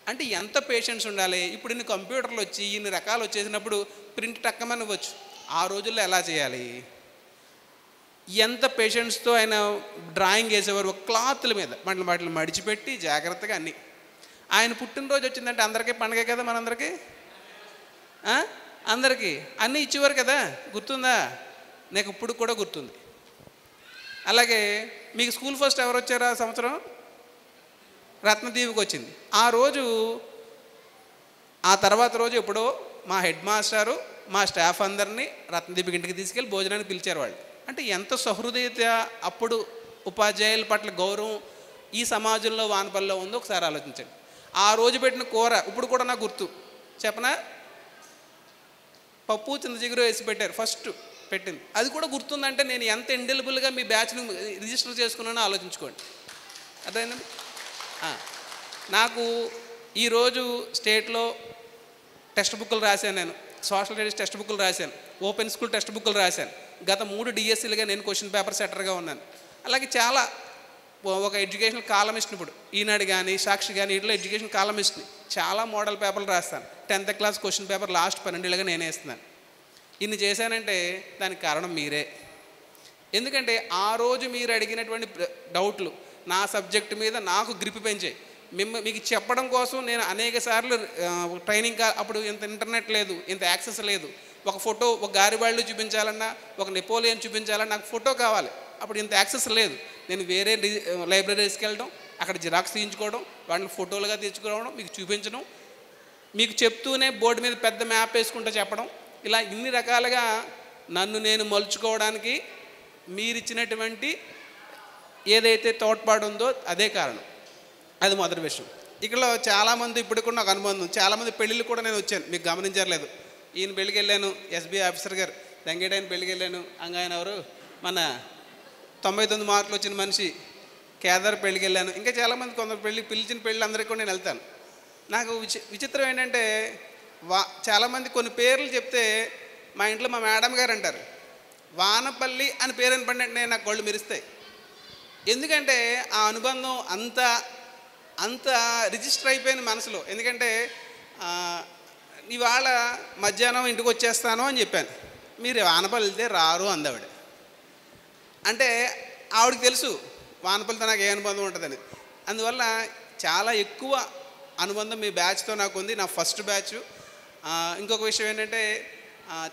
అంటే ఎంత పేషెన్స్ ఉండాలి. ఇప్పుడు ఇన్ని కంప్యూటర్లు వచ్చి ఇన్ని రకాలు వచ్చేసినప్పుడు ప్రింట్ టక్కమని ఇవ్వచ్చు. ఆ రోజుల్లో ఎలా చేయాలి? ఎంత పేషెన్స్తో ఆయన డ్రాయింగ్ వేసేవారు ఒక క్లాత్ల మీద, వాటిని మడిచిపెట్టి జాగ్రత్తగా అన్నీ. ఆయన పుట్టినరోజు వచ్చిందంటే అందరికీ పండగే కదా, మనందరికీ అందరికీ అన్నీ ఇచ్చేవారు కదా, గుర్తుందా? నాకు ఇప్పుడు కూడా గుర్తుంది. అలాగే మీకు స్కూల్ ఫస్ట్ ఎవరు వచ్చారు ఆ సంవత్సరం? రత్నదీవికి వచ్చింది. ఆ రోజు ఆ తర్వాత రోజు ఎప్పుడో మా హెడ్ మాస్టారు మా స్టాఫ్ అందరినీ రత్నదీపికి ఇంటికి తీసుకెళ్ళి భోజనానికి పిలిచారు వాళ్ళు. అంటే ఎంత సహృదయత, అప్పుడు ఉపాధ్యాయుల పట్ల గౌరవం ఈ సమాజంలో వానపల్లిలో ఉందో ఒకసారి ఆలోచించండి. ఆ రోజు పెట్టిన కూర ఇప్పుడు కూడా నాకు గుర్తు. చెప్పనా? పప్పు చింతచిగురు వేసి పెట్టారు, ఫస్ట్ పెట్టింది. అది కూడా గుర్తుందంటే నేను ఎంత ఇండెలిబుల్గా మీ బ్యాచ్ని రిజిస్టర్ చేసుకున్నానో ఆలోచించుకోండి. అర్థమైందండి? నాకు ఈరోజు స్టేట్లో టెక్స్ట్ బుక్లు రాశాను, నేను సోషల్ స్టడీస్ టెక్స్ట్ బుక్లు రాశాను, ఓపెన్ స్కూల్ టెక్స్ట్ బుక్లు రాశాను. గత 3 డిఎస్సీలుగా నేను క్వశ్చన్ పేపర్ సెట్టర్గా ఉన్నాను. అలాగే చాలా ఒక ఎడ్యుకేషనల్ కాలమిస్ట్ని, ఇప్పుడు ఈనాడు కానీ సాక్షి కానీ వీటిలో ఎడ్యుకేషన్ కాలమిస్ట్ని, చాలా మోడల్ పేపర్లు రాస్తాను. 10th class question paper last 12 ఏళ్ళుగా నేనే వేస్తున్నాను. ఇన్ని చేశానంటే దానికి కారణం మీరే. ఎందుకంటే ఆ రోజు మీరు అడిగినటువంటి డౌట్లు నా సబ్జెక్టు మీద నాకు గ్రిప్ పెంచాయి. మీకు చెప్పడం కోసం నేను అనేక సార్లు ట్రైనింగ్, అప్పుడు ఇంత ఇంటర్నెట్ లేదు, ఇంత యాక్సెస్ లేదు. ఒక ఫోటో, ఒక గారిబాళ్ళు చూపించాలన్నా, ఒక నెపోలియన్ చూపించాలన్నా నాకు ఫోటో కావాలి. అప్పుడు ఇంత యాక్సెస్ లేదు. నేను వేరే లైబ్రరీస్కి వెళ్ళడం, అక్కడ జిరాక్స్ తీయించుకోవడం, వాటిని ఫోటోలుగా తెచ్చుకోవడం, మీకు చూపించడం, మీకు చెప్తూనే బోర్డు మీద పెద్ద మ్యాప్ వేసుకుంటూ చెప్పడం, ఇలా ఇన్ని రకాలుగా నన్ను నేను మలుచుకోవడానికి మీరిచ్చినటువంటి ఏదైతే తోడ్పాటు ఉందో అదే కారణం. అది మొదటి విషయం. ఇక్కడ చాలామంది ఇప్పుడు కూడా నాకు అనుబంధం, చాలామంది పెళ్ళిళ్ళు కూడా నేను వచ్చాను, మీకు గమనించలేదు. ఈయన పెళ్ళికి వెళ్ళాను, ఎస్బీఐ ఆఫీసర్ గారు దంగేడాయన పెళ్ళికి వెళ్ళాను. ఆయన ఎవరు, మన 99 మార్కులు వచ్చిన మనిషి కేదార్ పెళ్ళికి వెళ్ళాను. ఇంకా చాలామంది కొందరు పిలిచిన పెళ్ళి అందరికీ కూడా నేను వెళ్తాను. నాకు విచిత్రం ఏంటంటే చాలామంది కొన్ని పేర్లు చెప్తే మా ఇంట్లో మా మేడం గారు అంటారు, వానపల్లి అని పేరు అనపడినట్టు నాకు కళ్ళు మెరుస్తాయి. ఎందుకంటే ఆ అనుబంధం అంత రిజిస్టర్ అయిపోయింది మనసులో. ఎందుకంటే ఇవాళ మధ్యాహ్నం ఇంటికి వచ్చేస్తాను అని చెప్పాను, మీరు వానపల్లి వెళ్తే రారు అందావిడ. అంటే ఆవిడకి తెలుసు వానపల్లితో నాకు ఏ అనుబంధం ఉంటుందని. అందువల్ల చాలా ఎక్కువ అనుబంధం మీ బ్యాచ్తో నాకు ఉంది, నా ఫస్ట్ బ్యాచ్. ఇంకొక విషయం ఏంటంటే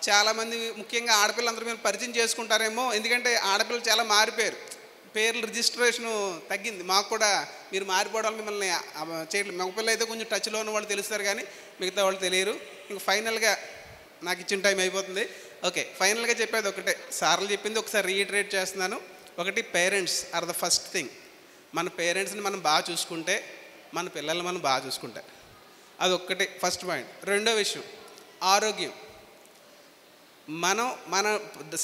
చాలామంది ముఖ్యంగా ఆడపిల్లలందరూ మీరు పరిచయం చేసుకుంటారేమో, ఎందుకంటే ఆడపిల్లలు చాలా మారిపోయారు, పేర్లు రిజిస్ట్రేషను తగ్గింది. మాకు కూడా మీరు మారిపోవడం మిమ్మల్ని చేయట్లేదు. మగపిల్లలు అయితే కొంచెం టచ్లో ఉన్న వాళ్ళు తెలుస్తారు కానీ మిగతా వాళ్ళు తెలియరు. ఇంక ఫైనల్గా నాకు ఇచ్చిన టైం అయిపోతుంది. ఓకే, ఫైనల్గా చెప్పేది ఒకటే, సార్లు చెప్పింది ఒకసారి రీఇటరేట్ చేస్తున్నాను. ఒకటి, parents are the first thing. మన పేరెంట్స్ని మనం బాగా చూసుకుంటే మన పిల్లల్ని మనం బాగా చూసుకుంటారు. అదొక్కటి ఫస్ట్ పాయింట్. రెండో విషయం, ఆరోగ్యం. మన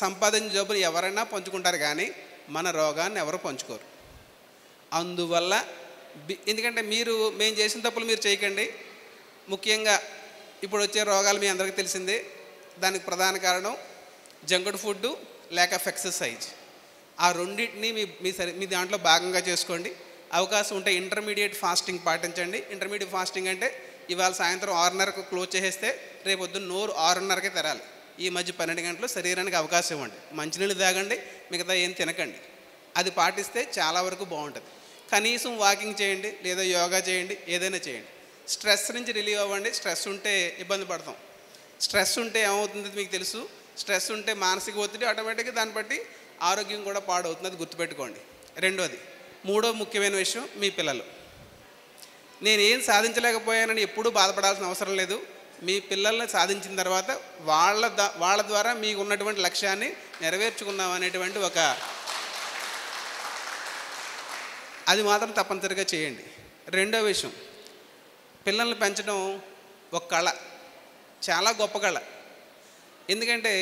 సంపాదించిన జబ్బులు ఎవరైనా పంచుకుంటారు కానీ మన రోగాన్ని ఎవరు పంచుకోరు. అందువల్ల ఎందుకంటే మేము చేసిన తప్పులు మీరు చేయకండి. ముఖ్యంగా ఇప్పుడు వచ్చే రోగాలు మీ అందరికీ తెలిసిందే. దానికి ప్రధాన కారణం జంక్డ్ ఫుడ్, ల్యాక్ ఆఫ్ ఎక్సర్సైజ్. ఆ రెండింటిని మీ దాంట్లో భాగంగా చేసుకోండి. అవకాశం ఉంటే ఇంటర్మీడియట్ ఫాస్టింగ్ పాటించండి. ఇంటర్మీడియట్ ఫాస్టింగ్ అంటే ఇవాళ సాయంత్రం 6:30కు క్లోజ్ చేసేస్తే రేపు పొద్దున్న నోరు 6:30కే తెరాలి. ఈ మధ్య 12 గంటలు శరీరానికి అవకాశం ఇవ్వండి. మంచినీళ్ళు తాగండి, మిగతా ఏం తినకండి. అది పాటిస్తే చాలా వరకు బాగుంటుంది. కనీసం వాకింగ్ చేయండి, లేదా యోగా చేయండి, ఏదైనా చేయండి. స్ట్రెస్ నుంచి రిలీవ్ అవ్వండి. స్ట్రెస్ ఉంటే ఇబ్బంది పడతాం. స్ట్రెస్ ఉంటే ఏమవుతుంది మీకు తెలుసు. స్ట్రెస్ ఉంటే మానసిక ఒత్తిడి, ఆటోమేటిక్గా దాన్ని బట్టి ఆరోగ్యం కూడా పాడవుతుంది. అది గుర్తుపెట్టుకోండి. రెండోది, మూడో ముఖ్యమైన విషయం, మీ పిల్లలు. నేను ఏం సాధించలేకపోయానని ఎప్పుడూ బాధపడాల్సిన అవసరం లేదు. మీ పిల్లల్ని సాధించిన తర్వాత వాళ్ళ ద్వారా మీకు ఉన్నటువంటి లక్ష్యాన్ని నెరవేర్చుకున్నాం అనేటువంటి అది మాత్రం తప్పనిసరిగా చేయండి. రెండో విషయం, పిల్లల్ని పెంచడం ఒక కళ, చాలా గొప్ప కళ. ఎందుకంటే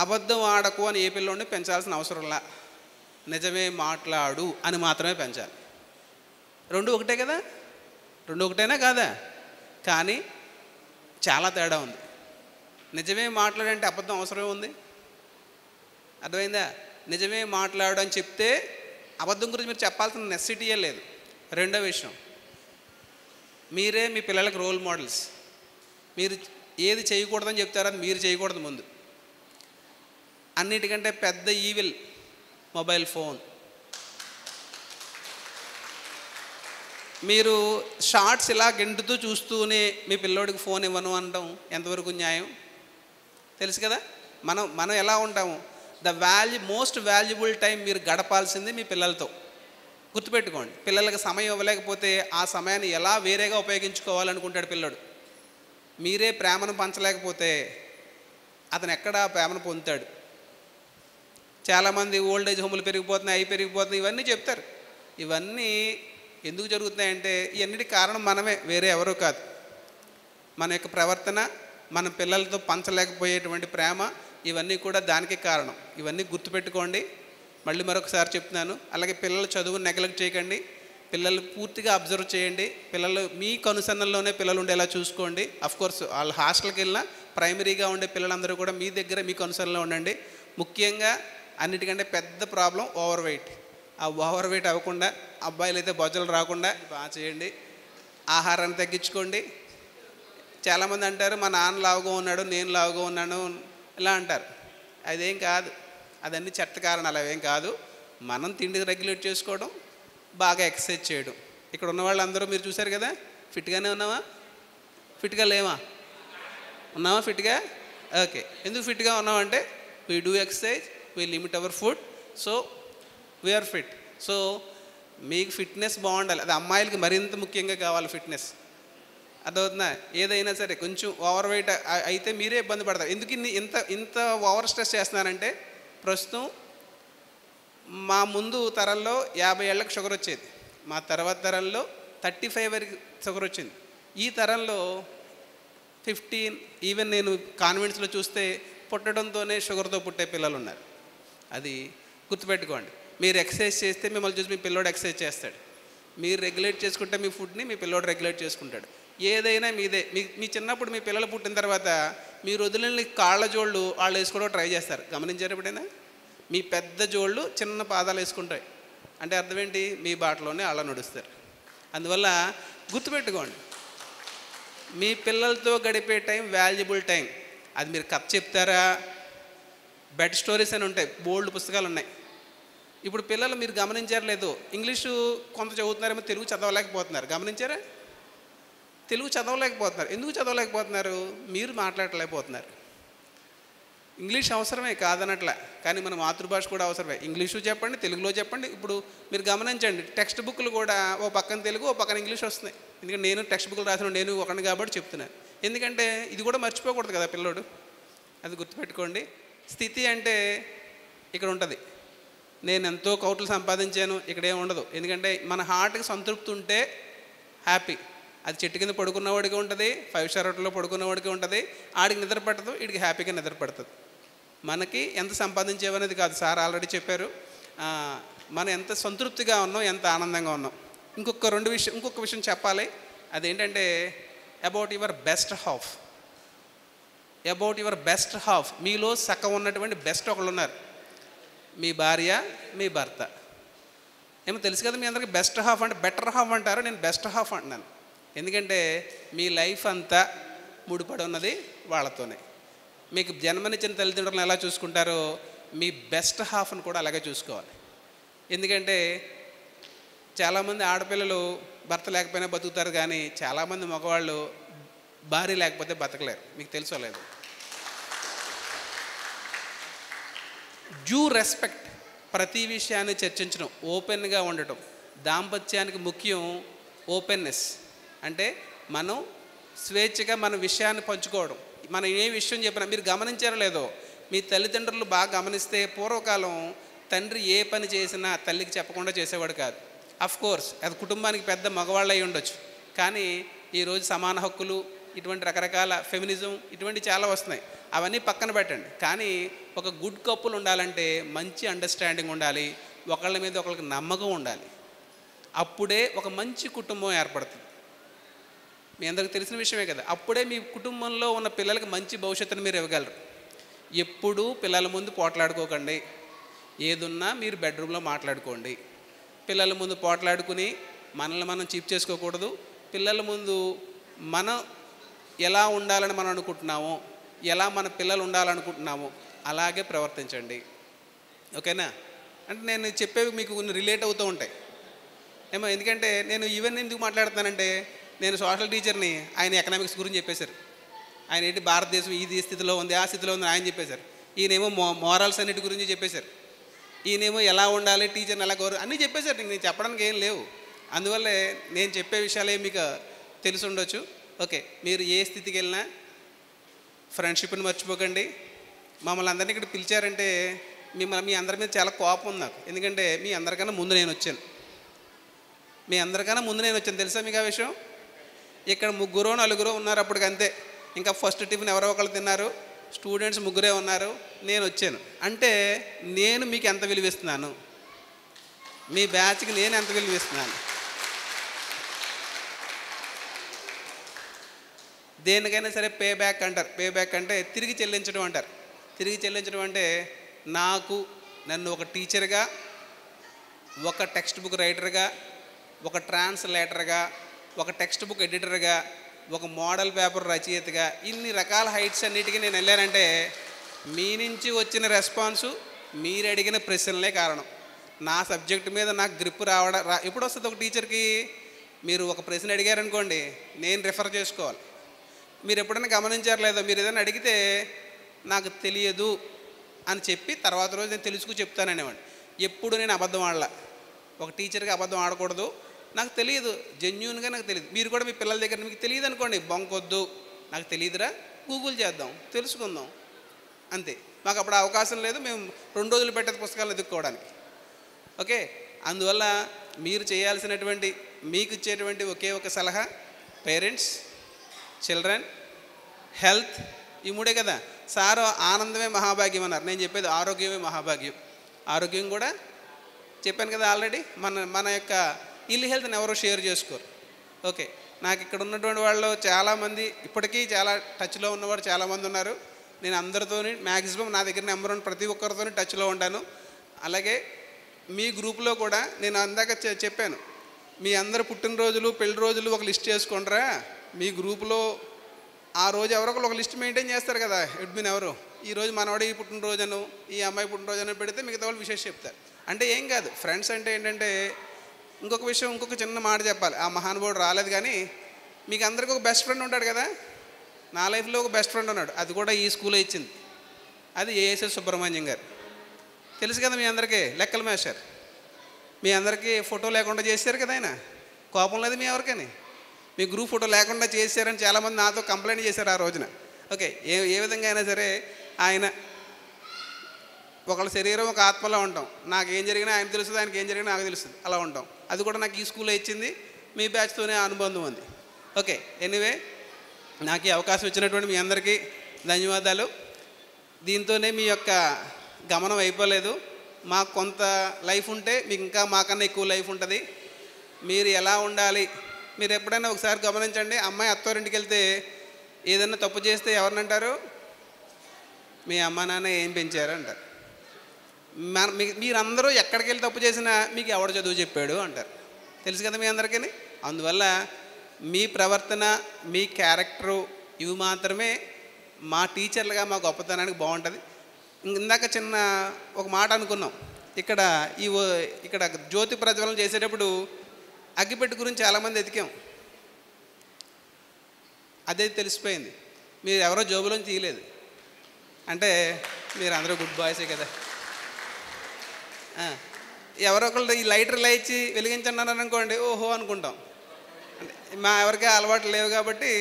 అబద్ధం ఆడకు అని ఏ పిల్లోడిని పెంచాల్సిన అవసరంలా, నిజమే మాట్లాడు అని మాత్రమే పెంచాలి. రెండు ఒకటే కదా, రెండు ఒకటేనా కాదా? కానీ చాలా తేడా ఉంది. నిజమే మాట్లాడంటే అబద్ధం అవసరమే ఉంది, అర్థమైందా? నిజమే మాట్లాడు అని చెప్తే అబద్ధం గురించి మీరు చెప్పాల్సిన నెసెసిటీయే లేదు. రెండో విషయం, మీరే మీ పిల్లలకు రోల్ మోడల్స్. మీరు ఏది చేయకూడదని చెప్తారో అది మీరు చేయకూడదు ముందు. అన్నిటికంటే పెద్ద ఈవిల్ మొబైల్ ఫోన్. మీరు షార్ట్స్ ఇలా గెంటుతూ చూస్తూనే మీ పిల్లోడికి ఫోన్ ఇవ్వను అనడం ఎంతవరకు న్యాయం? తెలుసు కదా మనం ఎలా ఉంటాము. మోస్ట్ వాల్యుబుల్ టైం మీరు గడపాల్సింది మీ పిల్లలతో. గుర్తుపెట్టుకోండి, పిల్లలకి సమయం ఇవ్వలేకపోతే ఆ సమయాన్ని ఎలా వేరేగా ఉపయోగించుకోవాలనుకుంటాడు పిల్లడు. మీరే ప్రేమను పంచలేకపోతే అతను ఎక్కడ ప్రేమను పొందుతాడు? చాలామంది ఓల్డేజ్ హోములు పెరిగిపోతున్నాయి, అవి పెరిగిపోతున్నాయి, ఇవన్నీ చెప్తారు. ఇవన్నీ ఎందుకు జరుగుతున్నాయంటే ఇవన్నిటికి కారణం మనమే, వేరే ఎవరో కాదు. మన యొక్క ప్రవర్తన, మన పిల్లలతో పంచలేకపోయేటువంటి ప్రేమ, ఇవన్నీ కూడా దానికి కారణం. ఇవన్నీ గుర్తుపెట్టుకోండి. మళ్ళీ మరొకసారి చెప్తున్నాను. అలాగే పిల్లల చదువును నెగ్లెక్ట్ చేయకండి. పిల్లలు పూర్తిగా అబ్జర్వ్ చేయండి. పిల్లలు మీ కనుసన్నల్లోనే పిల్లలు ఉండేలా చూసుకోండి. అఫ్కోర్స్ వాళ్ళు హాస్టల్కి వెళ్ళినా ప్రైమరీగా ఉండే పిల్లలందరూ కూడా మీ దగ్గర మీ కనుసన్నలో ఉండండి. ముఖ్యంగా అన్నిటికంటే పెద్ద ప్రాబ్లం ఓవర్ వెయిట్. ఆ ఓవర్ వెయిట్ అవ్వకుండా, అబ్బాయిలు అయితే బొజ్జలు రాకుండా బాగా చేయండి. ఆహారాన్ని తగ్గించుకోండి. చాలామంది అంటారు మా నాన్న లావుగా ఉన్నాడు, నేను లావుగా ఉన్నాను ఇలా అంటారు. అదేం కాదు, అదన్నీ చెత్త కారణాలు, అవేం కాదు. మనం తిండికి రెగ్యులేట్ చేసుకోవడం, బాగా ఎక్సర్సైజ్ చేయడం. ఇక్కడ ఉన్న వాళ్ళందరూ మీరు చూశారు కదా, ఫిట్గానే ఉన్నావా? ఫిట్గా లేవా? ఉన్నావా ఫిట్గా? ఓకే. ఎందుకు ఫిట్గా ఉన్నామంటే we do exercise, we limit our food, so we are fit. So మీకు ఫిట్నెస్ బాగుండాలి. అది అమ్మాయిలకి మరింత ముఖ్యంగా కావాలి ఫిట్నెస్. అదవుతుందా? ఏదైనా సరే కొంచెం ఓవర్ వెయిట్ అయితే మీరే ఇబ్బంది పడతారు. ఎందుకు ఇంత ఓవర్ స్ట్రెస్ చేస్తున్నారంటే, ప్రస్తుతం మా ముందు తరంలో 50 ఏళ్ళకి షుగర్ వచ్చేది, మా తర్వాత తరంలో 35 వరకు షుగర్ వచ్చింది. ఈ తరంలో 15, ఈవెన్ నేను కాన్వెంట్స్లో చూస్తే పుట్టడంతోనే షుగర్తో పుట్టే పిల్లలు ఉన్నారు. అది గుర్తుపెట్టుకోండి. మీరు ఎక్సర్సైజ్ చేస్తే మిమ్మల్ని చూసి మీ పిల్లోడు ఎక్సర్సైజ్ చేస్తాడు. మీరు రెగ్యులేట్ చేసుకుంటే మీ ఫుడ్ని మీ పిల్లోడు రెగ్యులేట్ చేసుకుంటాడు. ఏదైనా మీదే. మీ చిన్నప్పుడు మీ పిల్లలు పుట్టిన తర్వాత మీరు వదిలిన కాళ్ళ జోళ్ళు వాళ్ళు వేసుకోవడం ట్రై చేస్తారు. గమనించారు ఎప్పుడైనా? మీ పెద్ద జోళ్ళు చిన్న పాదాలు వేసుకుంటాయి అంటే అర్థం ఏంటి? మీ బాటలోనే అలా నడుస్తారు. అందువల్ల గుర్తుపెట్టుకోండి, మీ పిల్లలతో గడిపే టైం వాల్యుబుల్ టైం. అది మీరు కథ చెప్తారా, బెడ్ స్టోరీస్ అని ఉంటాయి, బోల్డ్ పుస్తకాలు ఉన్నాయి. ఇప్పుడు పిల్లలు మీరు గమనించారు లేదు, ఇంగ్లీషు కొంత చదువుతున్నారేమో, తెలుగు చదవలేకపోతున్నారు. గమనించారా? తెలుగు చదవలేకపోతున్నారు. ఎందుకు చదవలేకపోతున్నారు? మీరు మాట్లాడలేకపోతున్నారు. ఇంగ్లీష్ అవసరమే కాదనట్లా, కానీ మన మాతృభాష కూడా అవసరమే. ఇంగ్లీషు చెప్పండి, తెలుగులో చెప్పండి. ఇప్పుడు మీరు గమనించండి, టెక్స్ట్ బుక్లు కూడా ఓ పక్కన తెలుగు, ఓ పక్కన ఇంగ్లీష్ వస్తున్నాయి. ఎందుకంటే నేను టెక్స్ట్ బుక్లు రాసిన నేను ఒకటి కాబట్టి చెప్తున్నాను. ఎందుకంటే ఇది కూడా మర్చిపోకూడదు కదా పిల్లోడు. అది గుర్తుపెట్టుకోండి. స్థితి అంటే ఇక్కడ ఉంటుంది. నేను ఎంతో కోట్లు సంపాదించాను, ఇక్కడేం ఉండదు. ఎందుకంటే మన హార్ట్కి సంతృప్తి ఉంటే హ్యాపీ. అది చెట్టు కింద పడుకున్నవాడికి ఉంటుంది, 5 స్టార్ హోటల్లో పడుకున్నవాడికి ఉంటుంది. ఆడికి నిద్ర పట్టదు, వీడికి హ్యాపీగా నిద్ర పడుతుంది. మనకి ఎంత సంపాదించేవనేది కాదు. సార్ ఆల్రెడీ చెప్పారు, మనం ఎంత సంతృప్తిగా ఉన్నాం, ఎంత ఆనందంగా ఉన్నాం. ఇంకొక విషయం చెప్పాలి. అదేంటంటే about your best half. About your best half. మీలో సగం ఉన్నటువంటి బెస్ట్ ఒకళ్ళు ఉన్నారు, మీ భార్య, మీ భర్త. ఏమో తెలుసు కదా మీ అందరికీ. బెస్ట్ హాఫ్ అంటే బెటర్ హాఫ్ అంటారు, నేను బెస్ట్ హాఫ్ అంటున్నాను. ఎందుకంటే మీ లైఫ్ అంతా ముడిపడి ఉన్నది వాళ్ళతోనే. మీకు జన్మనిచ్చిన తల్లిదండ్రులను ఎలా చూసుకుంటారో మీ బెస్ట్ హాఫ్ను కూడా అలాగే చూసుకోవాలి. ఎందుకంటే చాలామంది ఆడపిల్లలు భర్త లేకపోయినా బతుకుతారు, కానీ చాలామంది మగవాళ్ళు భార్య లేకపోతే బతకలేరు. మీకు తెలుసో లేదు. Due respect. ప్రతి విషయాన్ని చర్చించడం, ఓపెన్గా ఉండటం. దాంపత్యానికి ముఖ్యం ఓపెన్నెస్. అంటే మనం స్వేచ్ఛగా మన విషయాన్ని పంచుకోవడం. మనం ఏ విషయం చెప్పినా మీరు గమనించారో లేదో, మీ తల్లిదండ్రులు బాగా గమనిస్తే పూర్వకాలం తండ్రి ఏ పని చేసినా తల్లికి చెప్పకుండా చేసేవాడు కాదు. అఫ్ కోర్స్ అది కుటుంబానికి పెద్ద మగవాళ్ళు అయి ఉండొచ్చు, కానీ ఈరోజు సమాన హక్కులు, ఇటువంటి రకరకాల ఫెమినిజం ఇటువంటి చాలా వస్తున్నాయి. అవన్నీ పక్కన పెట్టండి. కానీ ఒక గుడ్ కపుల్ ఉండాలంటే మంచి అండర్స్టాండింగ్ ఉండాలి, ఒకళ్ళ మీద ఒకళ్ళకి నమ్మకం ఉండాలి. అప్పుడే ఒక మంచి కుటుంబం ఏర్పడుతుంది. మీ అందరికి తెలిసిన విషయమే కదా. అప్పుడే మీ కుటుంబంలో ఉన్న పిల్లలకి మంచి భవిష్యత్తును మీరు ఇవ్వగలరు. ఎప్పుడూ పిల్లల ముందు పోట్లాడుకోకండి. ఏదున్నా మీరు బెడ్రూమ్లో మాట్లాడుకోండి. పిల్లల ముందు పోట్లాడుకుని మనల్ని మనం చీప్ చేసుకోకూడదు. పిల్లల ముందు మనం ఎలా ఉండాలని మనం అనుకుంటున్నామో, ఎలా మన పిల్లలు ఉండాలనుకుంటున్నామో అలాగే ప్రవర్తించండి. ఓకేనా? అంటే నేను చెప్పేవి మీకు కొన్ని రిలేట్ అవుతూ ఉంటాయి ఏమో. ఎందుకంటే నేను ఈవెన్ ఎందుకు మాట్లాడుతున్నానంటే, నేను సోషల్ టీచర్ని, ఆయన ఎకనామిక్స్ గురించి చెప్పేశారు. ఆయన ఏంటి భారతదేశం ఈ స్థితిలో ఉంది, ఆ స్థితిలో ఉంది ఆయన చెప్పేశారు. ఈయనేమో మోరల్స్ అన్నిటి గురించి చెప్పేశారు. ఈయనేమో ఎలా ఉండాలి, టీచర్ని ఎలా గౌరవ అన్నీ చెప్పేశారు. నేను చెప్పడానికి ఏం లేవు. అందువల్లే నేను చెప్పే విషయాలే మీకు తెలిసి ఉండొచ్చు. ఓకే, మీరు ఏ స్థితికి వెళ్ళినా ఫ్రెండ్షిప్ని మర్చిపోకండి. మమ్మల్ని అందరినీ ఇక్కడ పిలిచారంటే మీ అందరి మీద చాలా కోపం ఉంది నాకు. ఎందుకంటే మీ అందరికన్నా ముందు నేను వచ్చాను. తెలుసా మీకు ఆ విషయం? ఇక్కడ 3 4 ఉన్నారు అప్పటికి, అంతే. ఇంకా ఫస్ట్ టిఫిన్ ఎవరో ఒకళ్ళు తిన్నారు, స్టూడెంట్స్ 3 ఉన్నారు, నేను వచ్చాను. అంటే నేను మీకు ఎంత విలువిస్తున్నాను, మీ బ్యాచ్కి నేను ఎంత విలువిస్తున్నాను. దేనికైనా సరే పే బ్యాక్ అంటారు. పే బ్యాక్ అంటే తిరిగి చెల్లించడం అంటారు. తిరిగి చెల్లించడం అంటే నన్ను ఒక టీచర్గా, ఒక టెక్స్ట్ బుక్ రైటర్గా, ఒక ట్రాన్స్లేటర్గా, ఒక టెక్స్ట్ బుక్ ఎడిటర్గా, ఒక మోడల్ పేపర్ రచయితగా, ఇన్ని రకాల హైట్స్ అన్నిటికీ నేను వెళ్ళానంటే మీ నుంచి వచ్చిన రెస్పాన్సు, మీరు అడిగిన ప్రశ్నలే కారణం. నా సబ్జెక్ట్ మీద నాకు గ్రిప్ ఎప్పుడు వస్తుంది ఒక టీచర్కి? మీరు ఒక ప్రశ్న అడిగారనుకోండి, నేను రిఫర్ చేసుకోవాలి. మీరు ఎప్పుడైనా గమనించారు లేదో, మీరు ఏదైనా అడిగితే నాకు తెలియదు అని చెప్పి తర్వాత రోజు నేను తెలుసుకు చెప్తాననేవాడిని. ఎప్పుడు నేను అబద్ధం ఆడలా. ఒక టీచర్గా అబద్ధం ఆడకూడదు. నాకు తెలియదు, జెన్యూన్గా నాకు తెలియదు. మీరు కూడా మీ పిల్లల దగ్గర మీకు తెలియదు అనుకోండి, బొంకొద్దు, నాకు తెలియదురా, గూగుల్ చేద్దాం, తెలుసుకుందాం, అంతే. మాకు అప్పుడు అవకాశం లేదు, మేము 2 రోజులు పెట్టేది పుస్తకాలు ఎదుక్కోవడానికి. ఓకే, అందువల్ల మీరు చేయాల్సినటువంటి, మీకు ఇచ్చేటువంటి ఒకే ఒక సలహా, పేరెంట్స్, చిల్డ్రన్, హెల్త్, ఈ 3 కదా. సార్ ఆనందమే మహాభాగ్యం అన్నారు. నేను చెప్పేది ఆరోగ్యమే మహాభాగ్యం. ఆరోగ్యం కూడా చెప్పాను కదా ఆల్రెడీ. మన యొక్క ఇల్ హెల్త్ని ఎవరో షేర్ చేసుకోరు. ఓకే, నాకు ఇక్కడ ఉన్నటువంటి వాళ్ళు చాలామంది ఇప్పటికీ చాలా టచ్లో ఉన్నవారు చాలామంది ఉన్నారు. నేను అందరితోని మ్యాక్సిమం నా దగ్గర నెంబర్ 1 ప్రతి ఒక్కరితోని టచ్లో ఉంటాను. అలాగే మీ గ్రూప్లో కూడా నేను అందాక చెప్పాను, మీ అందరు పుట్టినరోజులు, పెళ్లి రోజులు ఒక లిస్ట్ చేసుకుంటారా. మీ గ్రూపులో ఆ రోజు ఎవరొకరు ఒక లిస్ట్ మెయింటైన్ చేస్తారు కదా, అడ్మిన్ ఎవరు, ఈరోజు మనవాడి పుట్టినరోజును, ఈ అమ్మాయి పుట్టినరోజును పెడితే మిగతా వాళ్ళు విశేష చెప్తారు. అంటే ఏం కాదు, ఫ్రెండ్స్ అంటే ఏంటంటే, ఇంకొక చిన్న మాట చెప్పాలి. ఆ మహానుభావుడు రాలేదు కానీ మీకు అందరికీ ఒక బెస్ట్ ఫ్రెండ్ ఉంటాడు కదా. నా లైఫ్లో ఒక బెస్ట్ ఫ్రెండ్ ఉన్నాడు, అది కూడా ఈ స్కూల్లో ఇచ్చింది. అది ఏఎస్ఎస్ సుబ్రహ్మణ్యం గారు. తెలుసు కదా మీ అందరికీ, లెక్కల మేస్టర్. మీ అందరికీ ఫోటో లేకుండా చేశారు కదా ఆయన. కోపం లేదు మీ ఎవరికని, మీ గ్రూప్ ఫోటో లేకుండా చేశారని చాలామంది నాతో కంప్లైంట్ చేశారు ఆ రోజున. ఓకే, ఏ విధంగా అయినా సరే ఆయన ఒకళ్ళ శరీరం ఒక ఆత్మలో ఉంటాం. నాకు ఏం జరిగినా ఆయన తెలుస్తుంది, ఆయనకి ఏం జరిగినా నాకు తెలుస్తుంది, అలా ఉంటాం. అది కూడా నాకు ఈ స్కూల్లో ఇచ్చింది, మీ బ్యాచ్తోనే అనుబంధం ఉంది. ఓకే, ఎనీవే, నాకు ఈ అవకాశం ఇచ్చినటువంటి మీ అందరికీ ధన్యవాదాలు. దీంతోనే మీ యొక్క గమనం అయిపోలేదు. మాకు కొంత లైఫ్ ఉంటే మీకు ఇంకా మాకన్నా ఎక్కువ లైఫ్ ఉంటుంది. మీరు ఎలా ఉండాలి, మీరు ఎప్పుడైనా ఒకసారి గమనించండి. అమ్మాయి అత్తవారింటికి వెళ్తే ఏదైనా తప్పు చేస్తే ఎవరినంటారు? మీ అమ్మ నాన్న ఏం పెంచారు అంటారు. మీరందరూ ఎక్కడికి వెళ్ళి తప్పు చేసినా మీకు ఎవడు చదువు చెప్పాడు అంటారు. తెలుసు కదా మీ అందరికీ. అందువల్ల మీ ప్రవర్తన, మీ క్యారెక్టరు, ఇవి మాత్రమే మా టీచర్లుగా మా గొప్పతనానికి బాగుంటుంది. ఇందాక చిన్న ఒక మాట అనుకున్నాం. ఇక్కడ జ్యోతి ప్రజ్వలన చేసేటప్పుడు అగ్గిపెట్టి గురించి చాలామంది ఎతికాం. అదే తెలిసిపోయింది, మీరు ఎవరో జోబులోంచి తీయలేదు. అంటే మీరు అందరూ గుడ్ బాయ్సే కదా. ఎవరో ఒకళ్ళు ఈ లైటర్ ఇలా ఇచ్చి వెలిగించండి అనుకోండి, ఓహో అనుకుంటాం. అంటే మా ఎవరికీ అలవాటు లేవు కాబట్టి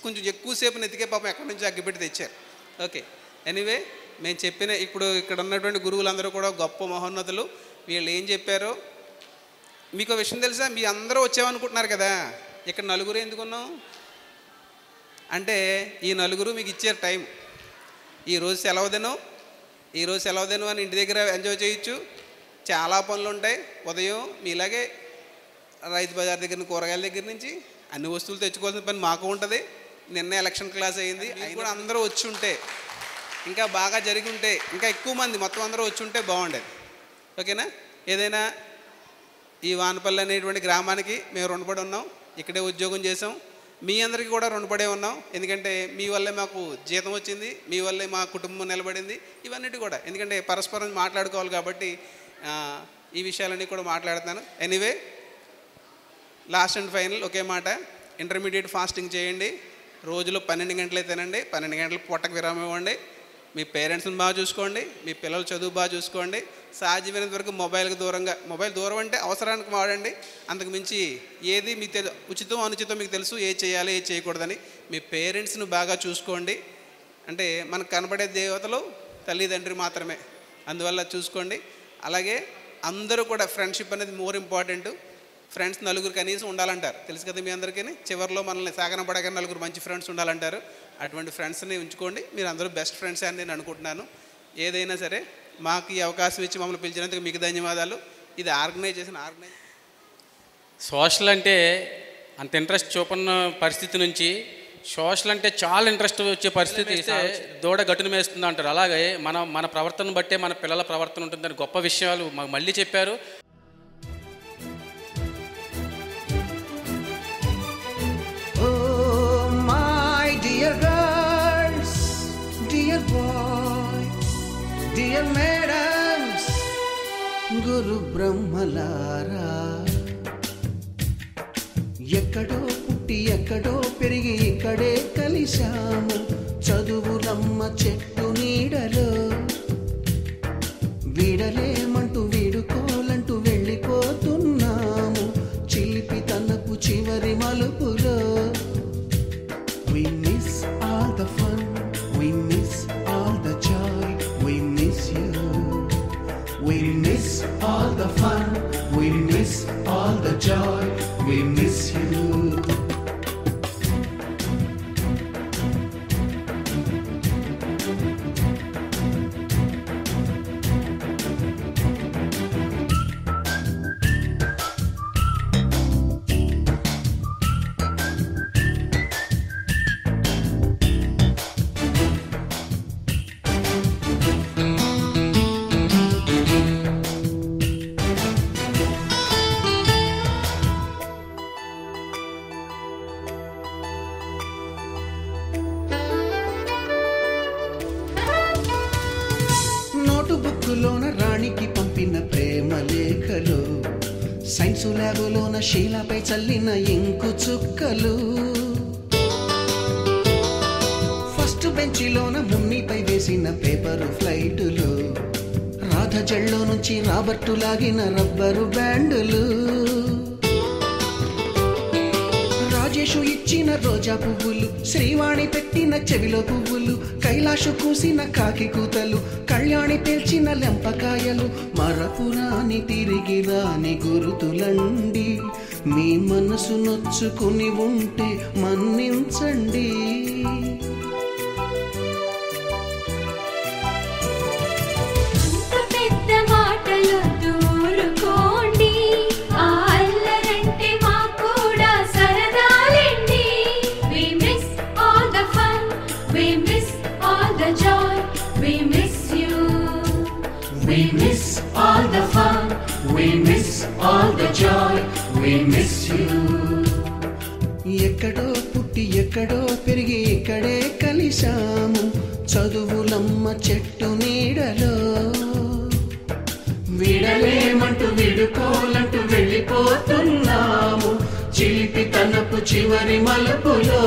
కొంచెం ఎక్కువసేపు నెతికే పాపం ఎక్కడి నుంచి అగ్గిపెట్టి తెచ్చారు. ఓకే, ఎనీవే మేము చెప్పిన ఇప్పుడు ఇక్కడ ఉన్నటువంటి గురువులందరూ కూడా గొప్ప మహోన్నతులు. వీళ్ళు ఏం చెప్పారో మీకు విషయం తెలుసా? మీ అందరూ వచ్చామనుకుంటున్నారు కదా, ఇక్కడ నలుగురు ఎందుకున్నాం అంటే ఈ నలుగురు మీకు ఇచ్చారు టైం. ఈరోజు సెలవు దినం అని ఇంటి దగ్గర ఎంజాయ్ చేయొచ్చు. చాలా పనులు ఉంటాయి. ఉదయం మీలాగే రైతు బజార్ దగ్గర నుంచి, కూరగాయల దగ్గర నుంచి అన్ని వస్తువులు తెచ్చుకోవాల్సిన పని మాకు ఉంటుంది. నిన్న ఎలక్షన్ క్లాస్ అయ్యింది, అవి కూడా అందరూ వచ్చి ఉంటే ఇంకా బాగా జరిగి ఉంటే, ఇంకా ఎక్కువ మంది మొత్తం అందరూ వచ్చి ఉంటే బాగుండేది. ఓకేనా? ఏదైనా ఈ వానపల్లి అనేటువంటి గ్రామానికి మేము రుణపడి ఉన్నాం. ఇక్కడే ఉద్యోగం చేసాం. మీ అందరికీ కూడా రుణపడే ఉన్నాం. ఎందుకంటే మీ వల్లే మాకు జీతం వచ్చింది, మీ వల్లే మా కుటుంబం నిలబడింది. ఇవన్నిటి కూడా ఎందుకంటే పరస్పరం మాట్లాడుకోవాలి కాబట్టి ఈ విషయాలన్నీ కూడా మాట్లాడుతున్నాను. ఎనీవే, లాస్ట్ అండ్ ఫైనల్ ఒకే మాట, ఇంటర్మీడియట్ ఫాస్టింగ్ చేయండి. రోజులో 12 గంటలే తినండి, 12 గంటలు పూటకు విరామం ఇవ్వండి. మీ పేరెంట్స్ని బాగా చూసుకోండి, మీ పిల్లల చదువు బాగా చూసుకోండి. సాధ్యమైనంత వరకు మొబైల్కి దూరంగా, మొబైల్ దూరం అంటే అవసరానికి వాడండి. అంతకు మించి ఏది మీకు ఉచితం అనుచితం మీకు తెలుసు, ఏది చేయాలి ఏది చేయకూడదని. మీ పేరెంట్స్ని బాగా చూసుకోండి. అంటే మనకు కనబడే దేవతలు తల్లిదండ్రి మాత్రమే, అందువల్ల చూసుకోండి. అలాగే అందరూ కూడా ఫ్రెండ్షిప్ అనేది మోర్ ఇంపార్టెంట్. ఫ్రెండ్స్ నలుగురు కనీసం ఉండాలంటారు, తెలుసు కదా మీ అందరికీ. చివరిలో మనల్ని సాగనపడగా నలుగురు మంచి ఫ్రెండ్స్ ఉండాలంటారు. అటువంటి ఫ్రెండ్స్ని ఉంచుకోండి. మీరు అందరూ బెస్ట్ ఫ్రెండ్స్ అని నేను అనుకుంటున్నాను. ఏదైనా సరే మాకు ఈ అవకాశం ఇచ్చి మమ్మల్ని పిలిచినందుకు మీకు ధన్యవాదాలు. ఇది ఆర్గనైజ్ సోషల్ అంటే అంత ఇంట్రెస్ట్ చూపన్న పరిస్థితి నుంచి సోషల్ అంటే చాలా ఇంట్రెస్ట్ వచ్చే పరిస్థితి దూడ గట్టును మేస్తుంది అంటారు. అలాగే మన ప్రవర్తన బట్టే మన పిల్లల ప్రవర్తన ఉంటుందని గొప్ప విషయాలు మాకు మళ్ళీ చెప్పారు. Dear girls, dear boys, dear madams, గురు బ్రహ్మలారా, ఎక్కడో పుట్టి ఎక్కడో పెరిగి ఇక్కడే కలిశాము. చదువులమ్మ చెట్టు నీడలో వీడలేమంటూ వీడుకోలంటూ వెళ్ళిపోతున్నాము. చిలిపి తనపు చివరి మలుపులో we miss all the fun, we miss all the joy, we miss you. We miss all the fun, we miss all the joy, we miss you. నోటుబుక్కులోన రాణికి పంపిన ప్రేమ లేఖలు, సైన్సు ల్యాబులోన శీలపై చల్లిన ఇంకు చుక్కలు, ఫస్ట్ బెంచిలోన మున్నిపై వేసిన పేపరు ఫ్లైటులు, రాధ జల్లో నుంచి రాబర్టు లాగిన rubber బ్యాండులు, Rajesh ఇచ్చిన రోజా పువ్వులు, శ్రీవాణి పెట్టిన చెవిలో పువ్వులు, కైలాషు కూసిన కాకి కూతలు, కళ్యాణి పేల్చిన లెంపకాయలు, మరపురాని తిరిగి రాని గురుతులండి. మీ మనసు నొచ్చుకుని ఉంటే మన్నించండి. We miss all the fun, we miss all the joy, we miss you. ఎక్కడో పుట్టి ఎక్కడో పెరిగి ఇక్కడే కలిశాము. చదువులమ్మ చెట్టు నీడలో వీడలేమంటూ విడుకోలంటూ వెళ్ళిపోతున్నాము. చిలిపి తనపు చివరి మలుపులో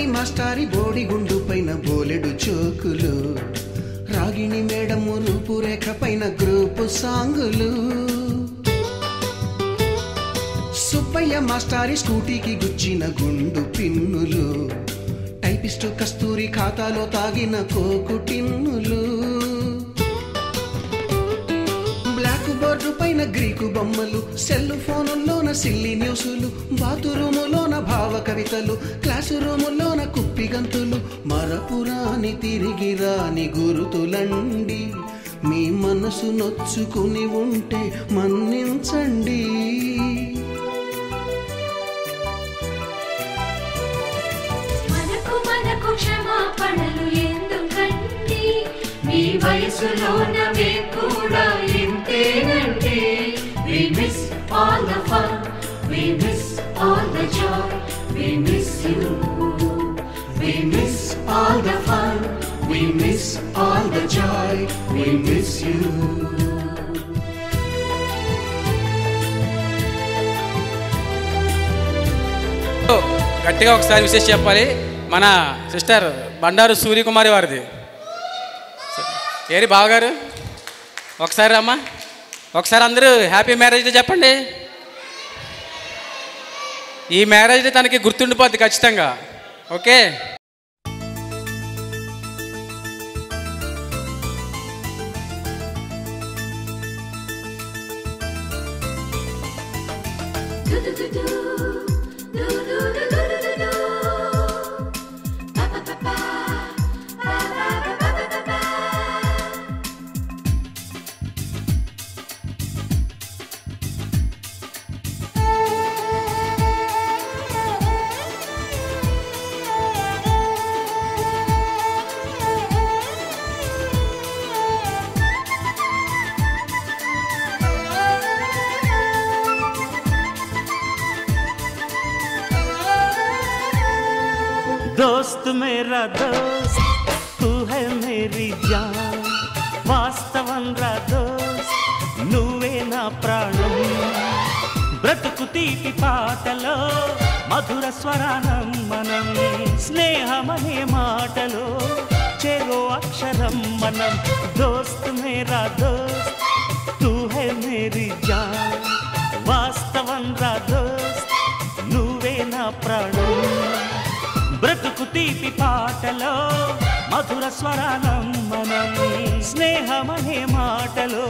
బోడి మాస్టారి బోడి గుండు పైన బోలెడు చోకులు, రాగిణి మేడము రూపురేఖ పైన గ్రూపు సాంగులు, సుబ్బయ్య మాస్టారి స్కూటీకి గుచ్చిన గుండు పిన్నులు, టైపిస్టు కస్తూరి ఖాతాలో తాగిన కోకు టిన్నులు, బ్లాక్ బోర్డు పైన గ్రీకు బొమ్మలు, సెల్ ఫోనుల్లోన సిల్లి న్యూసులు, బాతురూములోన భావ కవితలు, క్లాసు రూములోన కుప్పి గంతులు, మరపురాని తిరిగి రాని గురుతులండి, మీ మనసు నొచ్చుకుని ఉంటే మన్నించండి. మనకు క్షమాపణలు ఎందుకండి, మీ వయసులోన మేము కూడా ఇంతేనండి. We miss all the fun, we miss all the joy, we miss you. We miss all the fun, we miss all the joy, we miss you. గట్టిగా ఒకసారి విశేష చెప్పాలి. మన సిస్టర్ బండారు సూర్యకుమారి వారిది. ఏరి బావగారు ఒకసారి అమ్మా, ఒకసారి అందరూ హ్యాపీ మ్యారేజ్ డే చెప్పండి. ఈ మ్యారేజ్ డే తనకి గుర్తుండిపోద్ది ఖచ్చితంగా. ఓకే, दोस्त मेरा दोस्त तू है मेरी जान, వాస్తవం రా దోస్త్ నువ్వే నా ప్రాణం, బ్రతుకు తీపి పాటలో మధుర స్వరానం మనం, స్నేహమనే మాటలో చెరో అక్షరం మనం. దోస్త్ మేరా దోస్త్ తూ హై మేరీ జాన్, వాస్తవం రా దోస్త్ నువ్వే నా ప్రాణం, బ్రతుకు తీపి పాటలో మధుర స్వరానం మనం, స్నేహమనే మాటలో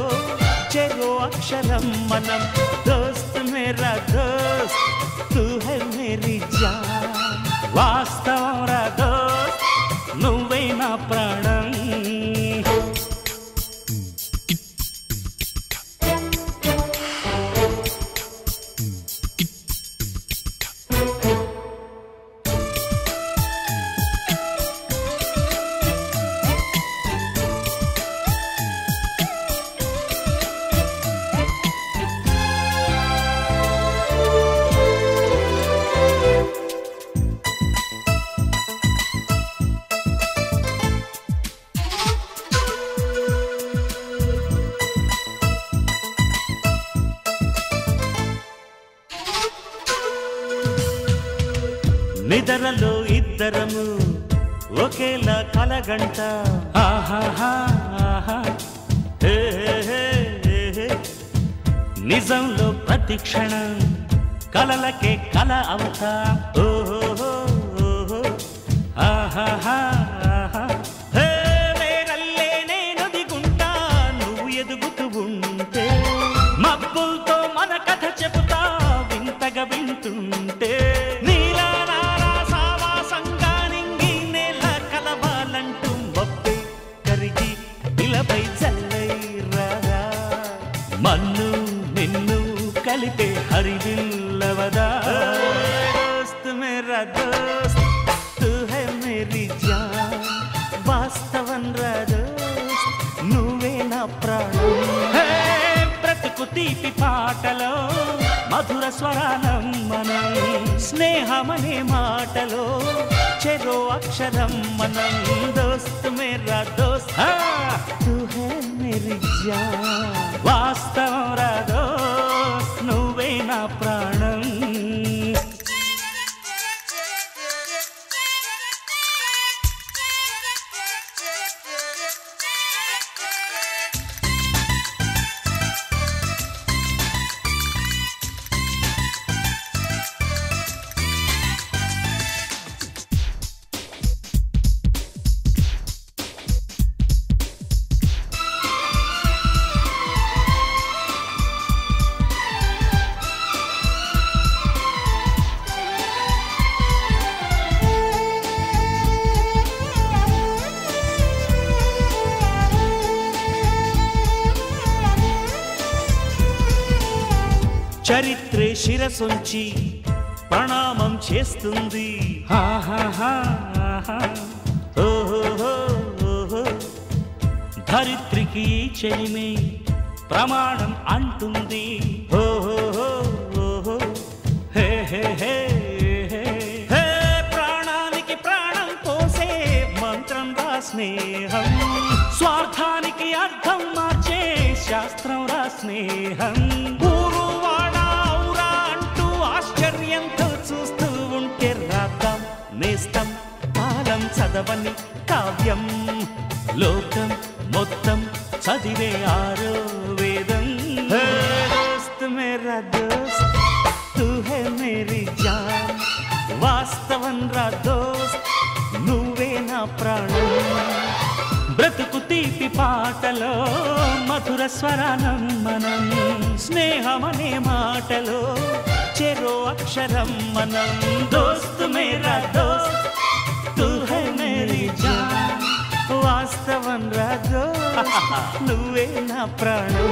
చెరో అక్షరం మనం. దోస్త్ మేరా దోస్త్ తూ హై మేరీ జాన్, వాస్తవం రా దోస్త్ నువ్వే నా ప్రాణం. నిద్రలో ఇద్దరము ఒకేలా కలగంట, ఆహాహా ఆహా హే హే హే, నిజంలో ప్రతి క్షణం కలలకే కల అవుతా, ఓహో ఆహాహా ఆహా హే, వేరల్లే నేను దిగుంటా నువ్వు ఎదుగుతూ ఉంటే, మబ్బులతో మన కథ చెబుతా వింతగా వింటుంటే, మన్ను నిన్ను కలిపే హరివిల్లవదా. దోస్త్ మేరా దోస్త్ తూ హై మేరీ జాన్, వాస్తవం రా దోస్త్ నువ్వే నా ప్రాణం, బ్రతుకు తీపి పాటలో మధుర స్వరానం మనం, స్నేహమనే మాటలో చెరో అక్షరం మనం. దోస్త్ మేరా దోస్త్ తూ హై మేరీ జాన్, వాస్తవం రా దోస్త్ నువ్వే నా ప్రాణం. చరిత్రే శిరసొంచి ప్రణామం చేస్తుంది. ఓహో ధరిత్రికి ఈ చెలిమే ప్రమాణం అంటుంది. ఓహో హే హే హే హే ప్రాణానికి ప్రాణం పోసే మంత్రం రా స్నేహం, స్వార్థానికి అర్థం మార్చే శాస్త్రం రా స్నేహం. ఊరు వాడ ఔరా అంటూ ఆశ్చర్యంతో చూస్తూ ఉంటే రాద్దాం నేస్తం కాలం చదవని కావ్యం, లోకం మొత్తం చదివే ఆరో వేదం. దోస్త్ మేరా దోస్త్ తూ హై మేరీ జాన్, వాస్తవం రా దోస్త్ నువ్వే నా ప్రాణం. బ్రతుకు తీపి పాటలో మధుర స్వరానం మనం, స్నేహమనే మాటలో చెరో అక్షరం మనం. దోస్త్ మేరా దోస్త్ తూ హై మేరీ జాన్, వాస్తవం రా దోస్త్ నువ్వే నా ప్రాణం.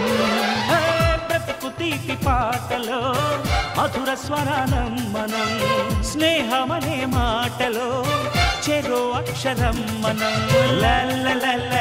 బ్రతుకు తీపి పాటలో మధుర స్వరానం మనం, స్నేహమనే మాటలో చెరో అక్షరం మనం. లా లా లా లా